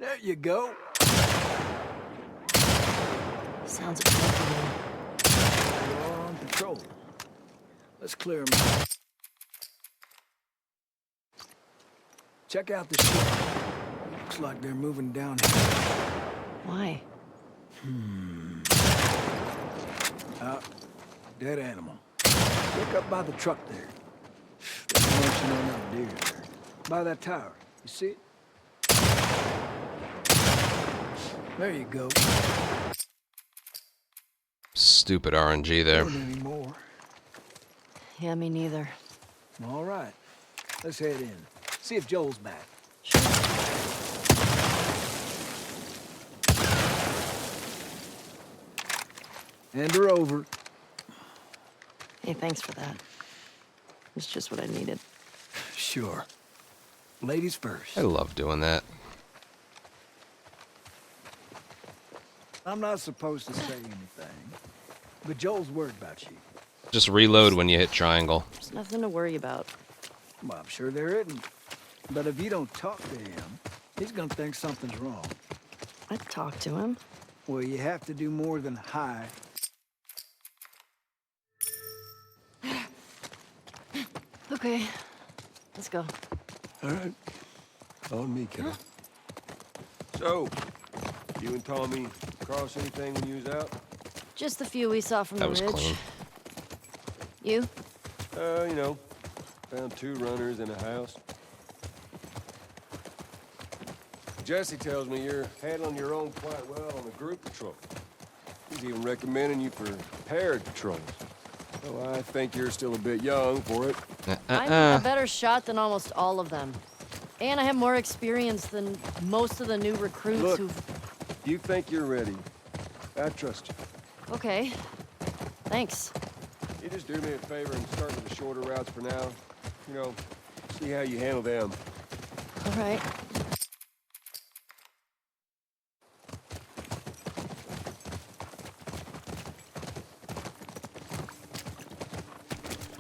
There you go. Sounds acceptable. You're on patrol. Let's clear them out. Check out the ship. Looks like they're moving down here. Why? Dead animal. Look up by the truck there. They're munching on that deer there. By that tower. You see it? There you go. Stupid RNG there. Not anymore. Yeah, me neither. All right. Let's head in. See if Joel's back. Hand her over. Hey, thanks for that. It's just what I needed. Sure. Ladies first. I love doing that. I'm not supposed to say anything, but Joel's worried about you. Just reload when you hit triangle. There's nothing to worry about. Well, I'm sure there isn't. But if you don't talk to him, he's gonna think something's wrong. I'd talk to him. Well, you have to do more than hi. Okay, let's go. All right. On me, kiddo. So, you and Tommy cross anything when you was out? Just the few we saw from That the was ridge. clean. You? You know, found 2 runners in a house. Jesse tells me you're handling your own quite well on the group patrol. He's even recommending you for paired patrols. So I think you're still a bit young for it. I'm a better shot than almost all of them. And I have more experience than most of the new recruits Look, who've... you think you're ready. I trust you. Okay. Thanks. You just do me a favor and start with the shorter routes for now. You know, see how you handle them. All right.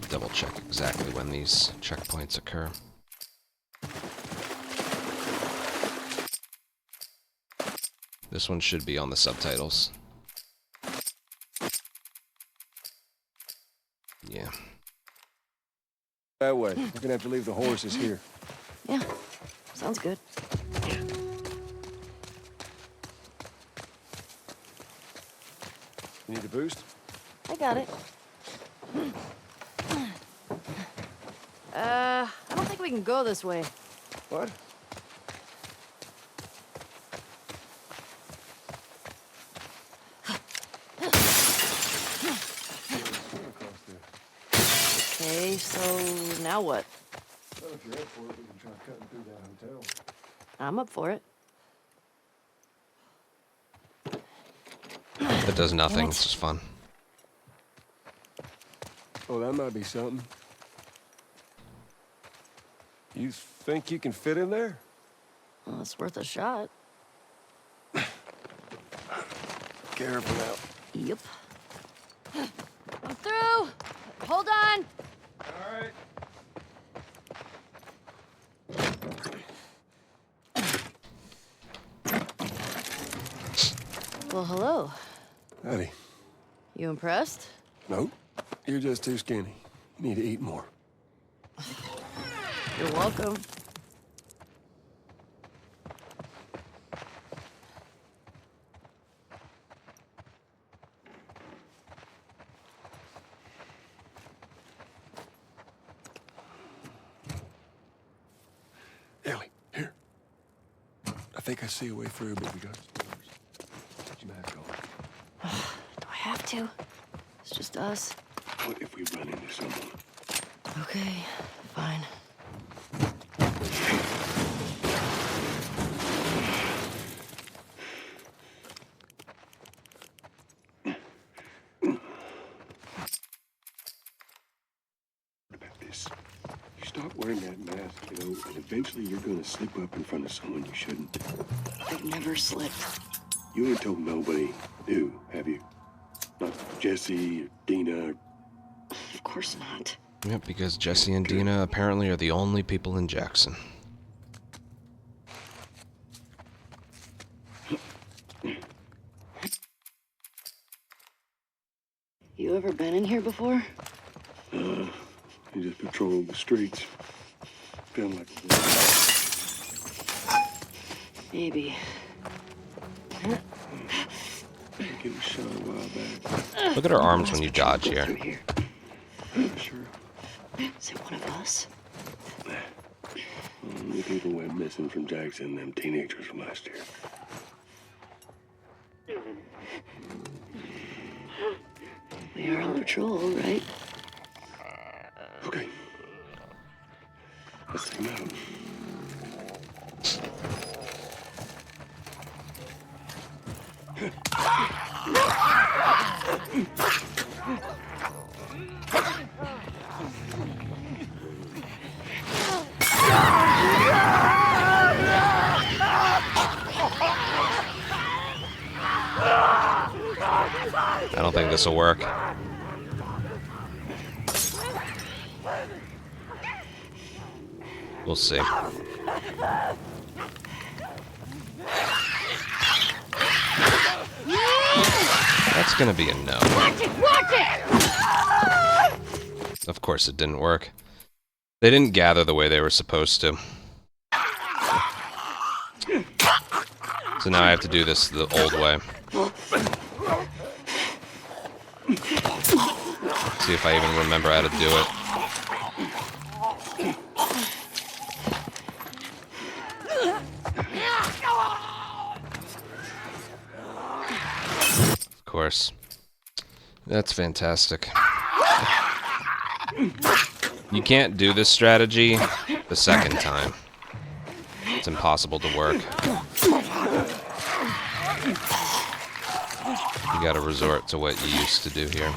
Double check exactly when these checkpoints occur. This one should be on the subtitles. Yeah. That way. We're gonna have to leave the horses here. Yeah, sounds good. You need a boost? I got it. I don't think we can go this way. What? Okay, so now what? Well, if you're up for it, we can try cutting through that hotel. I'm up for it. That does nothing, it's just fun. Oh, that might be something. You think you can fit in there? Well, it's worth a shot. Careful now. Yep. I'm through! Hold on! All right. Well, hello. Howdy. You impressed? Nope. You're just too skinny. You need to eat more. You're welcome. Ellie, here. I think I see a way through, but we got stairs. Put your mask on. Do I have to? It's just us. What if we run into someone? Okay, fine. What about this? You start worrying wearing that mask, you know, and eventually you're gonna slip up in front of someone you shouldn't. I've never slipped. You ain't told nobody new, have you? Not Jesse or Dina. Of course not. Yep, because Jesse and Dina apparently are the only people in Jackson. You ever been in here before? You just patrol the streets. Feeling like Maybe. I think it was shot a while back. Look at her arms when you dodge here. Through here. Sure. Is it one of us? The people went missing from Jackson, them teenagers from last year. We are on patrol, right? Okay. Let's take them out. I don't think this will work. We'll see. That's gonna be a no. Watch it! Watch it! Of course it didn't work. They didn't gather the way they were supposed to. So now I have to do this the old way. See if I even remember how to do it. Of course. That's fantastic. You can't do this strategy the second time. It's impossible to work. You gotta resort to what you used to do here.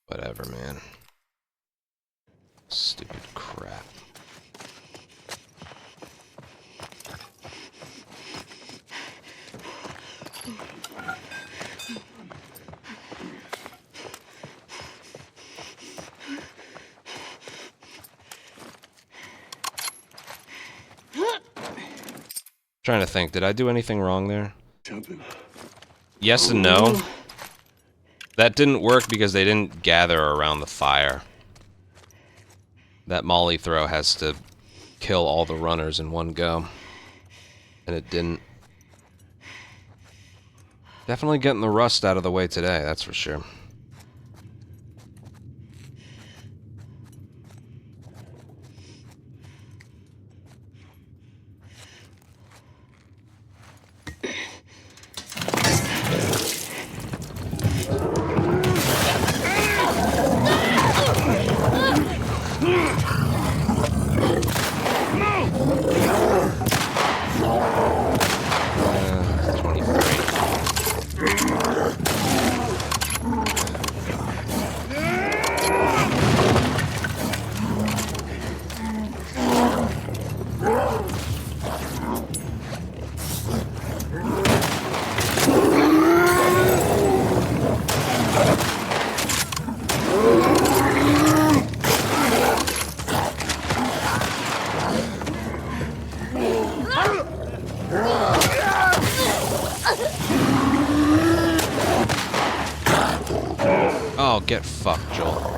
Whatever, man. Stupid crap. Trying to think, did I do anything wrong there? Yes and no. That didn't work because they didn't gather around the fire. That molly throw has to kill all the runners in one go. And it didn't. Definitely getting the rust out of the way today, that's for sure. Oh, get fucked, Joel.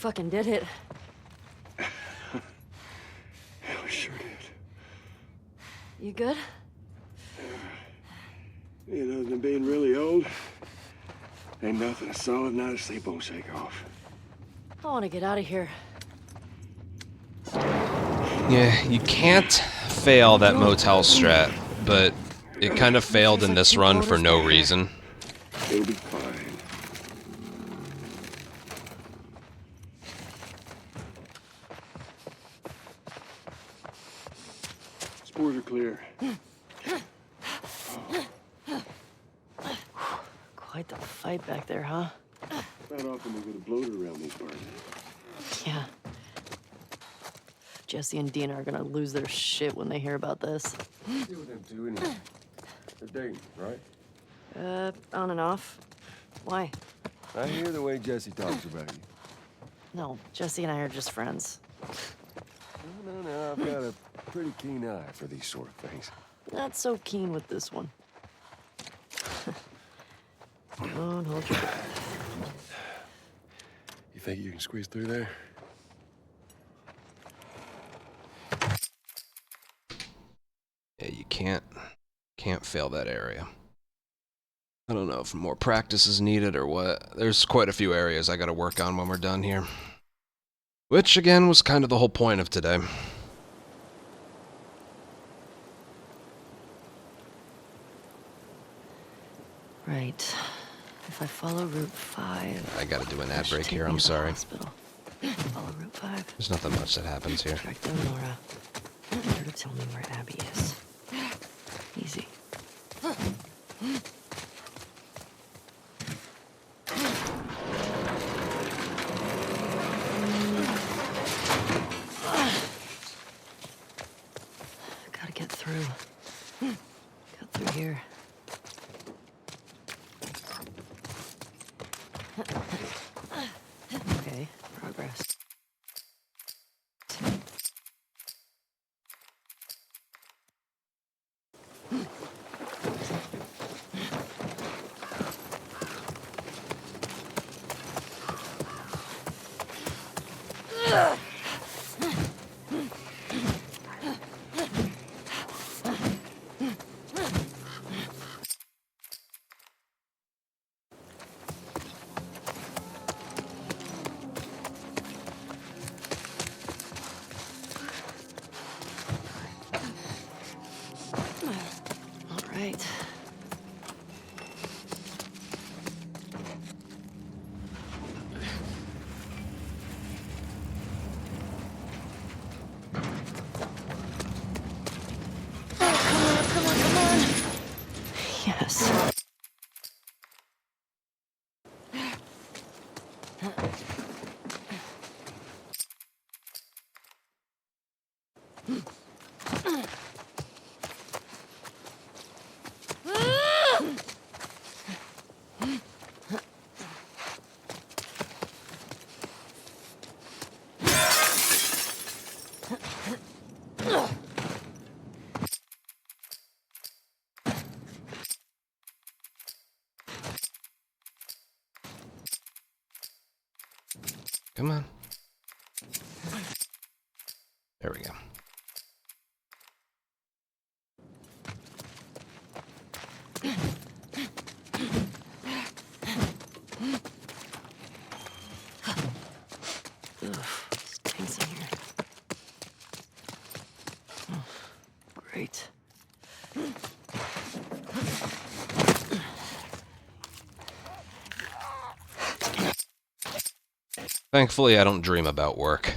fucking did it. Yeah, we sure did. You good? You know, than being really old, ain't nothing a solid night of sleep won't shake off. I want to get out of here. Yeah, you can't fail that motel strat, but it kind of failed in this run for no reason. It'll be fine. Spores are clear. Quite the fight back there, huh? Not often we get a bloater around these parts. Yeah. Jesse and Dina are gonna lose their shit when they hear about this. Deal with them two anyway. They're dating, right? On and off. Why? I hear the way Jesse talks about you. No, Jesse and I are just friends. No, I've got a pretty keen eye for these sort of things. Not so keen with this one. Don't hold your breath. You think you can squeeze through there? Yeah, you can't fail that area. I don't know if more practice is needed or what. There's quite a few areas I gotta work on when we're done here. Which, again, was kind of the whole point of today. Right. If I follow Route 5... I gotta do an ad break here, I'm sorry. Hospital. Follow Route 5. There's nothing much that happens here. Track down Nora. Get her to tell me where Abby is. Easy. Gotta get through. Got through here. Okay, progress. Right. Come on. Yes. Come on. There we go. Stinks in here. Oh, great. Thankfully, I don't dream about work.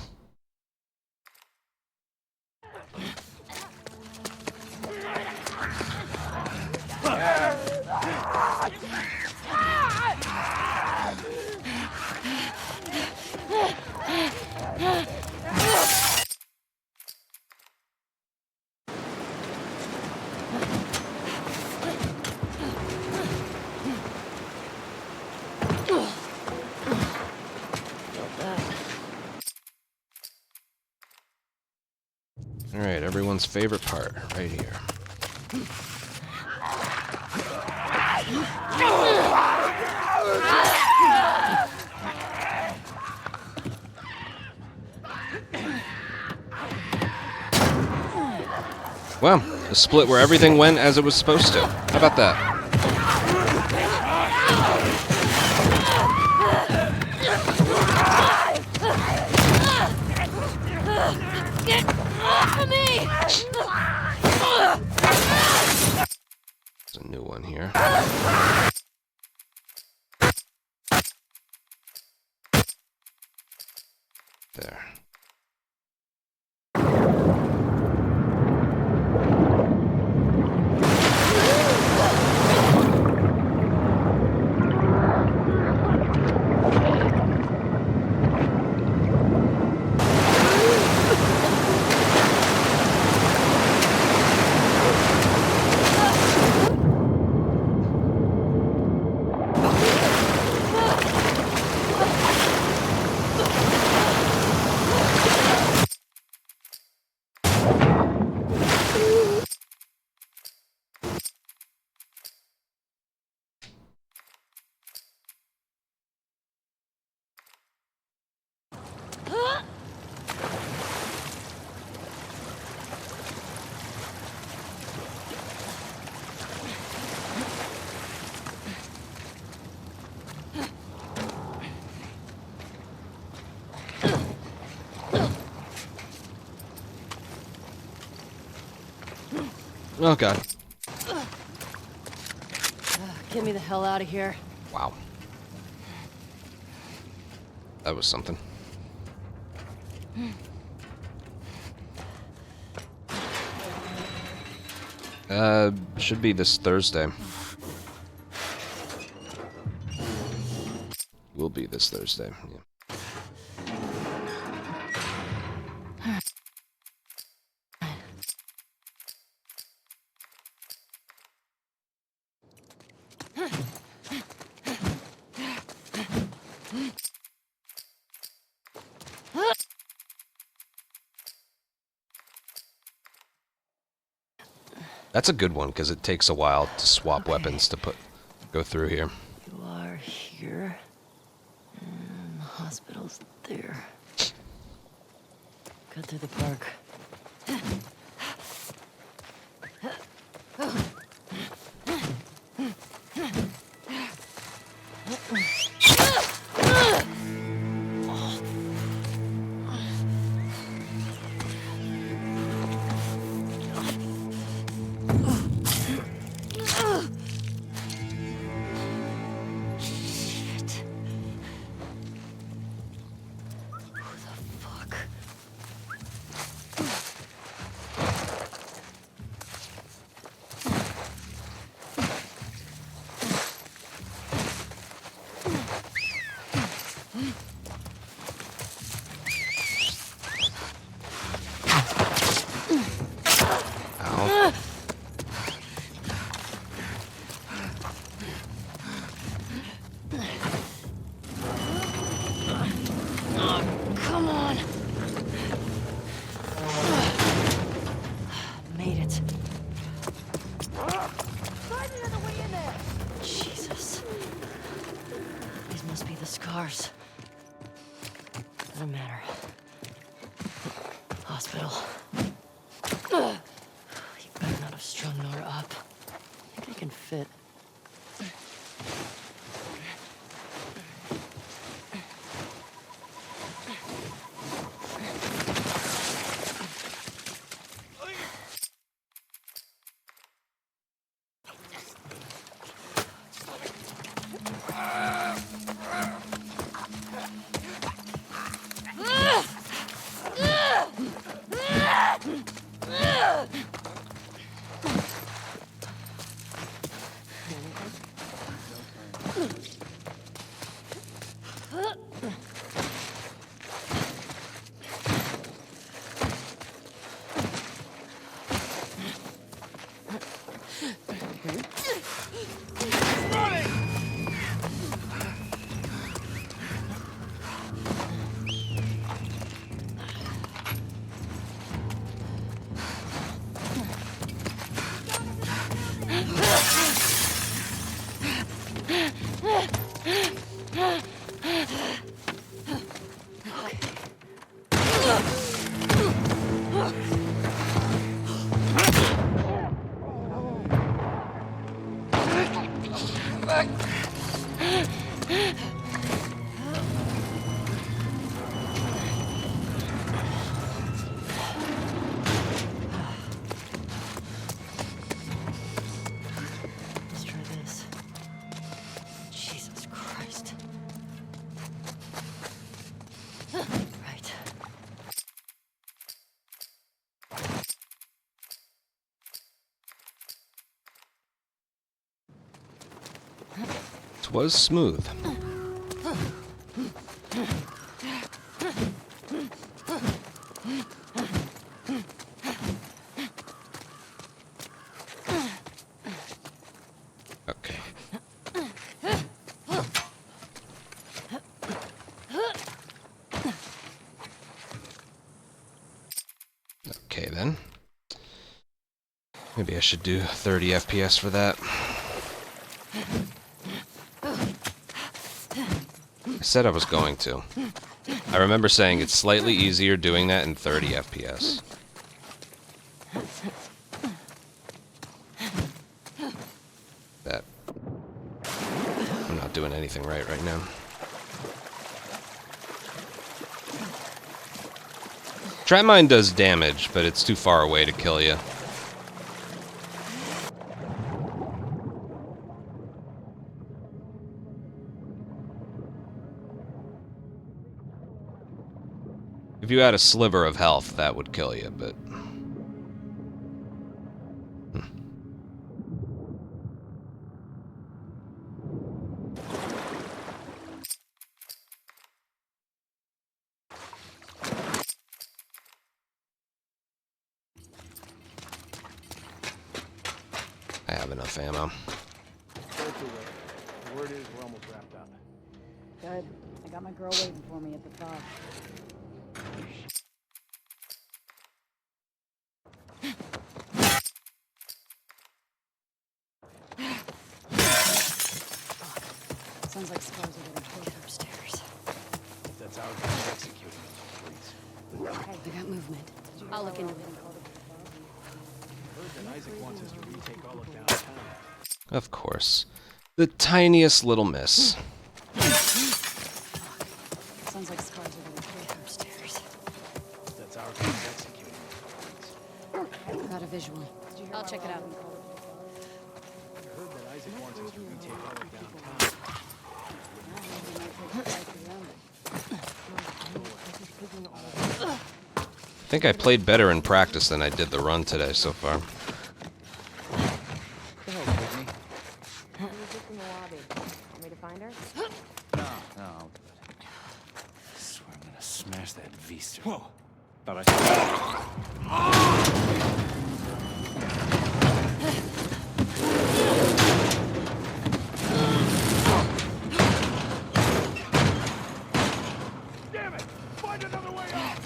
Alright, everyone's favorite part, right here. Well, a split where everything went as it was supposed to. How about that? Get off of me! There's a new one here. There. Oh god. Get me the hell out of here. Wow. That was something. Should be this Thursday. Will be this Thursday, yeah. That's a good one, because it takes a while to swap weapons to go through here. You are here, and the hospital's there. Cut through the park. Scars. Doesn't matter. Hospital. You better not have strung Nora up. I think I can fit. was smooth. Okay. Okay then. Maybe I should do 30 FPS for that. I said I was going to. I remember saying it's slightly easier doing that in 30 FPS. That. I'm not doing anything right now. Trap mine does damage, but it's too far away to kill you. If you had a sliver of health, that would kill you, but... I have enough ammo. The word is we're almost wrapped up. Good. I got my girl waiting for me at the fob. Sounds like scars are getting close upstairs. That's our guy executing it, please. Hey, I got movement. I'll look into it. Heard that Isaac wants us to retake all of downtown. Of course. The tiniest little miss. Sounds like scars are getting close upstairs. That's our guy executing it, please. Got a visual. I'll check it out. I heard that Isaac wants us to retake all of downtown. I think I played better in practice than I did the run today so far. No. I swear I'm gonna smash that Vista. Whoa! Thought I Damn it! Find another way out!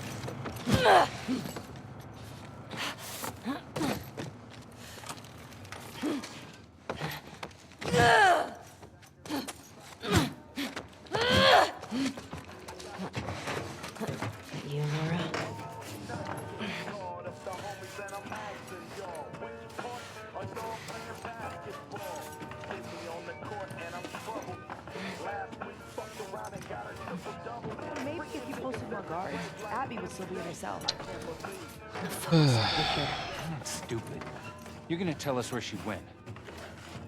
You, Laura? Maybe if you posted more guards, Abby would still be in her cell. I'm not stupid. You're gonna tell us where she went.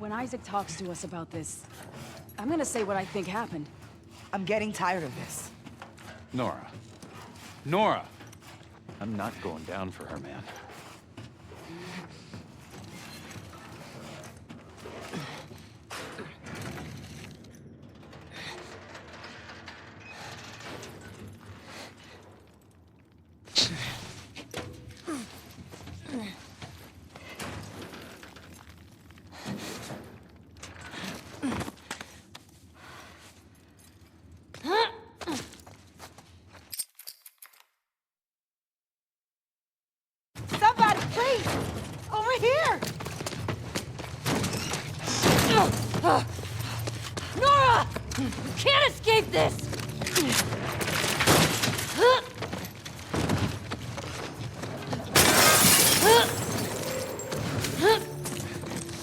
When Isaac talks to us about this, I'm gonna say what I think happened. I'm getting tired of this. Nora. Nora! I'm not going down for her, man. Somebody, please! Over here! Nora! You can't escape this!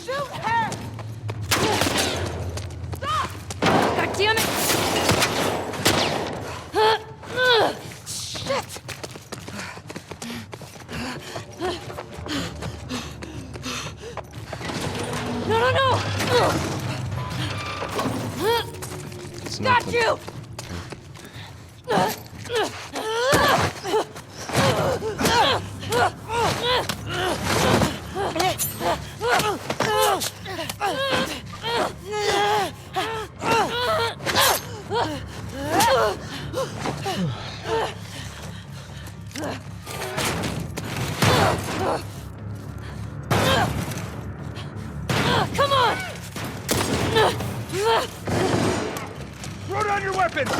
Shoot her! Stop! God damn it! Shit! No! It's Got nothing. you! Come on! Throw down your weapons!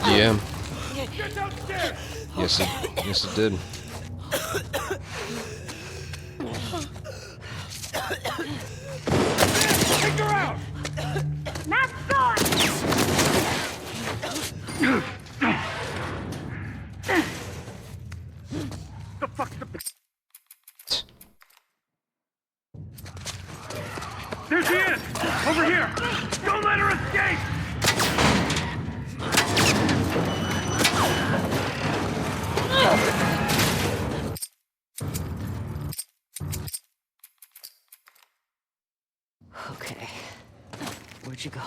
Yeah. Get downstairs! Yes, it did. Take her out! Not gone! The fuck's the... There she is! Over here! Don't let her escape! Okay. Where'd you go?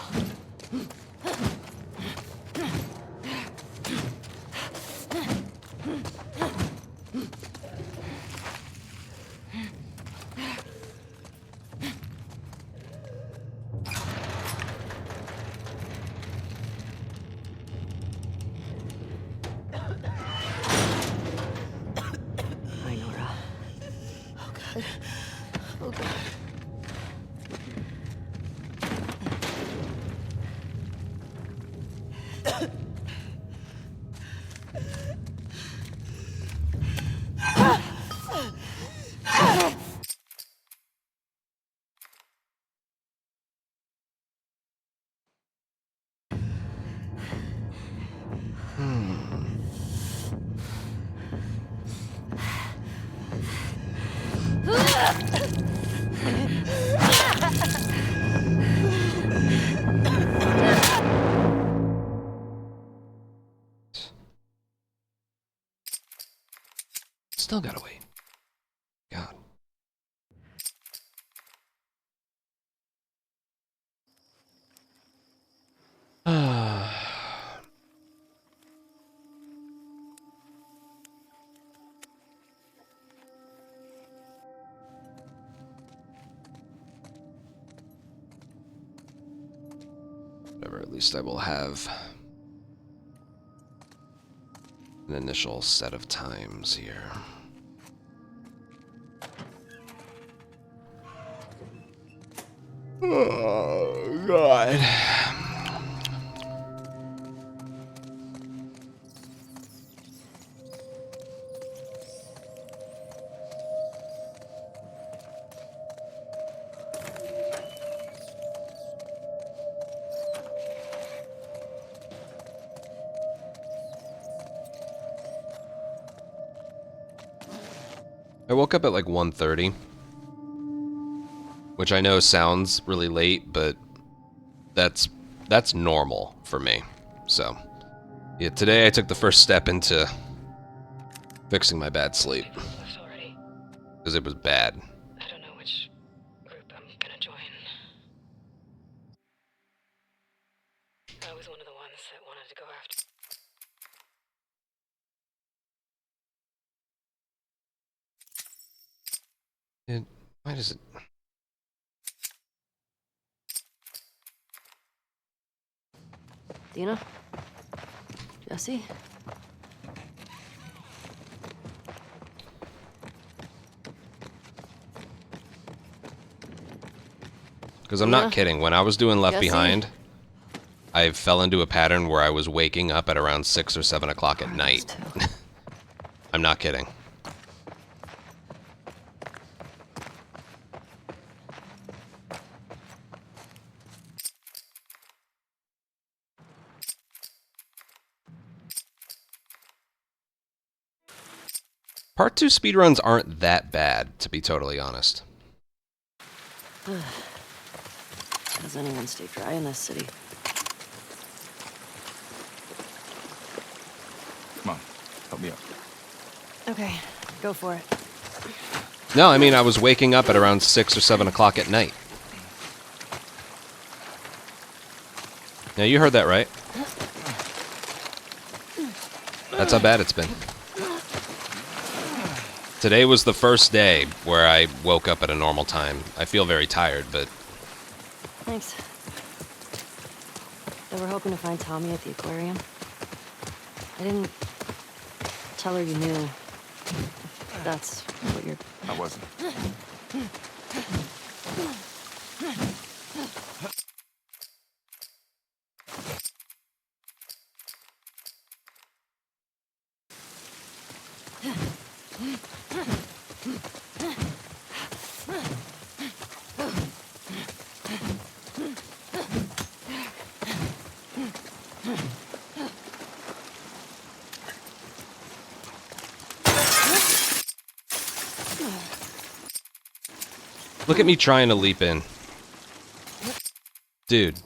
Hi, Nora. Oh, God. Oh, God. Still gotta wait. God. Whatever, at least I will have an initial set of times here. Oh, God. I woke up at like 1:30. Which I know sounds really late, but that's normal for me. So, yeah, today I took the first step into fixing my bad sleep. Because it was bad. I don't know which group I'm gonna join. I was one of the ones that wanted to go after. Why does it... Dina? Jesse? Because I'm not Yeah. kidding. When I was doing Left Jesse? Behind, I fell into a pattern where I was waking up at around 6 or 7 o'clock at night. I'm not kidding. Part 2 speedruns aren't that bad, to be totally honest. Does anyone stay dry in this city? Come on, help me up. Okay, go for it. No, I mean, I was waking up at around 6 or 7 o'clock at night. Now, you heard that right. That's how bad it's been. Today was the first day where I woke up at a normal time. I feel very tired, but... Thanks. So we're hoping to find Tommy at the aquarium. I didn't tell her you knew. If that's what you're... I wasn't. Look at me trying to leap in. Dude.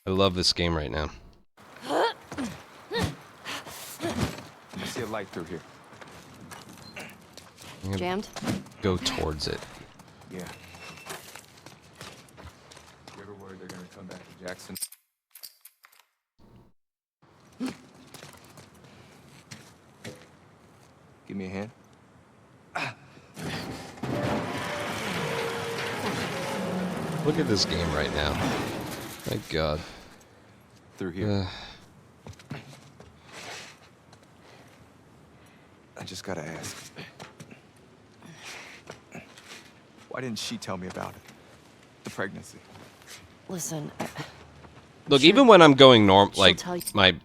I love this game right now. I see a light through here. I'm gonna Jammed? go towards it. Yeah. You ever worried they're gonna come back to Jackson? Give me a hand. Look at this game right now. My God. Through here. I just gotta ask. Why didn't she tell me about it? The pregnancy. Listen, Look, even when I'm going like my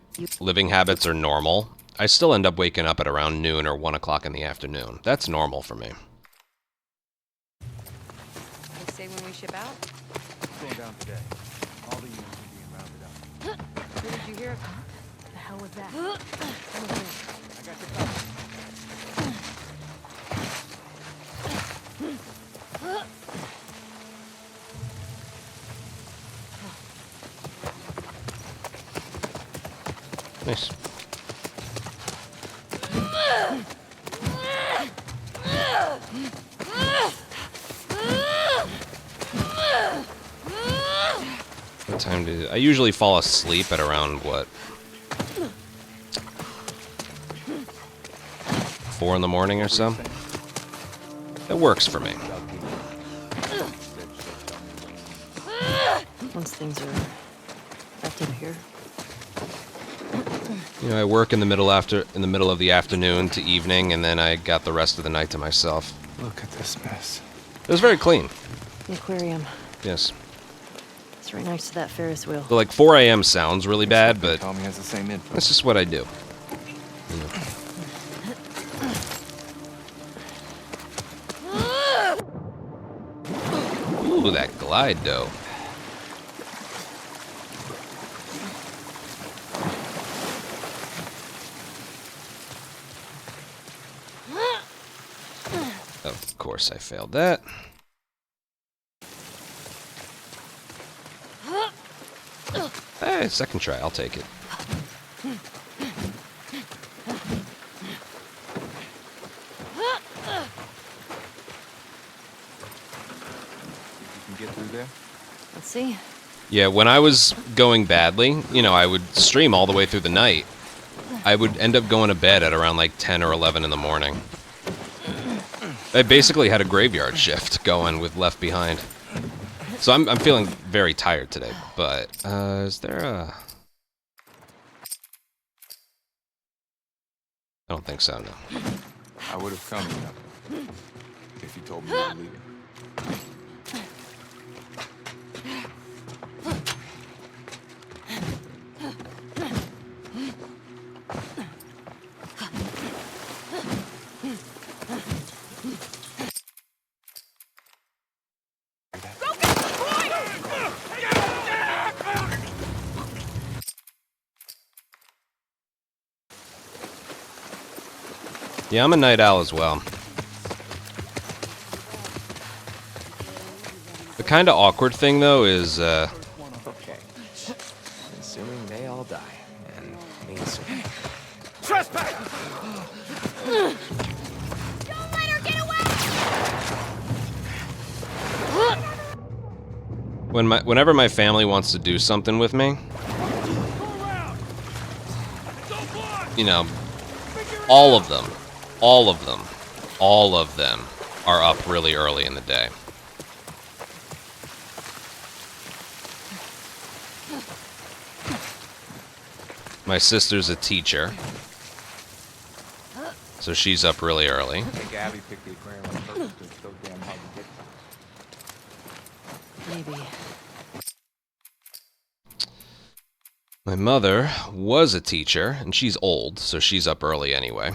living habits are normal, I still end up waking up at around noon or 1 o'clock in the afternoon. That's normal for me. They say when we ship out? Going down today. All the units are being rounded up. Where did you hear it? What the hell was that? Come over here. I got your cover. Nice. What time do I usually fall asleep at around what? 4 in the morning or so? That works for me. once things are back in here. You know, I work in the middle of the afternoon to evening, and then I got the rest of the night to myself. Look at this mess. It was very clean. The aquarium. Yes. It's right next to that Ferris wheel. But like 4 a.m. sounds really bad, but Tommy has the same info. that's just what I do. You know. Ooh, that glide dough. Of course I failed that. Hey, second try, I'll take it. Get through there? Let's see. Yeah, when I was going badly, you know, I would stream all the way through the night. I would end up going to bed at around like 10 or 11 in the morning. I basically had a graveyard shift going with Left Behind. So I'm feeling very tired today, but is there a... I don't think so, no. I would have come if you told me you were leaving. Yeah, I'm a night owl as well. The kind of awkward thing, though, is, Okay. Assuming they all die, and me assuming. Trespass! Don't let her get away! whenever my family wants to do something with me, you know, all of them are up really early in the day. My sister's a teacher, so she's up really early. I think Abby picked the aquarium on purpose because it's so damn hard to get to. Maybe. My mother was a teacher, and she's old, so she's up early anyway.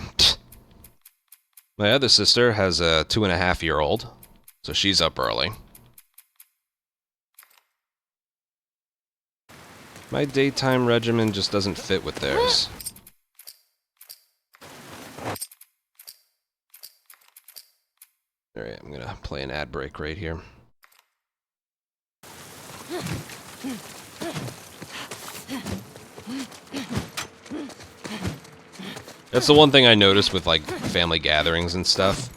My other sister has a 2.5-year-old, so she's up early. My daytime regimen just doesn't fit with theirs. Alright, I'm gonna play an ad break right here. That's the one thing I noticed with, like, family gatherings and stuff.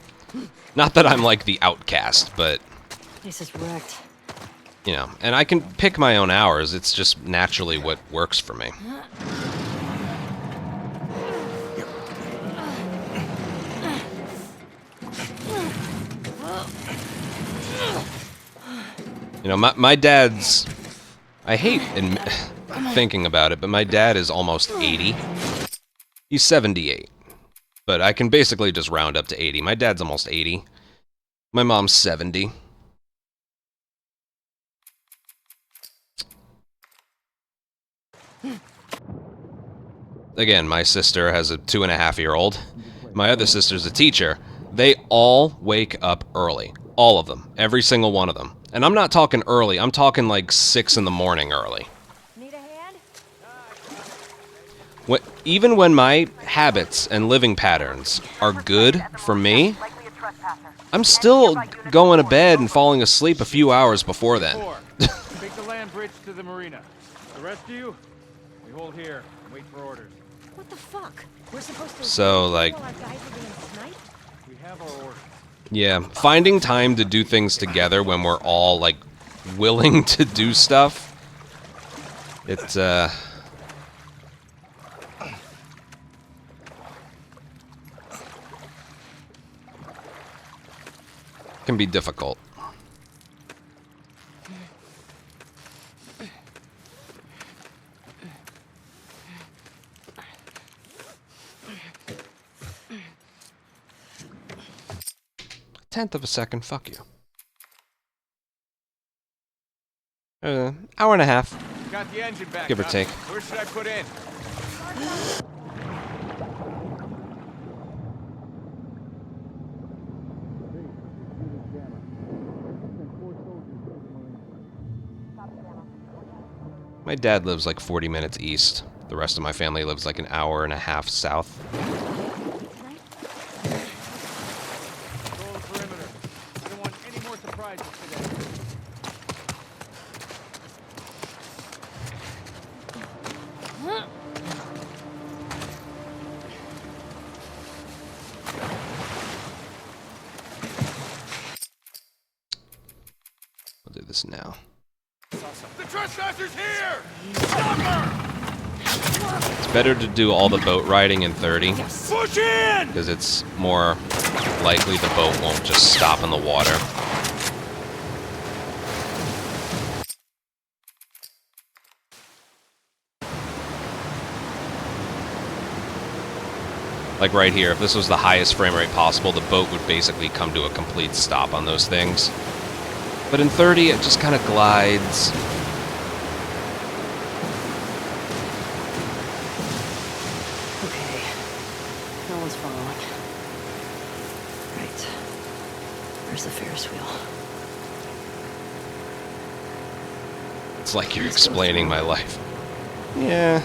Not that I'm, like, the outcast, but... This is wrecked. You know, and I can pick my own hours. It's just naturally what works for me. You know, my dad's... I hate thinking about it, but my dad is almost 80. He's 78. But I can basically just round up to 80. My dad's almost 80. My mom's 70. Again, my sister has a 2.5-year-old. My other sister's a teacher. They all wake up early. All of them. Every single one of them. And I'm not talking early. I'm talking like 6 in the morning early. Need a hand? Even when my habits and living patterns are good for me, I'm still going to bed and falling asleep a few hours before then. Take the land bridge to the marina. The rest of you, we hold here and wait for orders. What the fuck? We're supposed to... So, like... while our guys are being sniped? We have our orders. Yeah, finding time to do things together when we're all, like, willing to do stuff. It's, can be difficult. Tenth of a second, fuck you. Hour and a half. Got the engine back, give or huh? take. Where should I put in? My dad lives like 40 minutes east. The rest of my family lives like an hour and a half south. Control the perimeter. I don't want any more surprises today. I'll do this now. The trespassers here! It's better to do all the boat riding in 30. Push in! Because it's more likely the boat won't just stop in the water. Like right here, if this was the highest frame rate possible, the boat would basically come to a complete stop on those things. But in 30, it just kind of glides. Okay. No one's following. Right. Where's the Ferris wheel? It's like you're explaining my life. Yeah.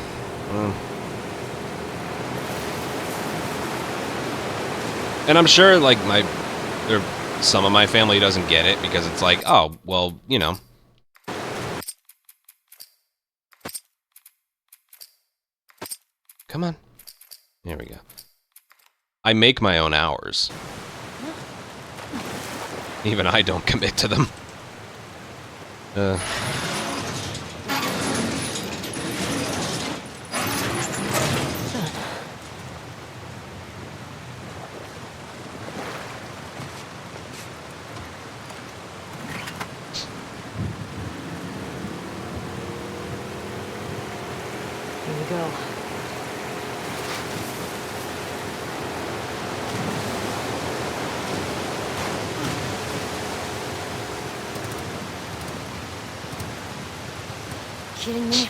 And I'm sure, like, some of my family doesn't get it because it's like, oh, well, you know. Come on. Here we go. I make my own hours. Even I don't commit to them. Here we go. Kidding me?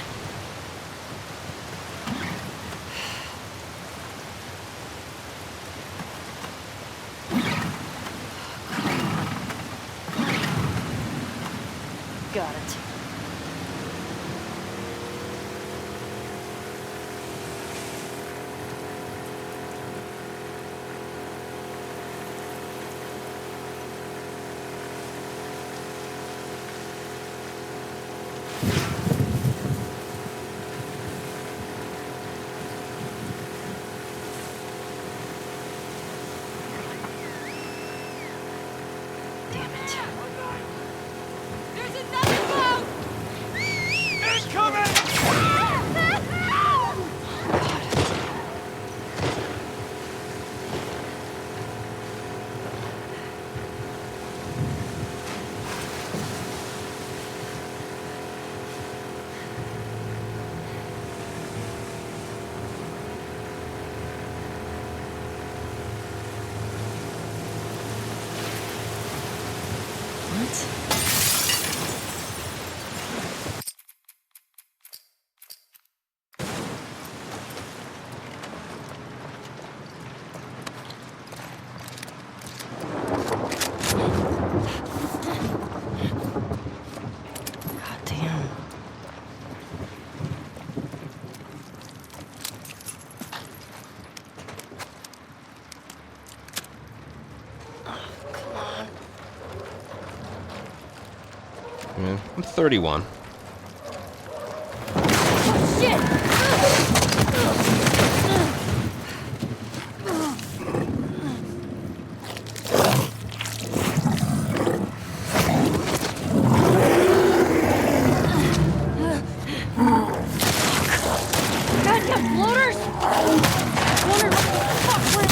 Got it. Damn it. There's another boat! Incoming! God damn. Yeah, I'm 31. Guys got floaters? Wonder what the fuck went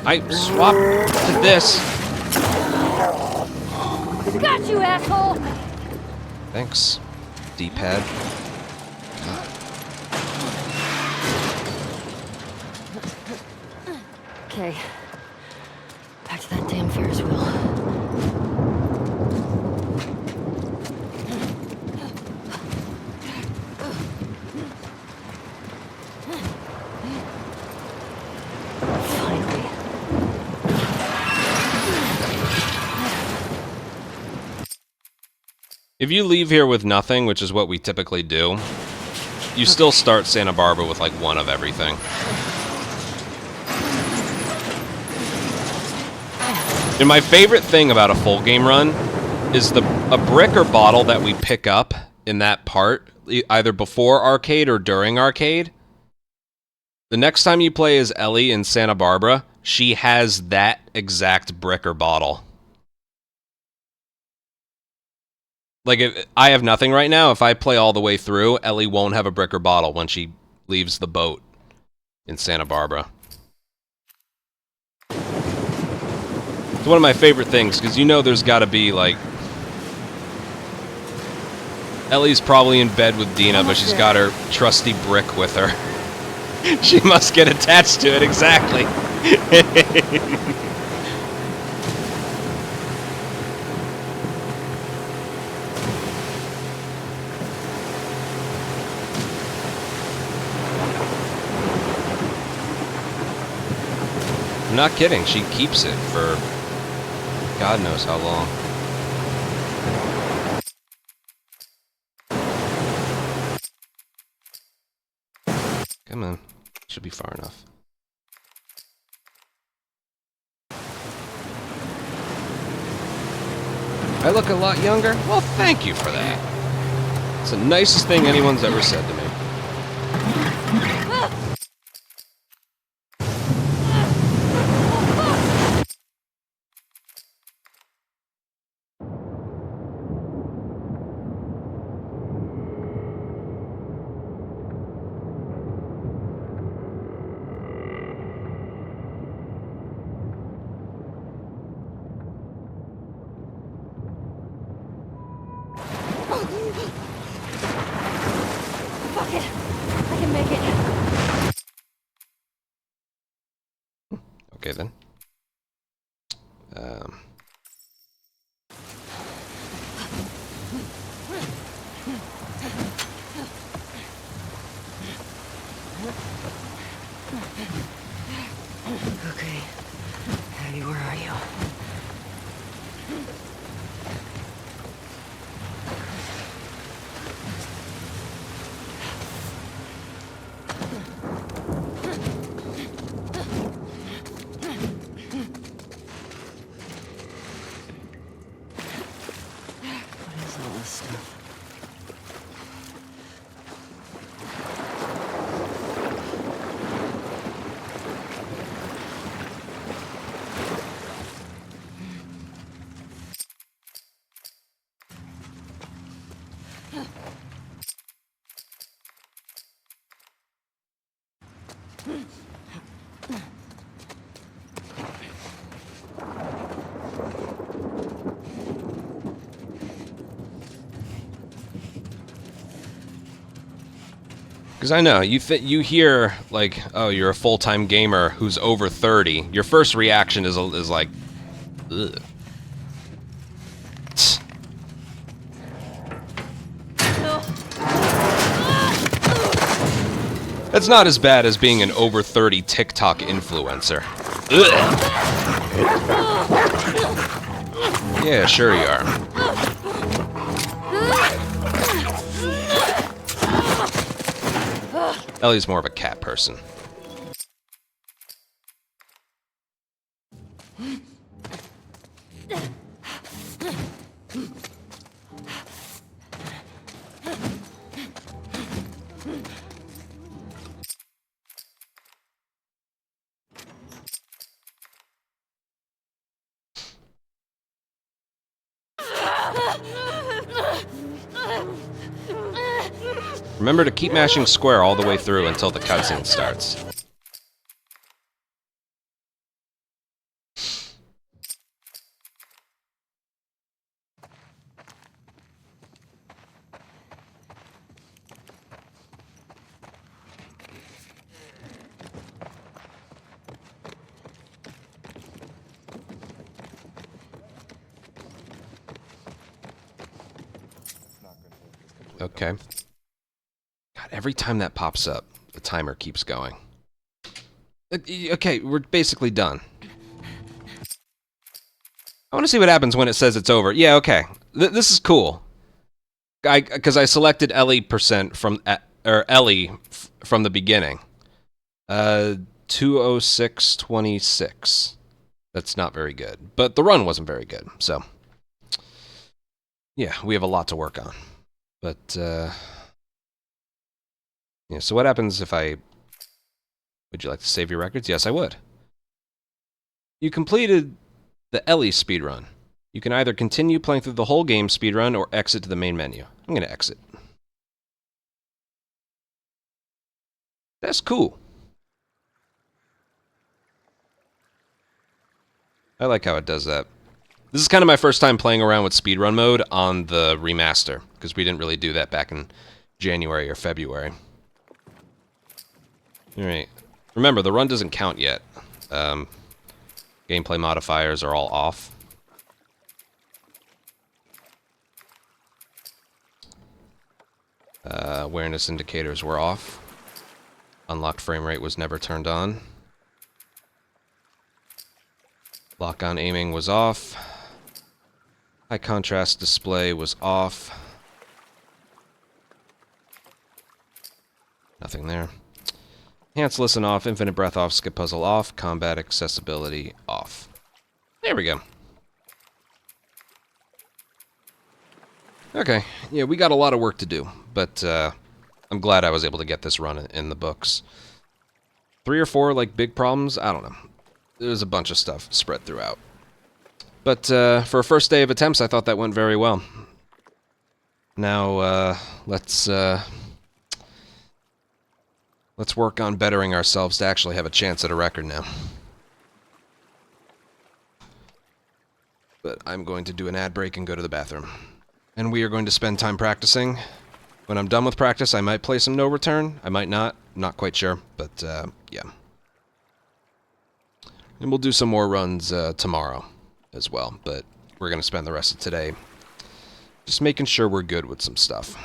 I swapped to this. Got you, asshole! Thanks, D-pad. Okay. Back to that damn Ferris wheel. Finally. If you leave here with nothing, which is what we typically do, you still start Santa Barbara with like one of everything. And my favorite thing about a full game run is a brick or bottle that we pick up in that part, either before arcade or during arcade. The next time you play as Ellie in Santa Barbara, she has that exact brick or bottle. Like, if I have nothing right now, if I play all the way through, Ellie won't have a brick or bottle when she leaves the boat in Santa Barbara. It's one of my favorite things, because you know there's got to be, like... Ellie's probably in bed with Dina, but she's got her trusty brick with her. She must get attached to it, exactly. I'm not kidding, she keeps it for God knows how long. Come on, should be far enough. I look a lot younger? Well, thank you for that. It's the nicest thing anyone's ever said to me. Fuck it. I can make it. Okay then. Okay. Abby, where are you? What is all this stuff? Because I know, you hear, like, oh, you're a full-time gamer who's over 30. Your first reaction is like, ugh. That's not as bad as being an over 30 TikTok influencer. Ugh. Yeah, sure you are. Ellie's more of a cat person. Remember to keep mashing square all the way through until the cutscene starts. Okay. God, every time that pops up, the timer keeps going. Okay, we're basically done. I want to see what happens when it says it's over. Yeah, okay. This is cool. Because I selected Ellie from Ellie from the beginning. 206.26. That's not very good, but the run wasn't very good. So, yeah, we have a lot to work on. But yeah. So what happens if I? Would you like to save your records? Yes, I would. You completed the Ellie speedrun. You can either continue playing through the whole game speedrun or exit to the main menu. I'm going to exit. That's cool. I like how it does that. This is kind of my first time playing around with speedrun mode on the remaster, because we didn't really do that back in January or February. Alright. Remember, the run doesn't count yet. Gameplay modifiers are all off. Awareness indicators were off. Unlocked frame rate was never turned on. Lock-on aiming was off. High contrast display was off. Nothing there. Enhance listen off, infinite breath off, skip puzzle off, combat accessibility off. There we go. Okay, yeah, we got a lot of work to do, but I'm glad I was able to get this run in the books. 3 or 4, like, big problems? I don't know. There's a bunch of stuff spread throughout. But for a first day of attempts, I thought that went very well. Now, let's work on bettering ourselves to actually have a chance at a record now. But I'm going to do an ad break and go to the bathroom. And we are going to spend time practicing When I'm done with practice, I might play some No Return. I might not. Not quite sure, but yeah. And we'll do some more runs tomorrow as well, but we're going to spend the rest of today just making sure we're good with some stuff.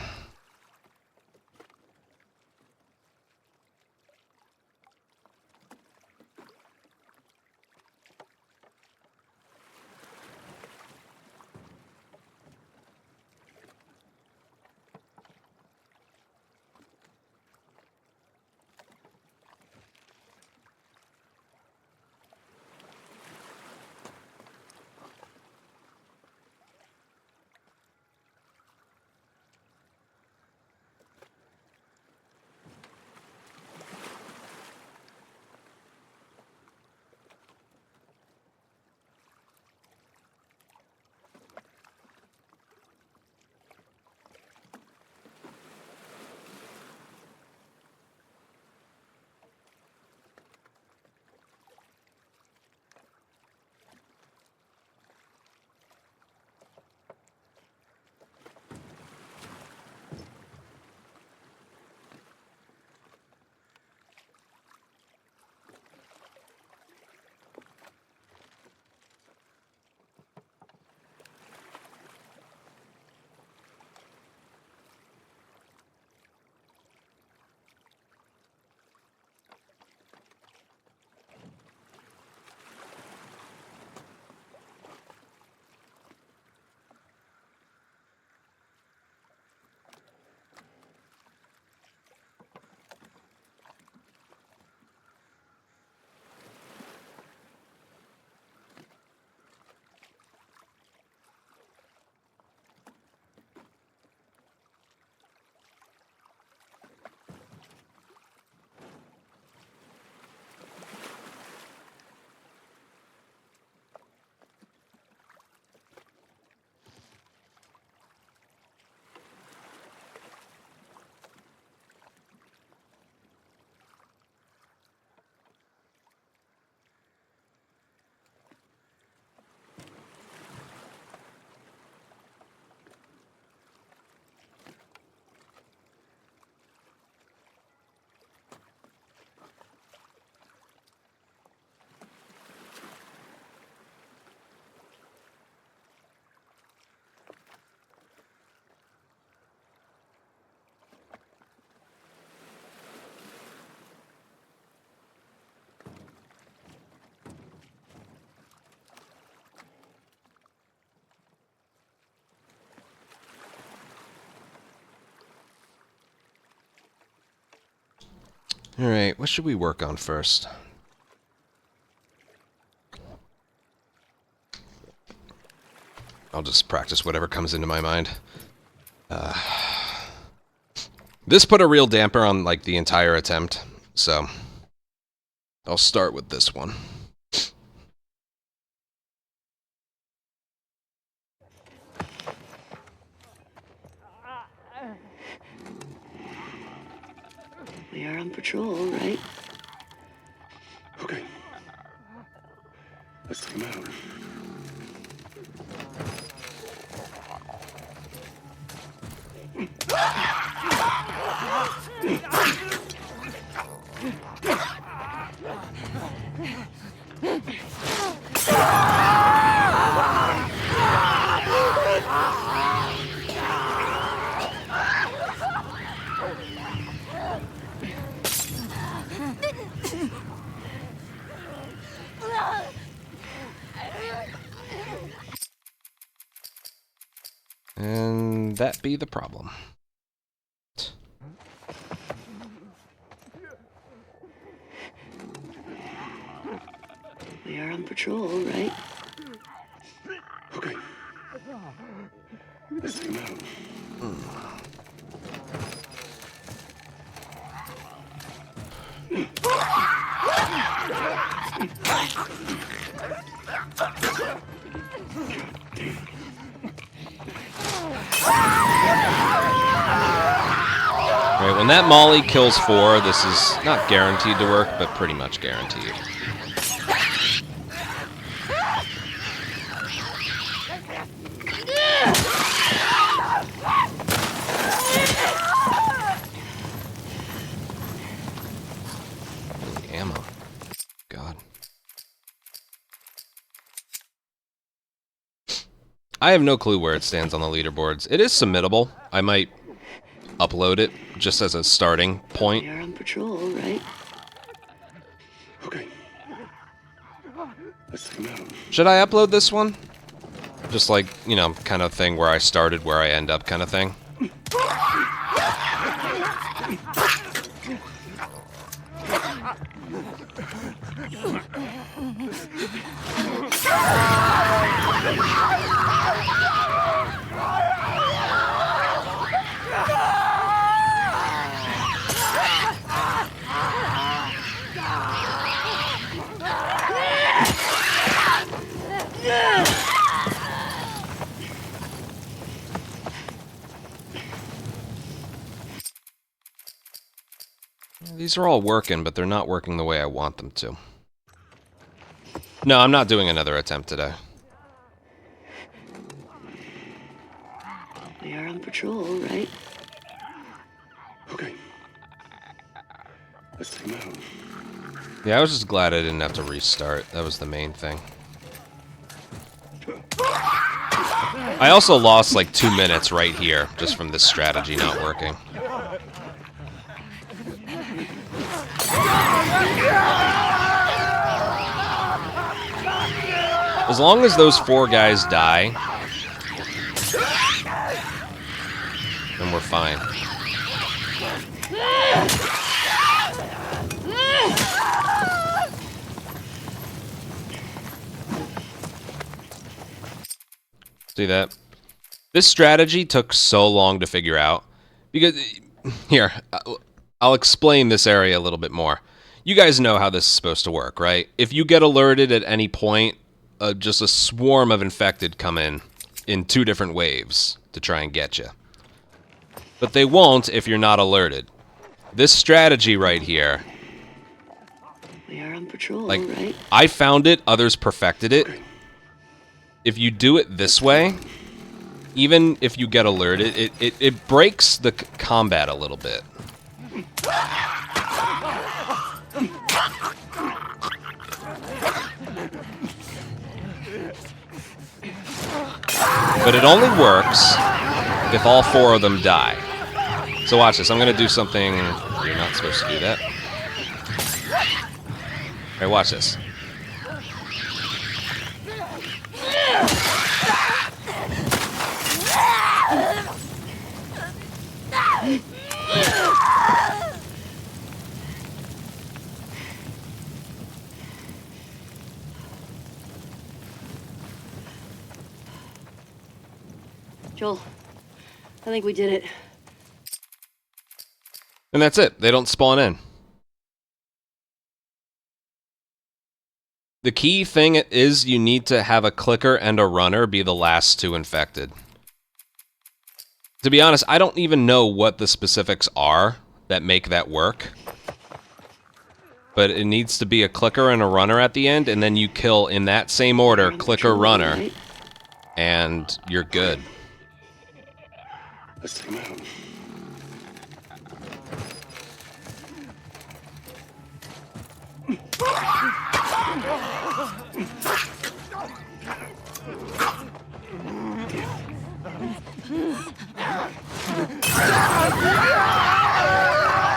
Alright, what should we work on first? I'll just practice whatever comes into my mind. This put a real damper on, like, the entire attempt, so I'll start with this one. We are on patrol, right? Okay. Let's take him out. And that be the problem. We are on patrol, right? Okay. Let's take him out. Alright, when that Molly kills 4, this is not guaranteed to work, but pretty much guaranteed. I have no clue where it stands on the leaderboards. It is submittable. I might upload it just as a starting point. You're on patrol, right? Okay. Let's take him out. Should I upload this one? Just like, you know, kind of thing where I started, where I end up kind of thing. These are all working, but they're not working the way I want them to. No, I'm not doing another attempt today. We are on patrol, right? Okay. Let's take him out. Yeah, I was just glad I didn't have to restart. That was the main thing. I also lost like 2 minutes right here, just from this strategy not working. As long as those 4 guys die, then we're fine. See that? This strategy took so long to figure out. Because, here, I'll explain this area a little bit more. You guys know how this is supposed to work, right? If you get alerted at any point, just a swarm of infected come in 2 different waves to try and get you. But they won't if you're not alerted. This strategy right here, We are on patrol, like, right? I found it, others perfected it. If you do it this way, even if you get alerted, it breaks the combat a little bit. But it only works if all 4 of them die. So watch this. I'm going to do something... You're not supposed to do that. Alright, watch this. Joel, I think we did it. And that's it. They don't spawn in. The key thing is you need to have a clicker and a runner be the last 2 infected. To be honest, I don't even know what the specifics are that make that work. But it needs to be a clicker and a runner at the end, and then you kill in that same order, clicker, runner, and you're good. Let's take him out.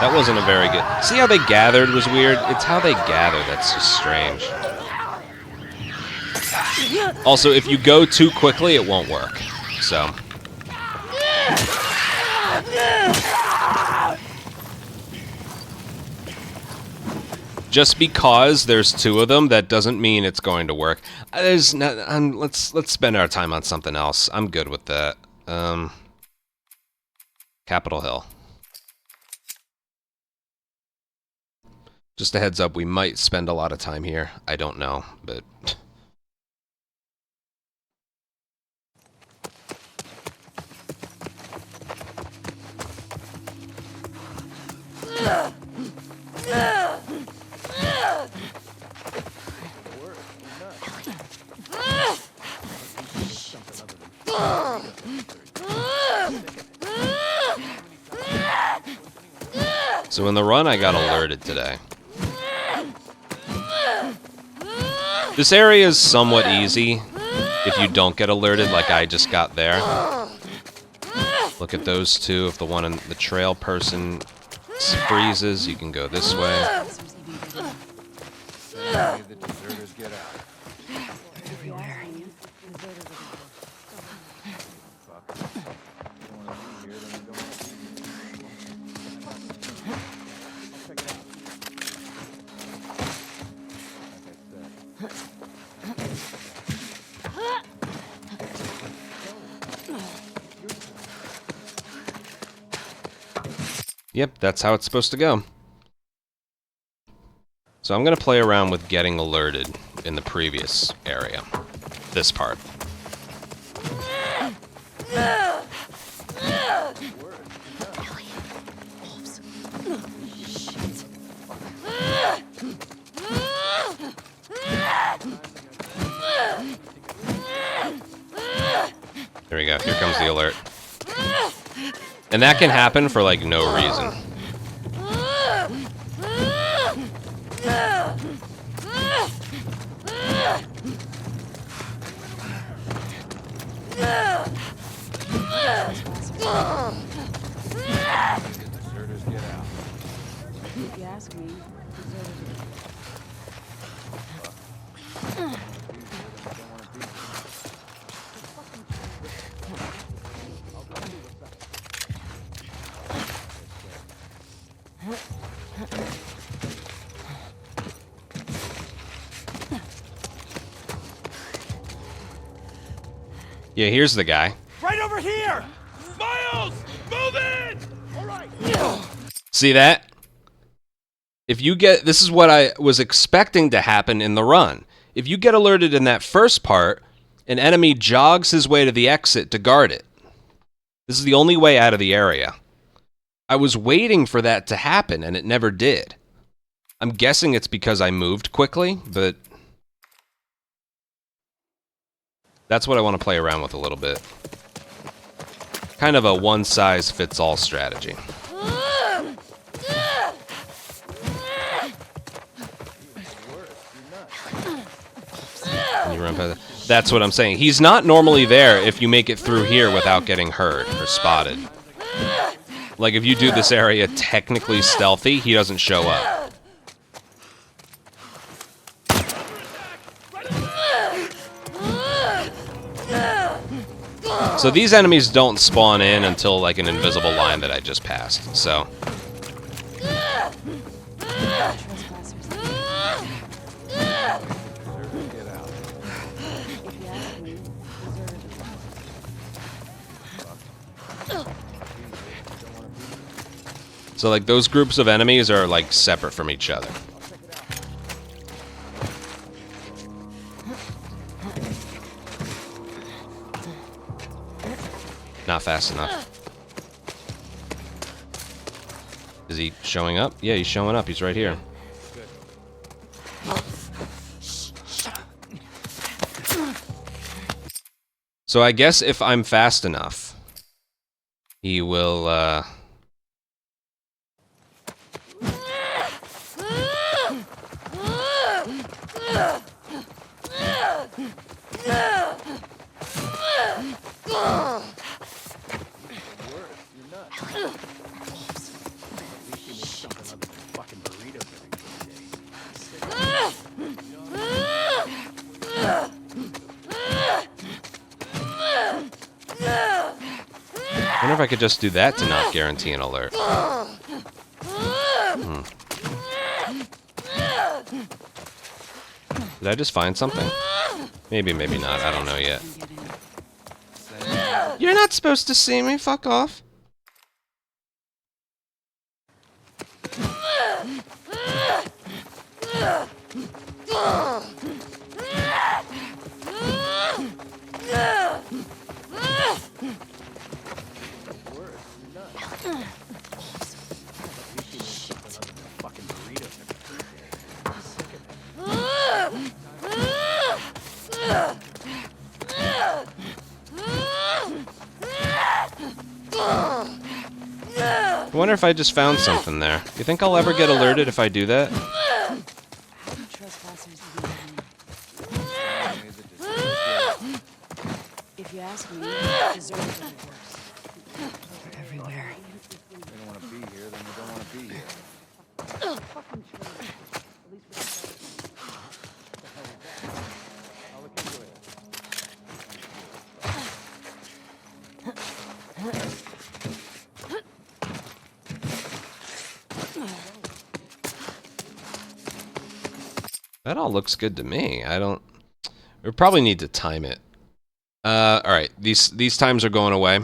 That wasn't a very good... See how they gathered was weird? It's how they gather that's just strange. Also, if you go too quickly, it won't work. So... Just because there's 2 of them, that doesn't mean it's going to work. There's not, let's spend our time on something else. I'm good with that. Capitol Hill. Just a heads up, we might spend a lot of time here. I don't know, but... So in the run, I got alerted today. This area is somewhat easy. if you don't get alerted like I just got there. Look at those two. If the one in the trail person freezes, you can go this way. The deserters get out. Everywhere. Yep, that's how it's supposed to go. So I'm going to play around with getting alerted in the previous area. This part. There we go. Here comes the alert. And that can happen for, like, no reason. Deserters get out. If you ask me, Yeah, here's the guy. Right over here! Miles! Move in! All right. See that? If you get... This is what I was expecting to happen in the run. If you get alerted in that first part, an enemy jogs his way to the exit to guard it. This is the only way out of the area. I was waiting for that to happen, and it never did. I'm guessing it's because I moved quickly, but... That's what I want to play around with a little bit. Kind of a one-size-fits-all strategy. That's what I'm saying. He's not normally there if you make it through here without getting hurt or spotted. Like, if you do this area technically stealthy, he doesn't show up. So these enemies don't spawn in until, like, an invisible line that I just passed, so... So, like, those groups of enemies are, like, separate from each other. Not fast enough. Is he showing up? Yeah, he's showing up. He's right here. So I guess if I'm fast enough, he will, I wonder if I could just do that to not guarantee an alert. Did I just find something? Maybe, maybe not. I don't know yet. You're not supposed to see me. Fuck off. I wonder if I just found something there. You think I'll ever get alerted if I do that? asking me. Deserve to be worse. They're everywhere. If they don't want to be here, then they don't want to be here. Fucking true. At least I'll look into it. That all looks good to me. I don't... We probably need to time it. Alright, these times are going away.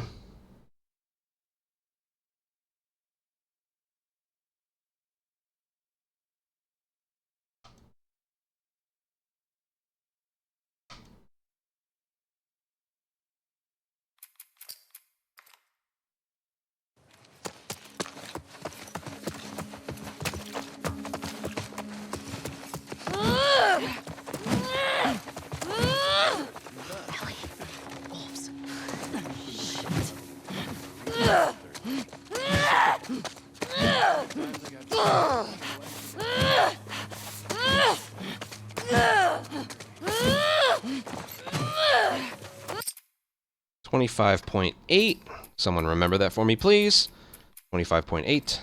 $25.8. Someone remember that for me, please. 25.8.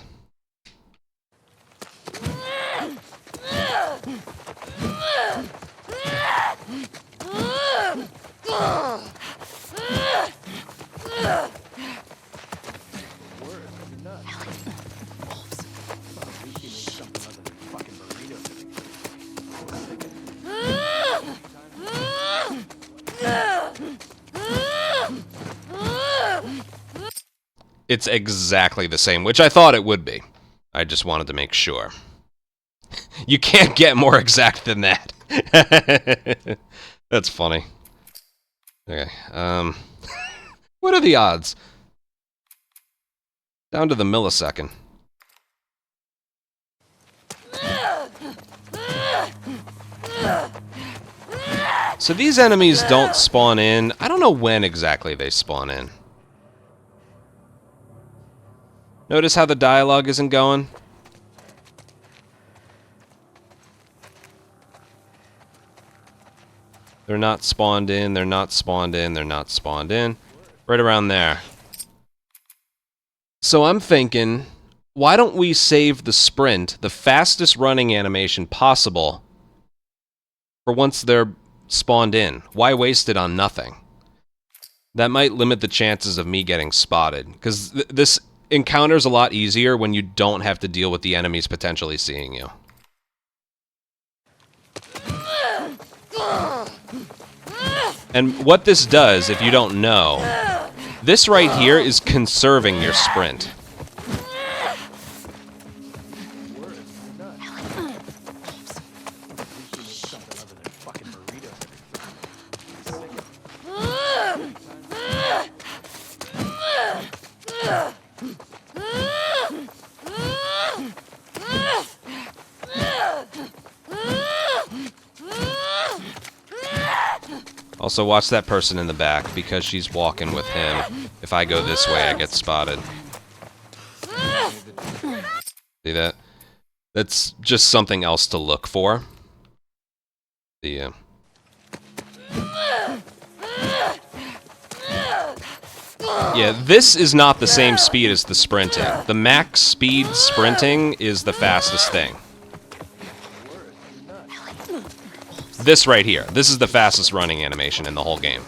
It's exactly the same, which I thought it would be. I just wanted to make sure. You can't get more exact than that. That's funny. Okay, what are the odds? Down to the millisecond. So these enemies don't spawn in. I don't know when exactly they spawn in. Notice how the dialogue isn't going? They're not spawned in, they're not spawned in, they're not spawned in. Right around there. So I'm thinking, why don't we save the sprint, the fastest running animation possible, for once they're spawned in? Why waste it on nothing? That might limit the chances of me getting spotted, because this encounter's a lot easier when you don't have to deal with the enemies potentially seeing you. And what this does, if you don't know, this right here is conserving your sprint. Also, watch that person in the back, because she's walking with him. If I go this way, I get spotted. See that? That's just something else to look for. Yeah, this is not the same speed as the sprinting. The max speed sprinting is the fastest thing. This right here. This is the fastest running animation in the whole game.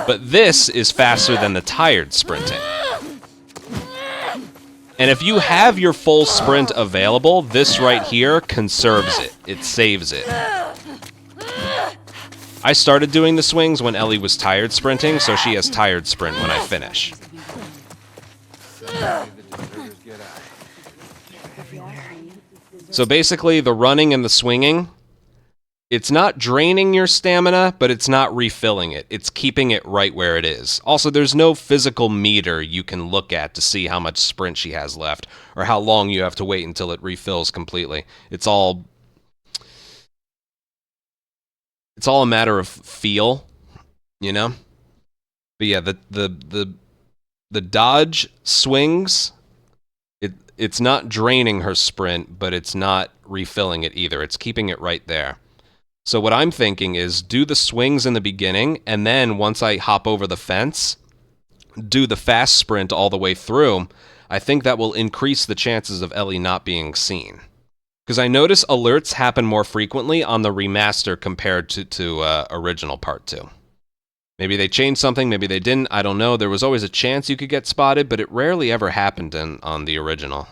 But this is faster than the tired sprinting. And if you have your full sprint available, this right here conserves it. It saves it. I started doing the swings when Ellie was tired sprinting, so she has tired sprint when I finish. So basically, the running and the swinging, it's not draining your stamina, but it's not refilling it. It's keeping it right where it is. Also, there's no physical meter you can look at to see how much sprint she has left, or how long you have to wait until it refills completely. It's all a matter of feel, you know? But yeah, the dodge swings, it's not draining her sprint, but it's not refilling it either. It's keeping it right there. So what I'm thinking is do the swings in the beginning, and then once I hop over the fence, do the fast sprint all the way through. I think that will increase the chances of Ellie not being seen. Because I notice alerts happen more frequently on the remaster compared to original Part 2. Maybe they changed something, maybe they didn't, I don't know. There was always a chance you could get spotted, but it rarely ever happened on the original.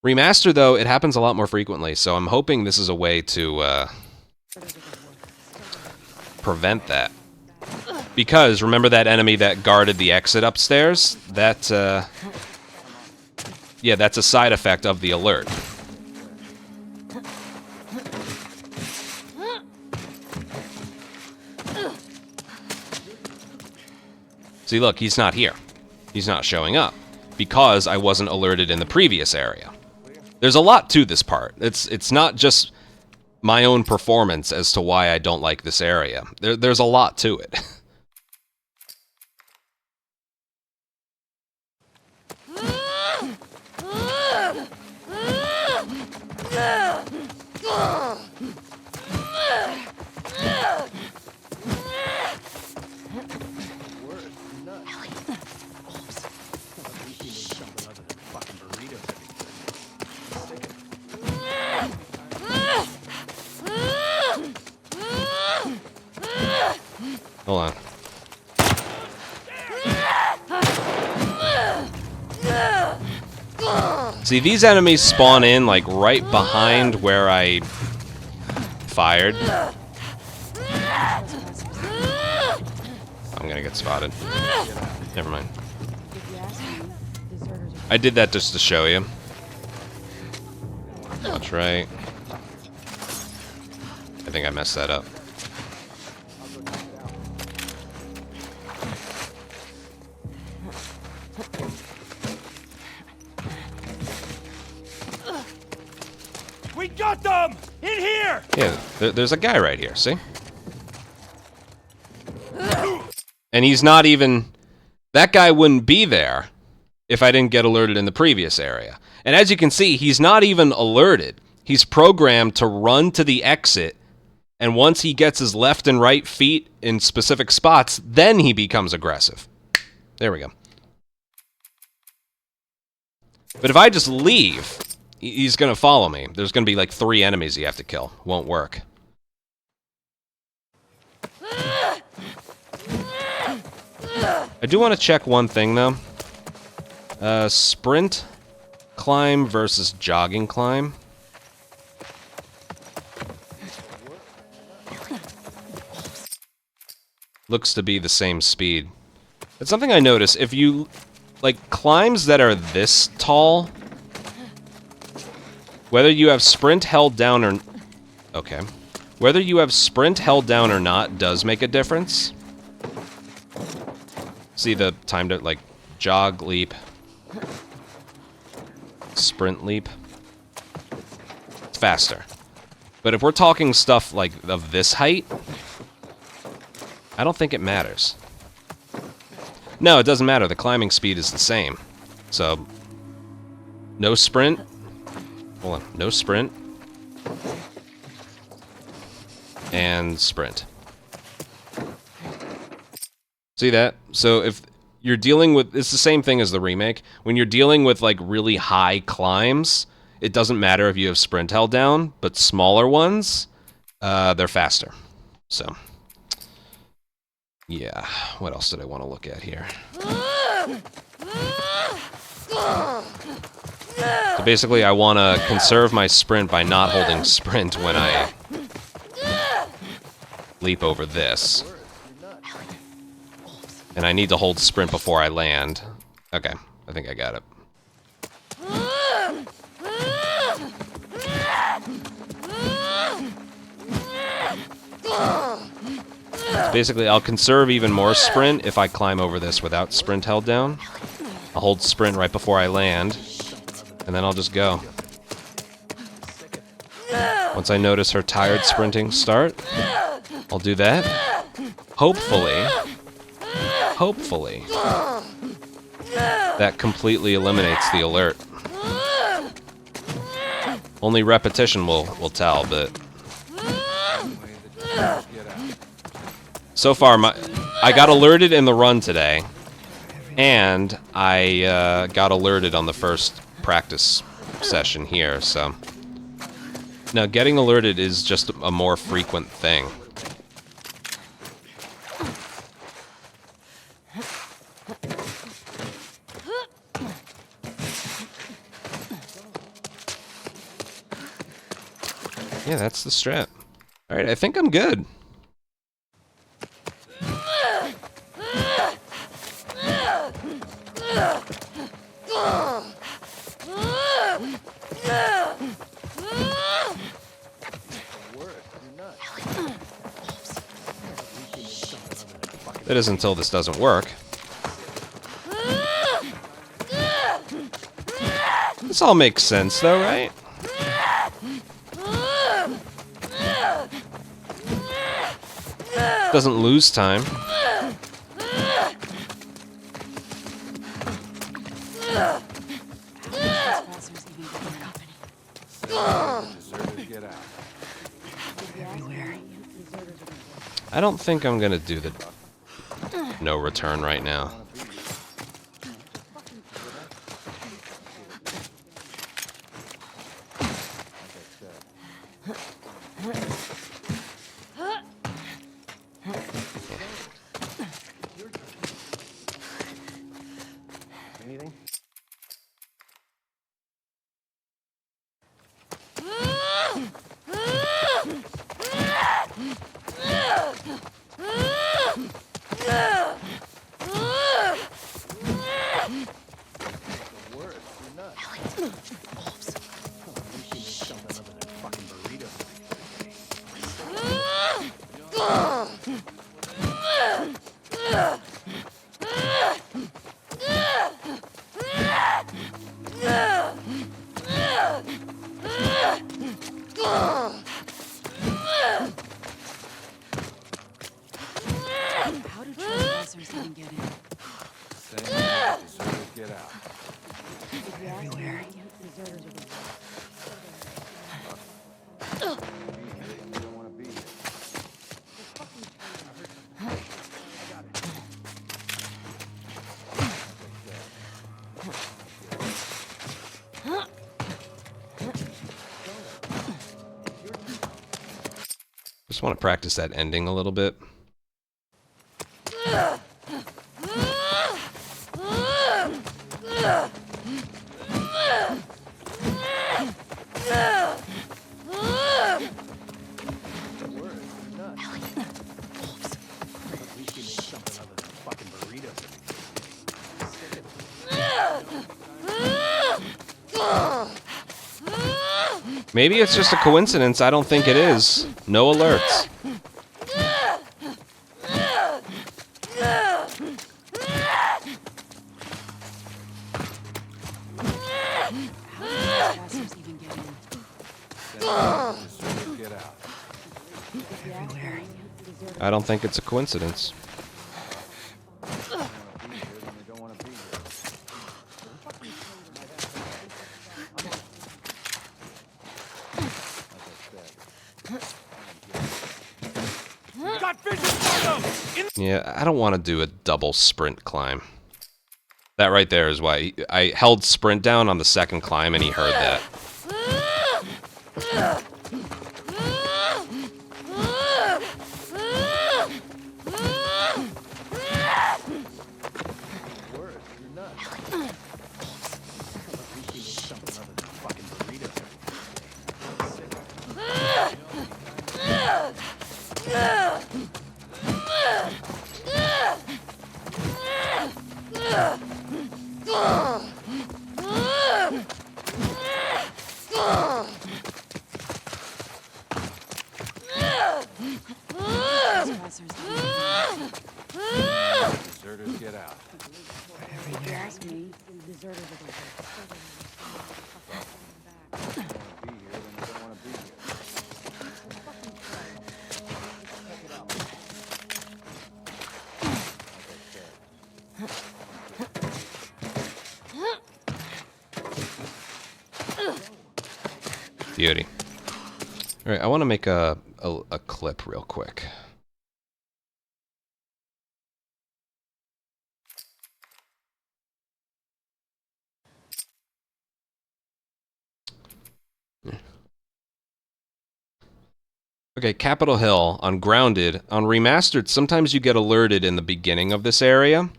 Remaster, though, it happens a lot more frequently, so I'm hoping this is a way to prevent that. Because, remember that enemy that guarded the exit upstairs? That, yeah, that's a side effect of the alert. See, look, he's not here. He's not showing up. Because I wasn't alerted in the previous area. There's a lot to this part. It's not just my own performance as to why I don't like this area. There's a lot to it. Hold on. See, these enemies spawn in, like, right behind where I fired. I'm gonna get spotted. Never mind. I did that just to show you. Watch right. I think I messed that up. We got them! In here! Yeah, there's a guy right here, see? And he's not even... That guy wouldn't be there if I didn't get alerted in the previous area. And as you can see, he's not even alerted. He's programmed to run to the exit, and once he gets his left and right feet in specific spots, then he becomes aggressive. There we go. But if I just leave... He's gonna follow me. There's gonna be like 3 enemies you have to kill. Won't work. I do want to check one thing, though. Sprint climb versus jogging climb. Looks to be the same speed. It's something I notice. If you... Like, climbs that are this tall... Whether you have sprint held down or... Okay. Whether you have sprint held down or not does make a difference. See the time to, like, jog, leap. Sprint, leap. It's faster. But if we're talking stuff, like, of this height... I don't think it matters. No, it doesn't matter. The climbing speed is the same. So... No sprint... Hold on. No sprint. And sprint. See that? So if you're dealing with... It's the same thing as the remake. When you're dealing with, like, really high climbs, it doesn't matter if you have sprint held down, but smaller ones, they're faster. So... Yeah. What else did I want to look at here? So basically, I want to conserve my sprint by not holding sprint when I leap over this. And I need to hold sprint before I land. Okay, I think I got it. So basically, I'll conserve even more sprint if I climb over this without sprint held down. I'll hold sprint right before I land, and then I'll just go. Once I notice her tired sprinting start, I'll do that. Hopefully, that completely eliminates the alert. Only repetition will tell, but So far, I got alerted in the run today, and I got alerted on the first practice session here, so... Now, getting alerted is just a more frequent thing. Yeah, that's the strat. Alright, I think I'm good. That is until this doesn't work. This all makes sense though, right? Doesn't lose time. I don't think I'm gonna do the no return right now. Anything? How do trespassers even get in? Get out. Everywhere. Just want to practice that ending a little bit. Maybe it's just a coincidence. I don't think it is. No alerts. I don't think it's a coincidence. Yeah, I don't want to do a double sprint climb. That right there is why I held sprint down on the second climb and he heard that. Deserters, get out. Beauty. All right, I want to make a clip real quick. Okay, Capitol Hill on Grounded. On Remastered, sometimes you get alerted in the beginning of this area.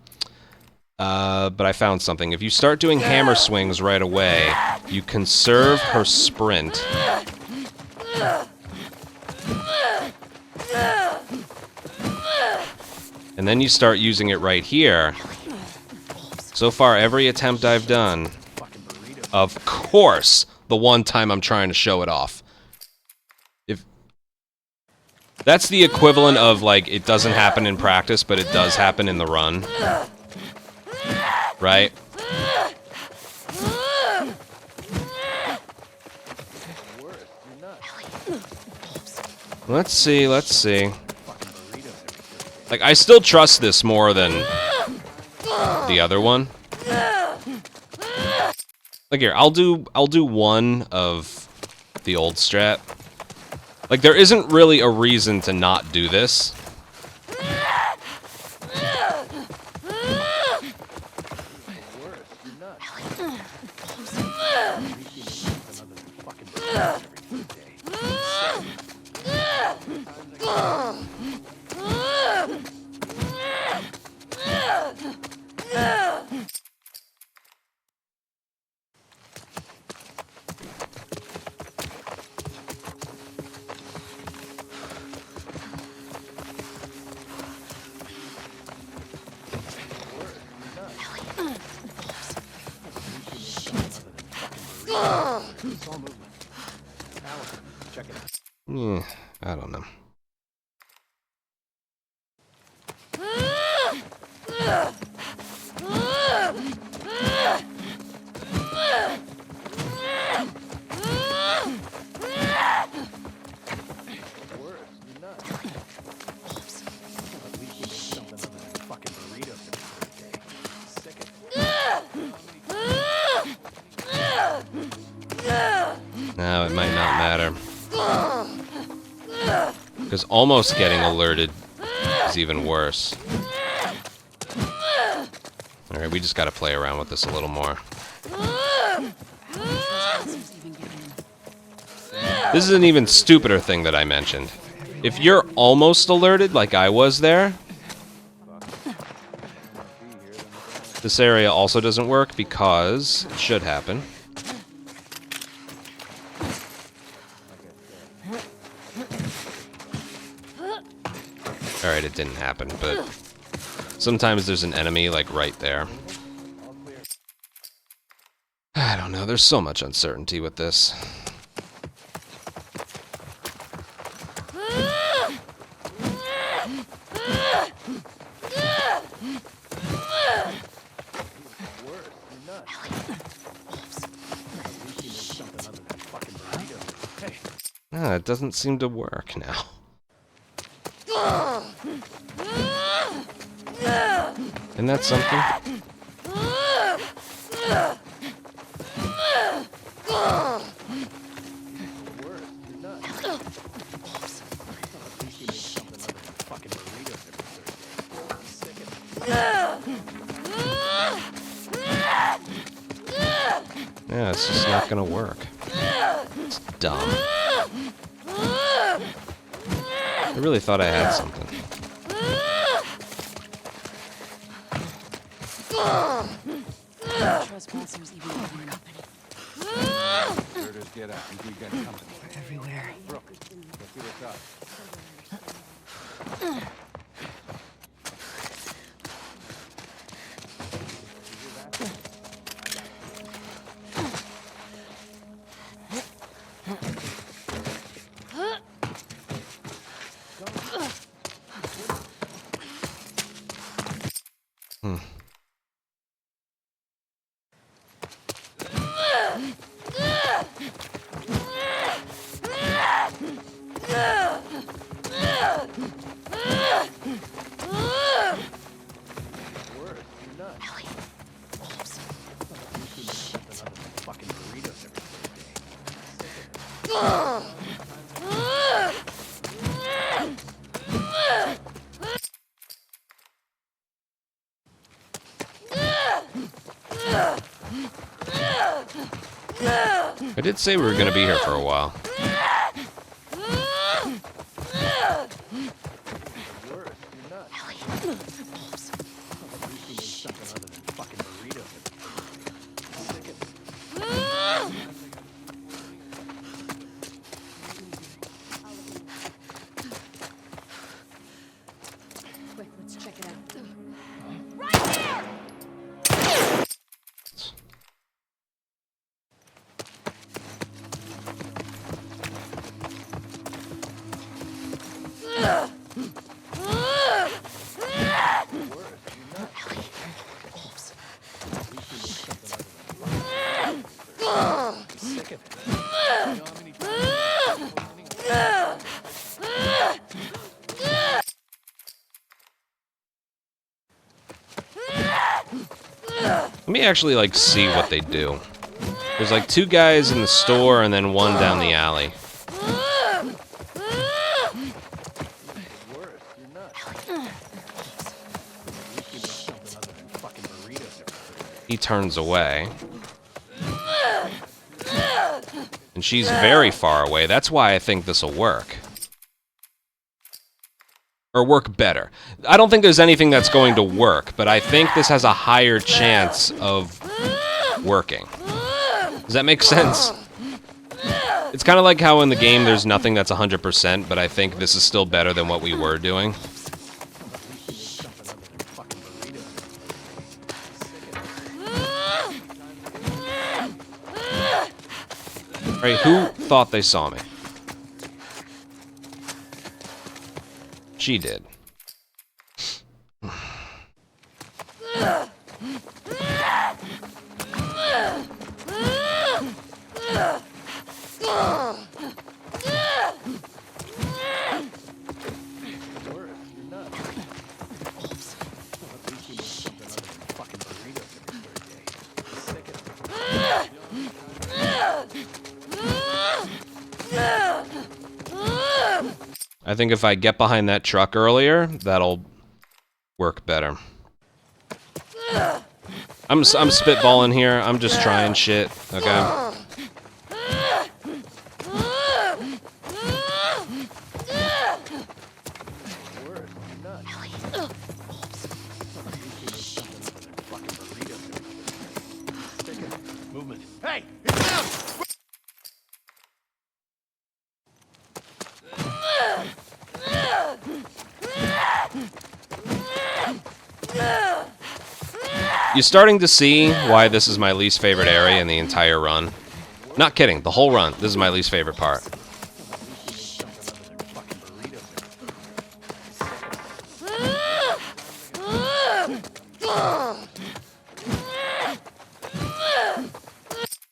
But I found something. If you start doing hammer swings right away, you conserve her sprint. And then you start using it right here. So far, every attempt I've done, of course, the one time I'm trying to show it off. That's the equivalent of, like, it doesn't happen in practice, but it does happen in the run. Right? Let's see, let's see. Like, I still trust this more than the other one. Like, here, I'll do one of the old strat. Like, there isn't really a reason to not do this. Yeah, I don't know. No, it might not matter. Because almost getting alerted is even worse. Alright, we just gotta play around with this a little more. This is an even stupider thing that I mentioned. If you're almost alerted, like I was there, this area also doesn't work because it should happen. Alright, it didn't happen, but sometimes there's an enemy, like, right there. I don't know, there's so much uncertainty with this. Ah, it doesn't seem to work now. Isn't that something? Yeah, it's just not gonna work. It's dumb. I really thought I had something. Trespassers even have company. Murders get out. We got company. Everywhere. Brooke, let's see what's up. I did say we were gonna be here for a while. Quick, let's check it out. Let me actually, like, see what they do. There's, like, 2 guys in the store and then 1 down the alley. He turns away. And she's very far away. That's why I think this'll work. Or work better. I don't think there's anything that's going to work, but I think this has a higher chance of working. Does that make sense? It's kind of like how in the game there's nothing that's 100%, but I think this is still better than what we were doing. Right, who thought they saw me? She did. I think if I get behind that truck earlier, that'll work better. I'm spitballing here. I'm just trying shit, okay? Movement. Hey! You're starting to see why this is my least favorite area in the entire run. Not kidding, the whole run. This is my least favorite part.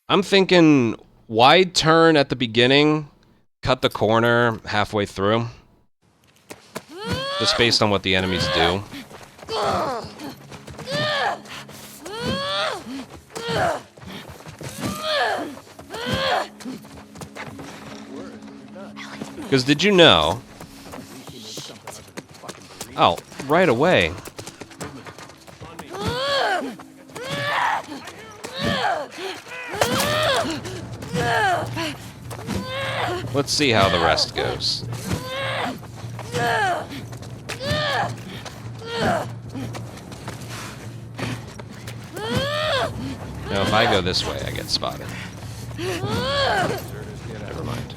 I'm thinking wide turn at the beginning, cut the corner halfway through. Just based on what the enemies do. Because did you know? Oh, right away. Let's see how the rest goes. Now, if I go this way, I get spotted. Never mind.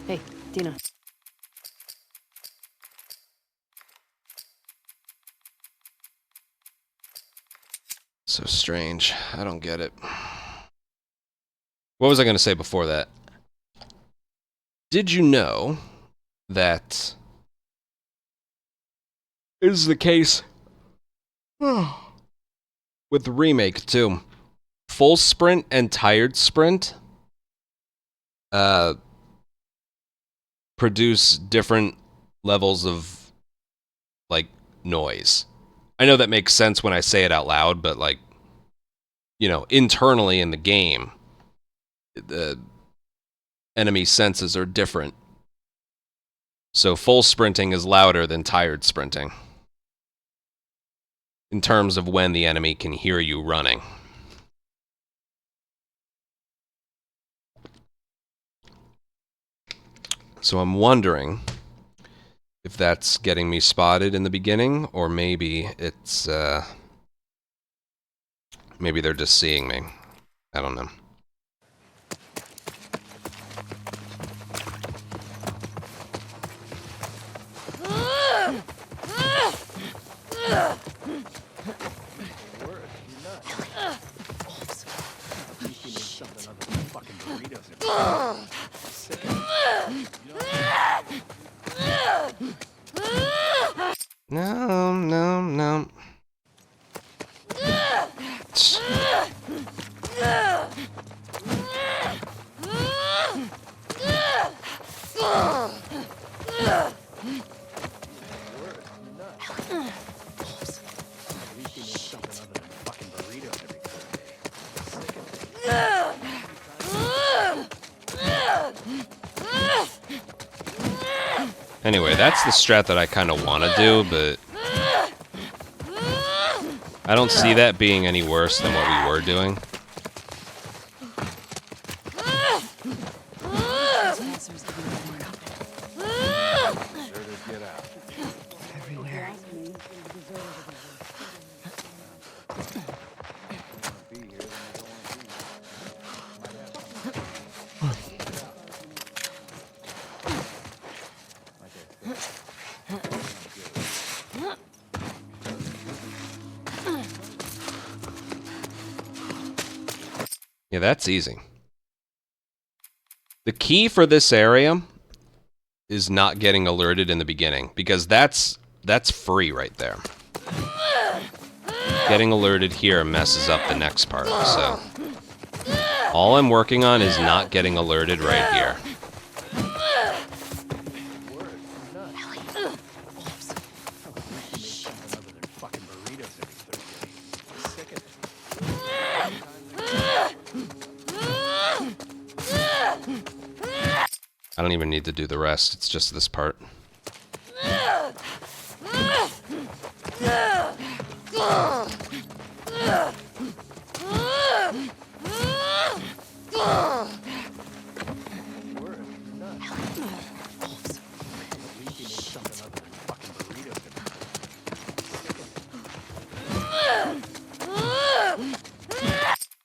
Hey, Dina. So strange. I don't get it. What was I going to say before that? Did you know that is the case with the remake too? full sprint and tired sprint produce different levels of, like, noise. I know that makes sense when I say it out loud, but, like, you know, internally in the game, the enemy senses are different. So full sprinting is louder than tired sprinting in terms of when the enemy can hear you running. So I'm wondering if that's getting me spotted in the beginning, or maybe it's, maybe they're just seeing me. I don't know. No. Anyway, that's the strat that I kind of want to do, but I don't see that being any worse than what we were doing. Yeah, that's easy. The key for this area is not getting alerted in the beginning, because that's free right there. Getting alerted here messes up the next part, so all I'm working on is not getting alerted right here. I don't even need to do the rest, it's just this part.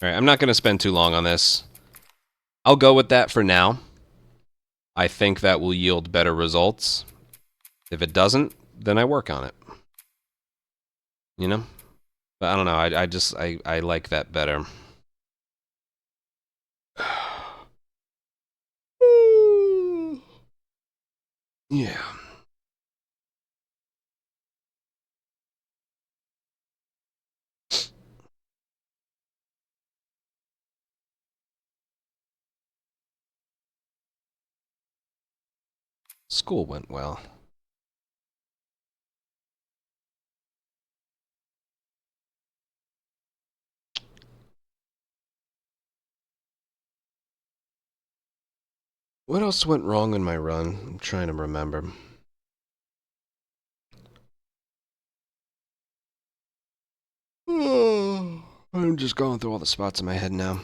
Alright, I'm not going to spend too long on this. I'll go with that for now. I think that will yield better results. If it doesn't, then I work on it. You know? But I don't know, I like that better. Yeah. School went well. What else went wrong in my run? I'm trying to remember. Oh, I'm just going through all the spots in my head now.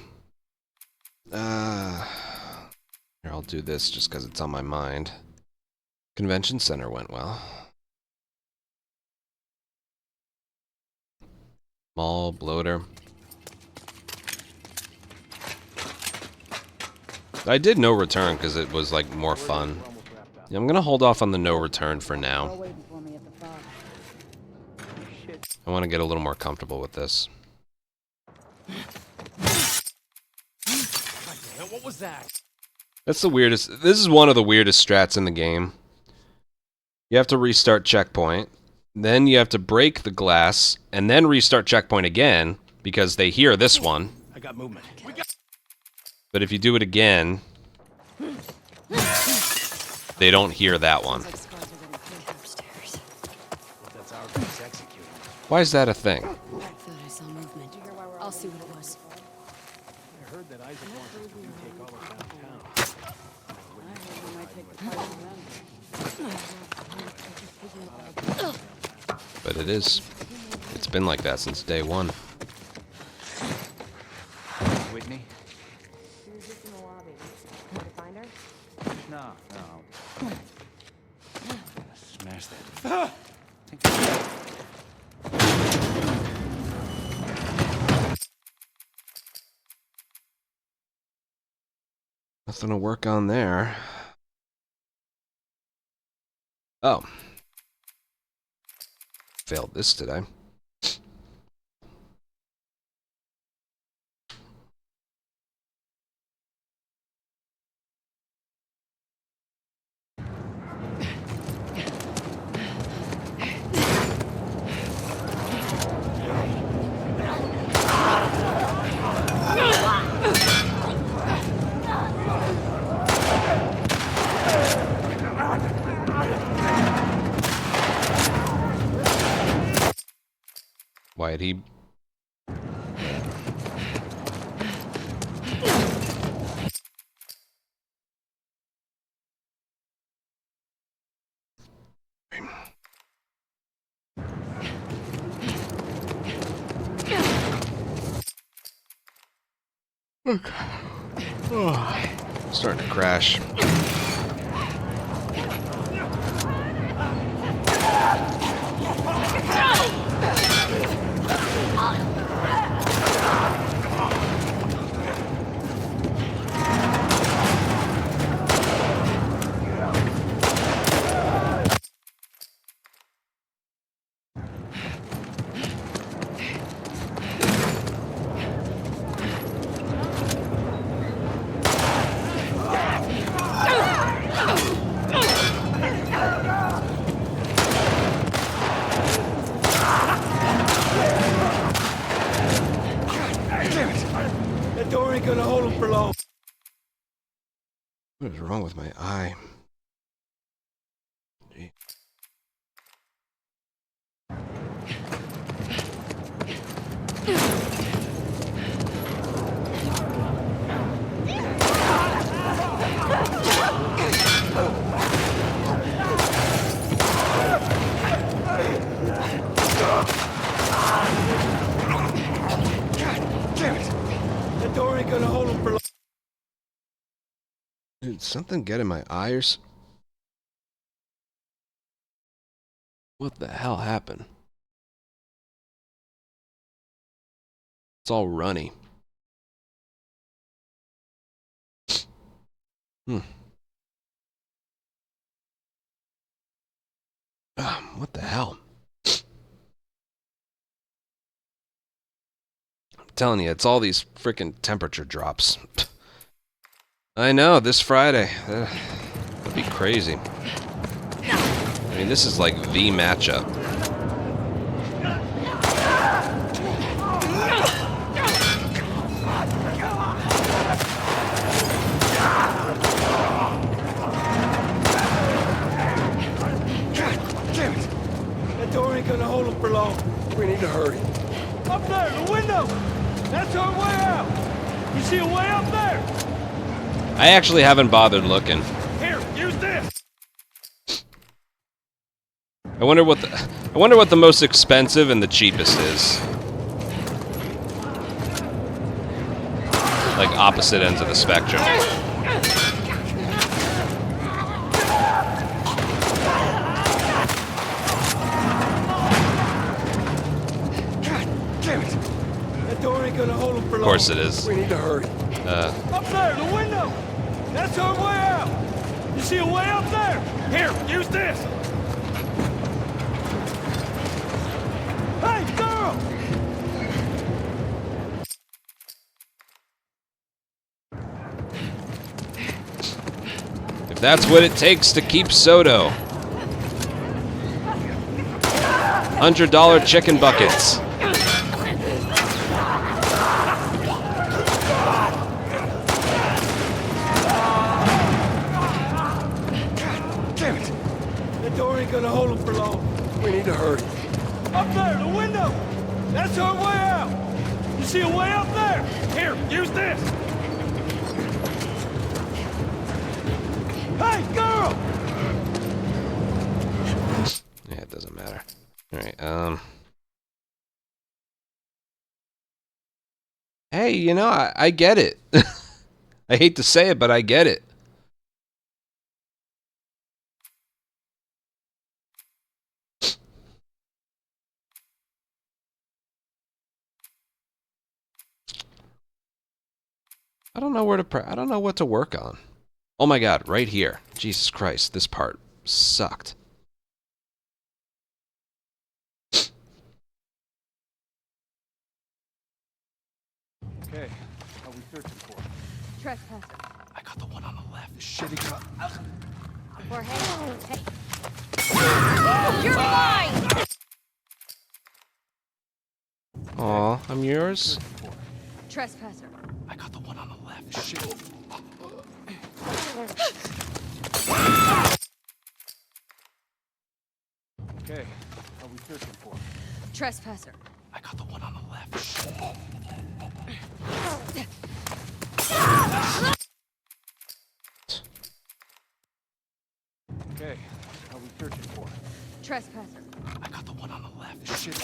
Here, I'll do this just because it's on my mind. Convention Center went well. Mall, bloater. I did no return because it was like more fun. Yeah, I'm gonna hold off on the no return for now. I want to get a little more comfortable with this. What was that? That's the weirdest. This is one of the weirdest strats in the game. You have to restart checkpoint, then you have to break the glass, and then restart checkpoint again because they hear this one. got movement. But if you do it again, they don't hear that one. Why is that a thing? I thought I saw movement. I'll see what it was. I heard that Isaac wants to take all of downtown. But it is. It's been like that since day one. Whitney? She was just in the lobby. Did you find her? No. Smash that. Nothing to work on there. Oh. Failed this today. Why'd he... Starting to crash. That door ain't gonna hold him for long. What is wrong with my eye? Gee. That door ain't gonna hold him for long. Did something get in my eye or What the hell happened? It's all runny. What the hell? I'm telling you, it's all these freaking temperature drops. I know, this Friday. That'd be crazy. I mean, this is like the matchup. That door ain't gonna hold him for long. We need to hurry. Up there, the window! That's our way out! You see a way up there? I actually haven't bothered looking. Here, use this! I wonder what the most expensive and the cheapest is. Like opposite ends of the spectrum. That door ain't gonna hold him for long. Of course it is. We need to hurry. Up there, the window! That's our way out! You see a way up there? Here, use this! Hey, girl! If that's what it takes to keep Soto. $100 chicken buckets. hurt him. Up there, the window! That's our way out! You see a way up there? Here, use this! Hey, girl! Yeah, it doesn't matter. Alright, Hey, you know, I get it. I hate to say it, but I get it. I don't know where to I don't know what to work on. Oh my god, right here. Jesus Christ, this part sucked. Okay, what are we searching for? Trespasser. I got the one on the left. The shitty truck. Jorge, hey. You're mine! Aw, I'm yours. Trespasser. I got the one on the left. The shitty. Okay, what are we searching for? Trespasser. I got the one on the left. Shit. Okay, what are we searching for? Trespasser. I got the one on the left. Shit.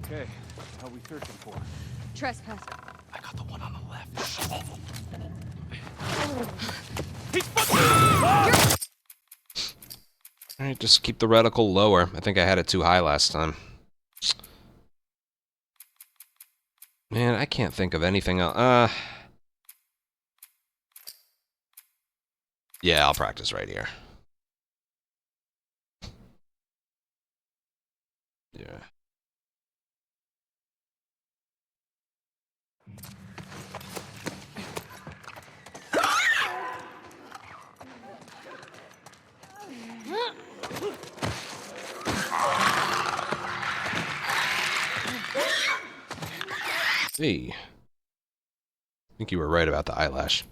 Okay, what are we searching for? Trespasser. I got the one on the left. Shit. Alright, just keep the reticle lower. I think I had it too high last time. Man, I can't think of anything else. Yeah, I'll practice right here. Yeah. Hey. I think you were right about the eyelash.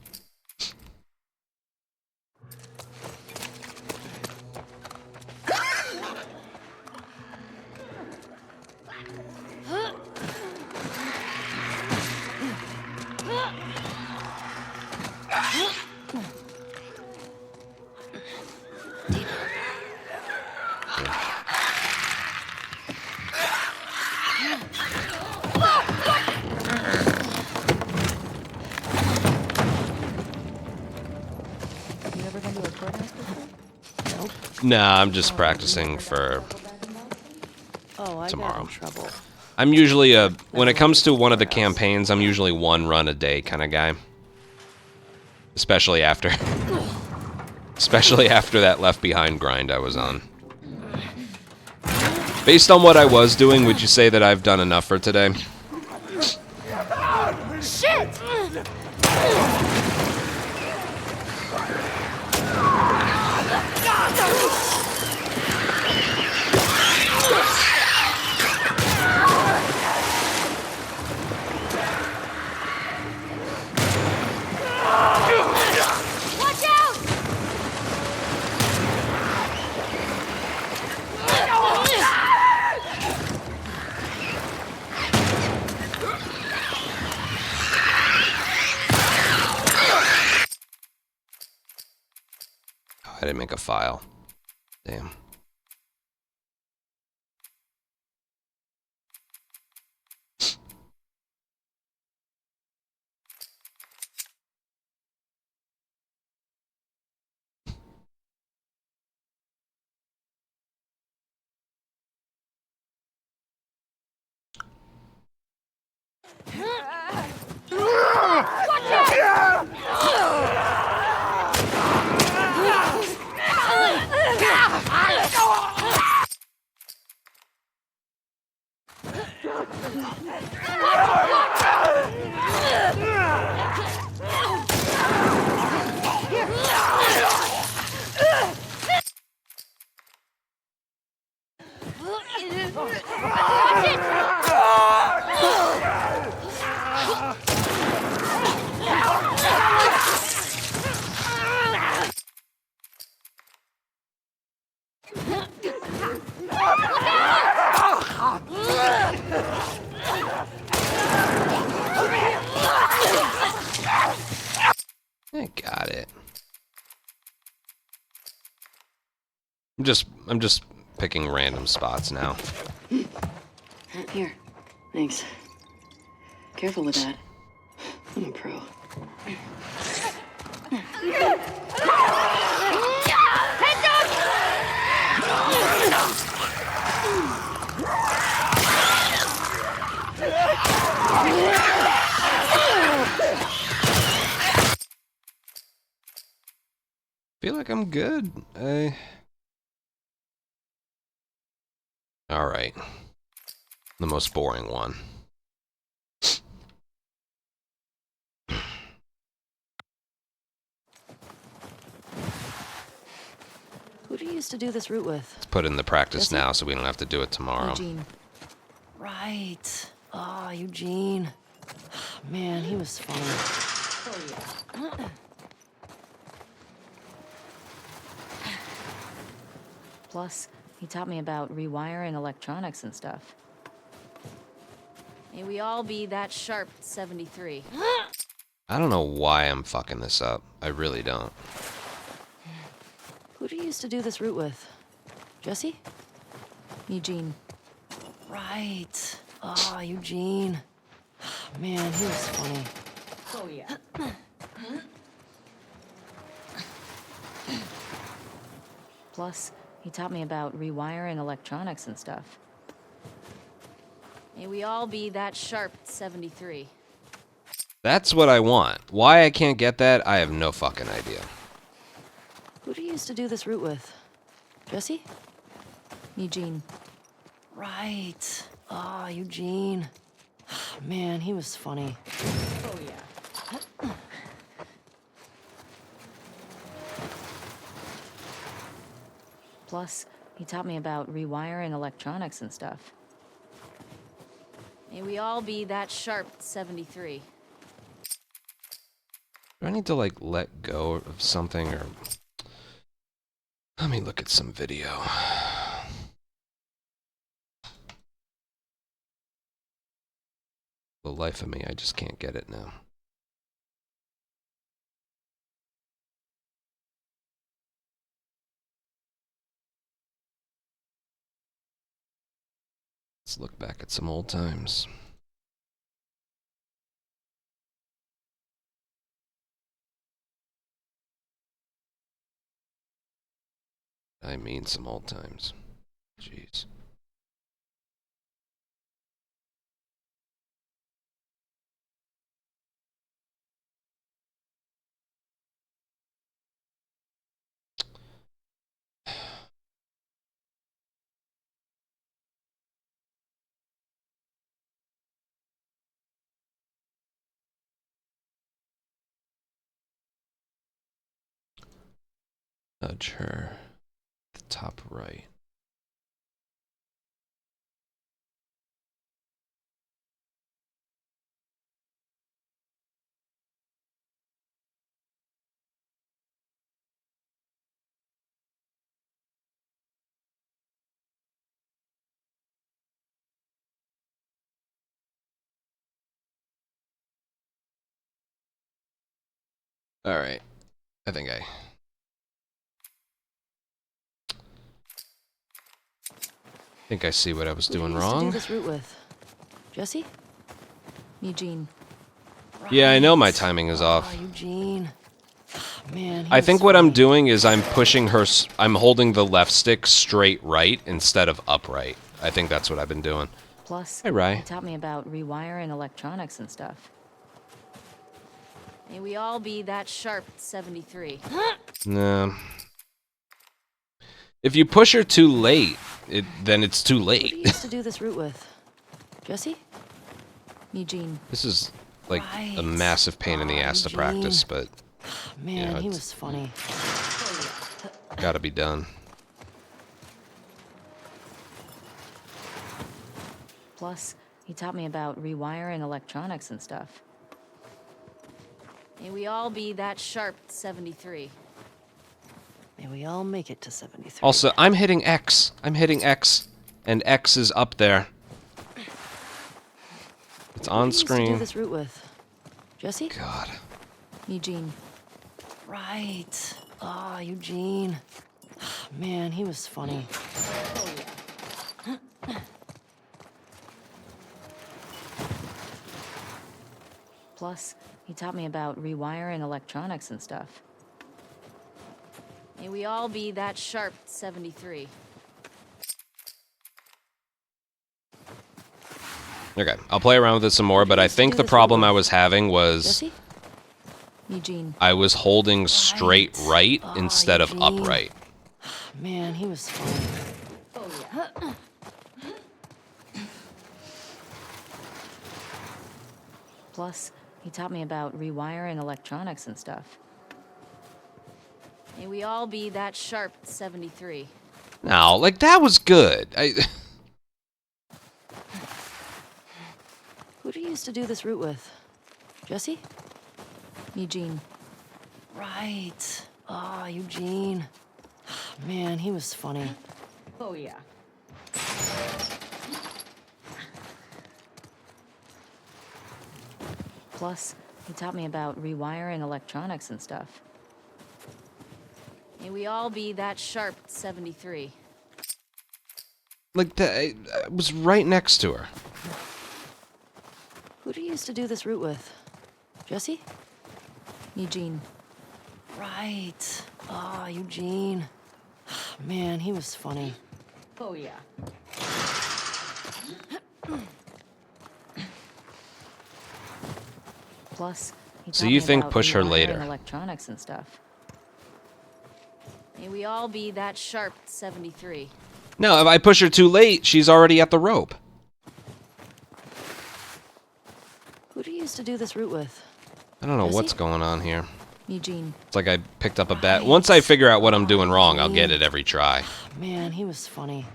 Nah, I'm just practicing for tomorrow. I'm usually when it comes to one of the campaigns, I'm usually one run a day kind of guy. Especially after that Left Behind grind I was on. Based on what I was doing, would you say that I've done enough for today? Shit! Watch out! Oh, I didn't make a file. Damn. I'm just picking random spots now. Here. Thanks. Careful with that. I'm a pro. Feel like I'm good. All right. The most boring one. Who do you used to do this route with? Let's put in the practice now so we don't have to do it tomorrow. Eugene. Right. Oh, Eugene. Man, he was funny. Plus, he taught me about rewiring electronics and stuff. May we all be that sharp 73. I don't know why I'm fucking this up. I really don't. Who do you used to do this route with? Jesse? Eugene. Right. Oh, Eugene. Man, he was funny. Oh, yeah. Plus, he taught me about rewiring electronics and stuff. May we all be that sharp 73. That's what I want. Why I can't get that, I have no fucking idea. Who do you used to do this route with? Jesse? Eugene. Right. Oh, Eugene. Man, he was funny. Oh, yeah. Plus, he taught me about rewiring electronics and stuff. May we all be that sharp 73. Do I need to, like, let go of something, or... Let me look at some video. The life of me, I just can't get it now. Let's look back at some old times. I mean some old times. Jeez. Nudge her. The top right. All right. I think I see what I was doing wrong. Who do you used to do this route with? Jesse? Eugene. Yeah, I know my timing is off. Oh, Eugene. Man, I think what I'm doing is I'm pushing her, I'm holding the left stick straight right instead of upright. I think that's what I've been doing. Plus, hey, Ray. He taught me about rewiring electronics and stuff. May we all be that sharp 73. No. If you push her too late, then it's too late. Who do you used to do this route with? Jesse? Eugene. This is like a massive pain in the ass to practice, but man, you know, he was funny. Gotta be done. Plus, he taught me about rewiring electronics and stuff. May we all be that sharp 73. May we all make it to 73. Also, I'm hitting X. I'm hitting X, and X is up there. It's on screen. Who do you used to do this route with? Jesse? God. Eugene. Right. Oh, Eugene. Man, he was funny. Plus, he taught me about rewiring electronics and stuff. May we all be that sharp at 73. Okay, I'll play around with it some more, but I think the problem I was having was Eugene. I was holding straight right instead of upright. Man, he was funny. Plus, he taught me about rewiring electronics and stuff. May we all be that sharp at 73. No, like, that was good. Who do you used to do this route with? Jesse? Eugene. Right. Ah, Eugene. Man, he was funny. Oh, yeah. Plus, he taught me about rewiring electronics and stuff. May we all be that sharp at 73. Like, I was right next to her. Who do you used to do this route with? Jesse? Eugene. Right. Ah, Eugene. Man, he was funny. Oh, yeah. Plus, he So taught you me think about push her rewiring later. electronics and stuff. May we all be that sharp at 73. No, if I push her too late, she's already at the rope. Who do you used to do this route with? I don't know Jesse? what's going on here. Eugene. It's like I picked up a bat. Once I figure out what I'm doing wrong, I'll get it every try. Man, he was funny.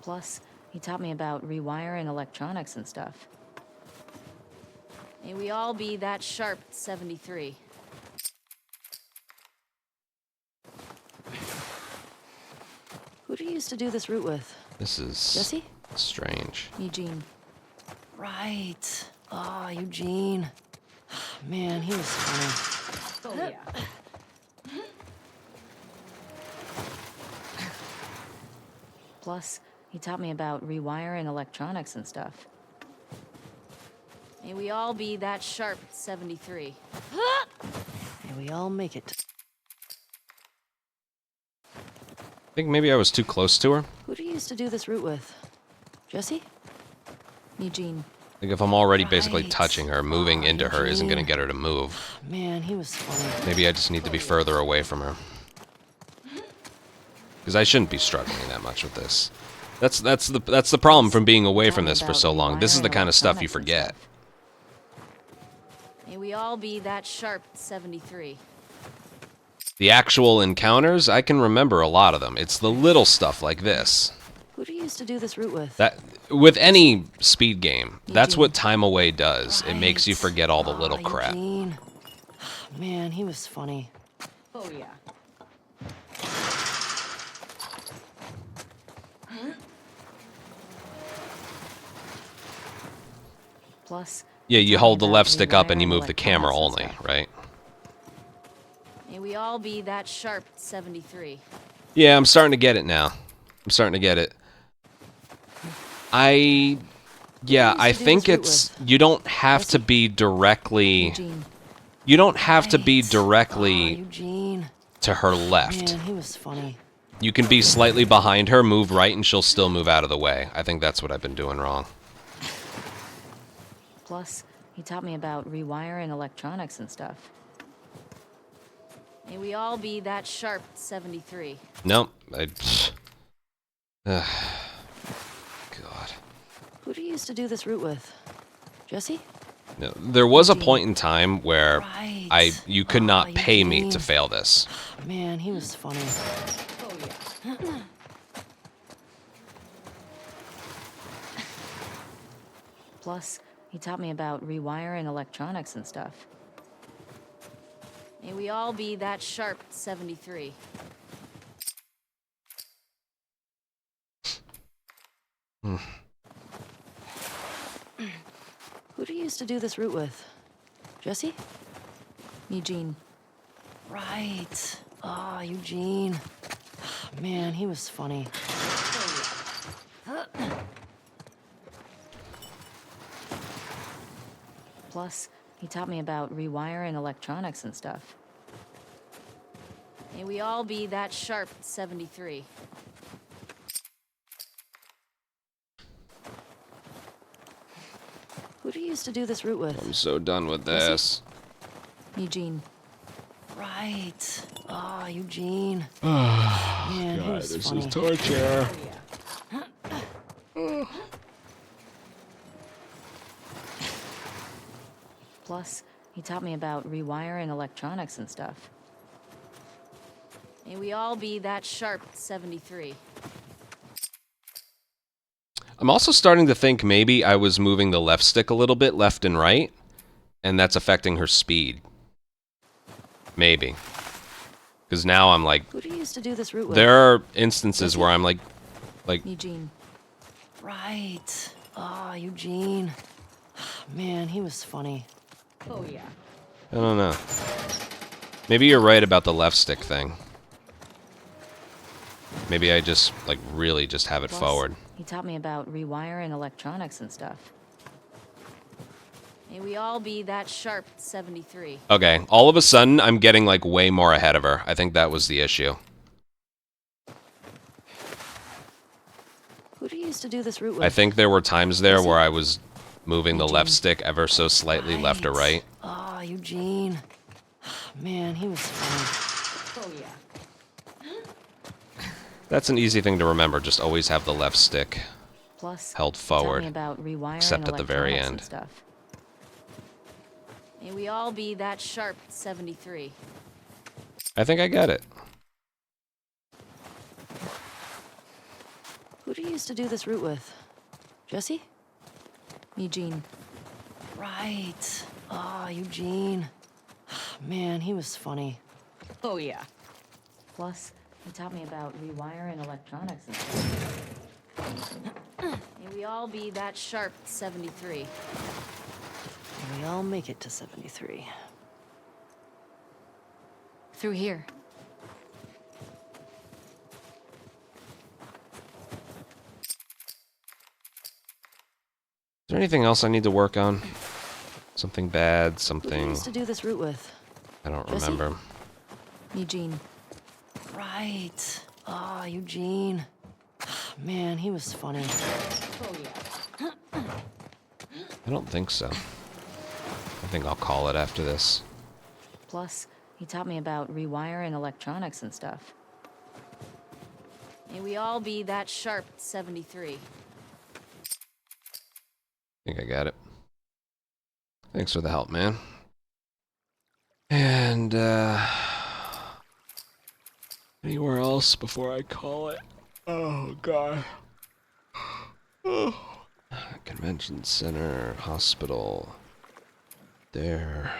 Plus, he taught me about rewiring electronics and stuff. May we all be that sharp at 73. Who do you used to do this route with? This is Jesse? strange. Eugene. Right. Ah, Eugene. Man, he was funny. Oh, yeah. Plus, he taught me about rewiring electronics and stuff. May we all be that sharp at 73. May we all make it. I think maybe I was too close to her. Who do you used to do this route with? Jesse? Eugene. Like, if I'm already basically Right. touching her, moving into her isn't going to get her to move. Man, he was funny. Maybe I just need to be further away from her. Because I shouldn't be struggling that much with this. That's the problem from being away from this for so long. This is the kind of stuff you forget. May we all be that sharp at 73. The actual encounters, I can remember a lot of them. It's the little stuff like this. Who do you used to do this route with? That with any speed game, that's what time away does. It makes you forget all the little crap. Eugene. Man, he was funny. Oh, yeah. Plus, Yeah, you he taught hold me the about left stick up and you rewiring move the camera electronics only, and stuff. right? May we all be that sharp at 73. Yeah, I'm starting to get it now. I'm starting to get it. I think it's, you don't have to be directly, Eugene. you don't have to be Ah, directly Eugene. to her left. Man, he was funny. You can be slightly behind her, move right, and she'll still move out of the way. I think that's what I've been doing wrong. Plus, he taught me about rewiring electronics and stuff. May we all be that sharp at 73. Nope. God. Who do you used to do this route with? Jesse? No, there was a point in time where Right. you could not Ah, pay me Eugene. to fail this. Man, he was funny. Oh, yeah. Plus, he taught me about rewiring electronics and stuff. May we all be that sharp at 73. Who do you used to do this route with? Jesse? Eugene. Right. Ah, Eugene. Man, he was funny. Plus, he taught me about rewiring electronics and stuff. May we all be that sharp at 73. Who do you used to do this route with? I'm so done with this. Eugene. Right. Ah, Eugene. Man, he God, was this funny. is torture. Plus, he taught me about rewiring electronics and stuff. May we all be that sharp at 73. I'm also starting to think maybe I was moving the left stick a little bit left and right, and that's affecting her speed. Maybe. Because now I'm like... Who do you used to do this route with? There are instances where I'm like... Eugene. Right. Ah, Eugene. Man, he was funny. Oh, yeah. I don't know. Maybe you're right about the left stick thing. Maybe I just, like, really just have it Plus, forward. He taught me about rewiring electronics and stuff. May we all be that sharp at 73. Okay, all of a sudden, I'm getting, like, way more ahead of her. I think that was the issue. Who do you used to do this route with? I think there were times there where I was moving the left stick ever so slightly left or right. Ah, Eugene. Man, he was funny. Oh, yeah. That's an easy thing to remember. Just always have the left stick Plus, held taught me forward, about rewiring except at the very electronics end. and stuff. May we all be that sharp at 73. I think I get it. Who do you used to do this route with? Jesse? Eugene. Right. Ah, Eugene. Man, he was funny. Oh, yeah. Plus, he taught me about rewiring electronics and stuff. May we all be that sharp at 73. May we all make it to 73. Through here. Is there anything else I need to work on? Something bad, Who do you something... used to do this route with? I don't Jesse? remember. Eugene. Right. Ah, Eugene. Man, he was funny. Oh, yeah. I don't think so. I think I'll call it after this. Plus, he taught me about rewiring electronics and stuff. May we all be that sharp at 73. I think I got it. Thanks for the help, man. And, anywhere else before I call it? Oh, God. Oh. Convention center, hospital. There.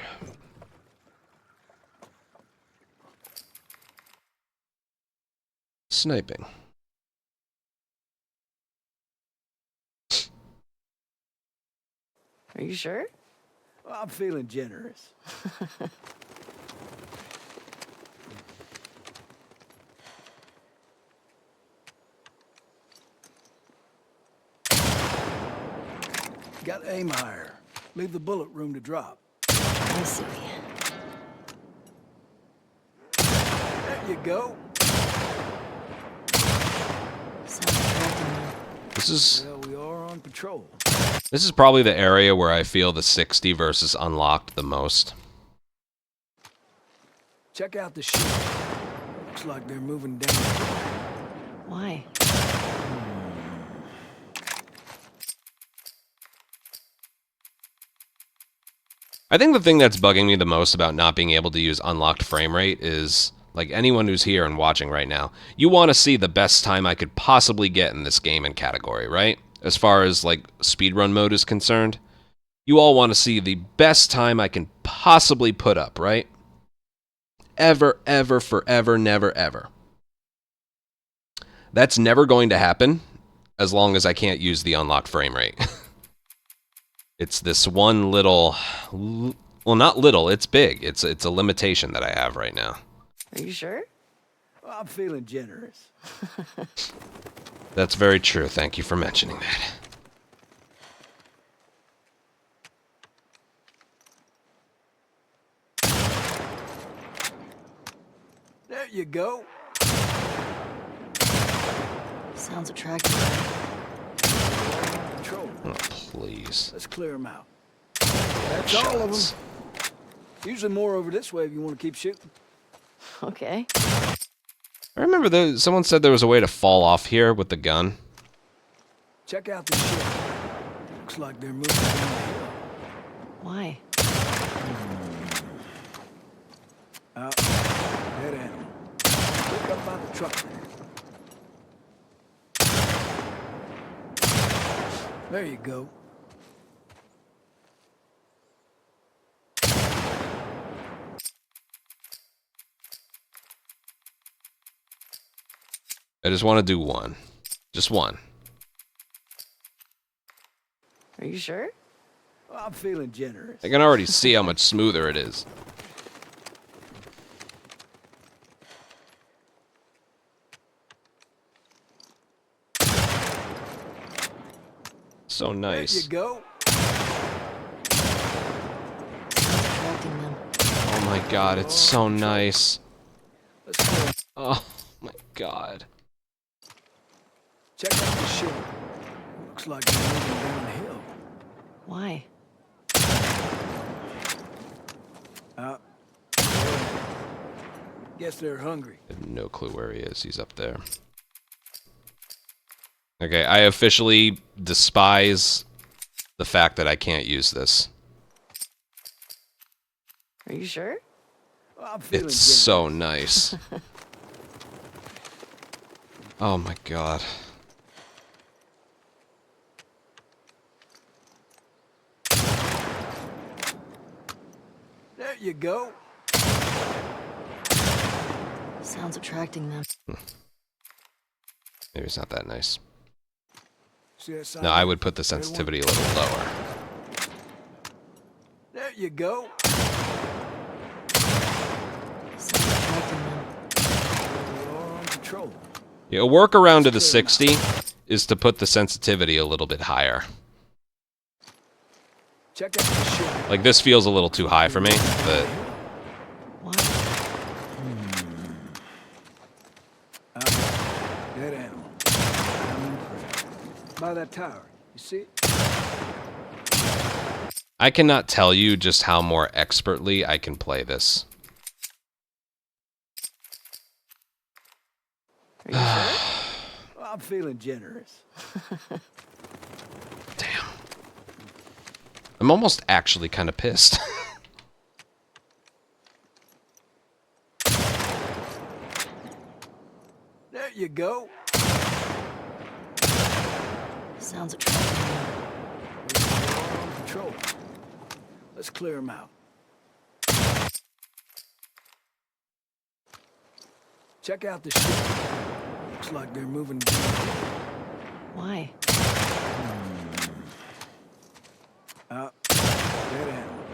Sniping. Are you sure? Well, I'm feeling generous. Got to aim higher. Leave the bullet room to drop. I see. There you go. This is... Well, we are on patrol. This is probably the area where I feel the 60 versus unlocked the most. Check out the ship. Looks like they're moving down. Why? I think the thing that's bugging me the most about not being able to use unlocked frame rate is, like, anyone who's here and watching right now, you want to see the best time I could possibly get in this game and category, right? As far as, like, speedrun mode is concerned. You all want to see the best time I can possibly put up, right? Ever, ever, forever, never, ever. That's never going to happen as long as I can't use the unlocked frame rate. It's this one little Well, not little, it's big. It's a limitation that I have right now. Are you sure? Well, I'm feeling generous. That's very true. Thank you for mentioning that. There you go. Sounds attractive. Control. Oh, please. Let's clear them out. That's all of them. Usually more over this way if you want to keep shooting. Okay. I remember someone said there was a way to fall off here with the gun. Check out the ship. Looks like they're moving down the hill. Why? Out. Dead animal. Look up by the truck there. There you go. I just want to do one. Just one. Are you sure? Well, I'm feeling generous. I can already see how much smoother it is. So nice. There you go. Attracting them. Oh my god, it's so nice. Let's go. Oh my god. Check out the ship. Looks like they're moving downhill. Why? Guess they're hungry. I have no clue where he is. He's up there. Okay, I officially despise the fact that I can't use this. Are you sure? Well, I'm feeling It's generous. so nice. Oh my god. There you go. Sounds attracting them. Maybe it's not that nice. See that sign? No, I would put the sensitivity a little lower. There you go. Sounds attracting them. You're on patrol. Yeah, a workaround to the 60 is to put the sensitivity a little bit higher. Check out the ship. Like, this feels a little too high for me, but... Why? Dead animal. By that tower. You see it? I cannot tell you just how more expertly I can play this. Are you sure? Well, I'm feeling generous. Damn. I'm almost actually kind of pissed. There you go. Sounds attracting them. You're on patrol. Let's clear them out. Check out the ship. Looks like they're moving down. Why? Dead animal.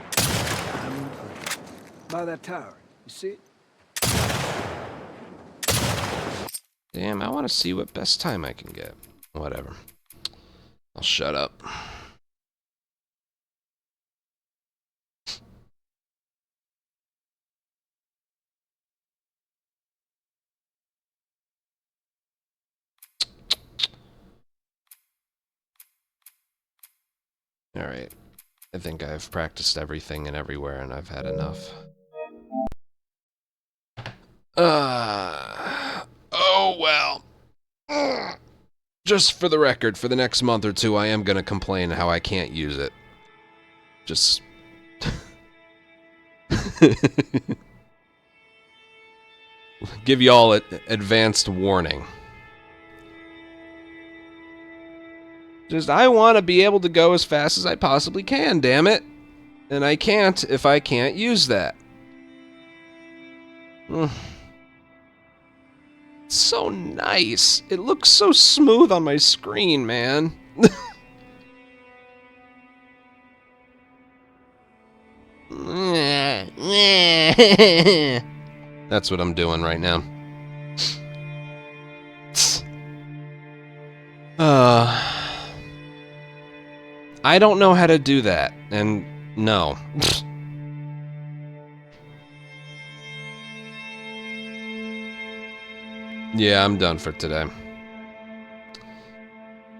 By that tower. You see it? Damn, I want to see what best time I can get. Whatever. I'll shut up. Alright. I think I've practiced everything and everywhere, and I've had enough. Oh well. Just for the record, for the next month or two, I am gonna complain how I can't use it. Just... give y'all advanced warning. Just, I want to be able to go as fast as I possibly can, damn it. And I can't if I can't use that. It's so nice. It looks so smooth on my screen, man. That's what I'm doing right now. I don't know how to do that, and no. Yeah, I'm done for today.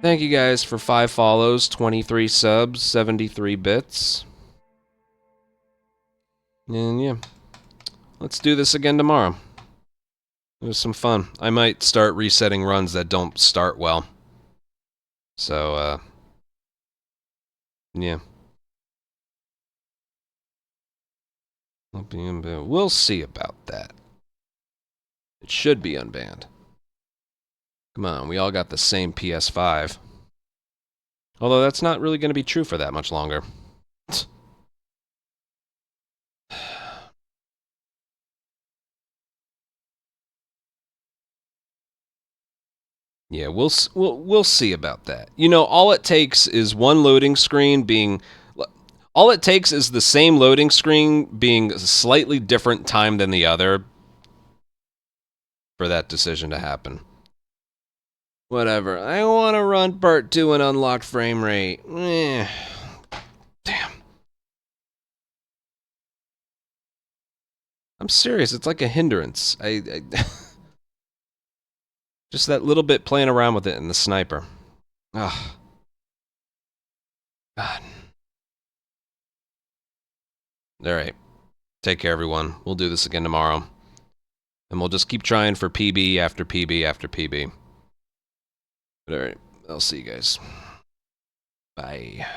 Thank you guys for 5 follows, 23 subs, 73 bits. And yeah, let's do this again tomorrow. It was some fun. I might start resetting runs that don't start well. So, yeah. We'll see about that. It should be unbanned. Come on, we all got the same PS5. Although that's not really going to be true for that much longer. Yeah, we'll see about that. You know, all it takes is one loading screen being... All it takes is the same loading screen being a slightly different time than the other for that decision to happen. Whatever. I want to run Part 2 in unlocked frame rate. Damn. I'm serious. It's like a hindrance. I just that little bit playing around with it in the sniper. Ugh. God. Alright. Take care, everyone. We'll do this again tomorrow. And we'll just keep trying for PB after PB after PB. But alright. I'll see you guys. Bye.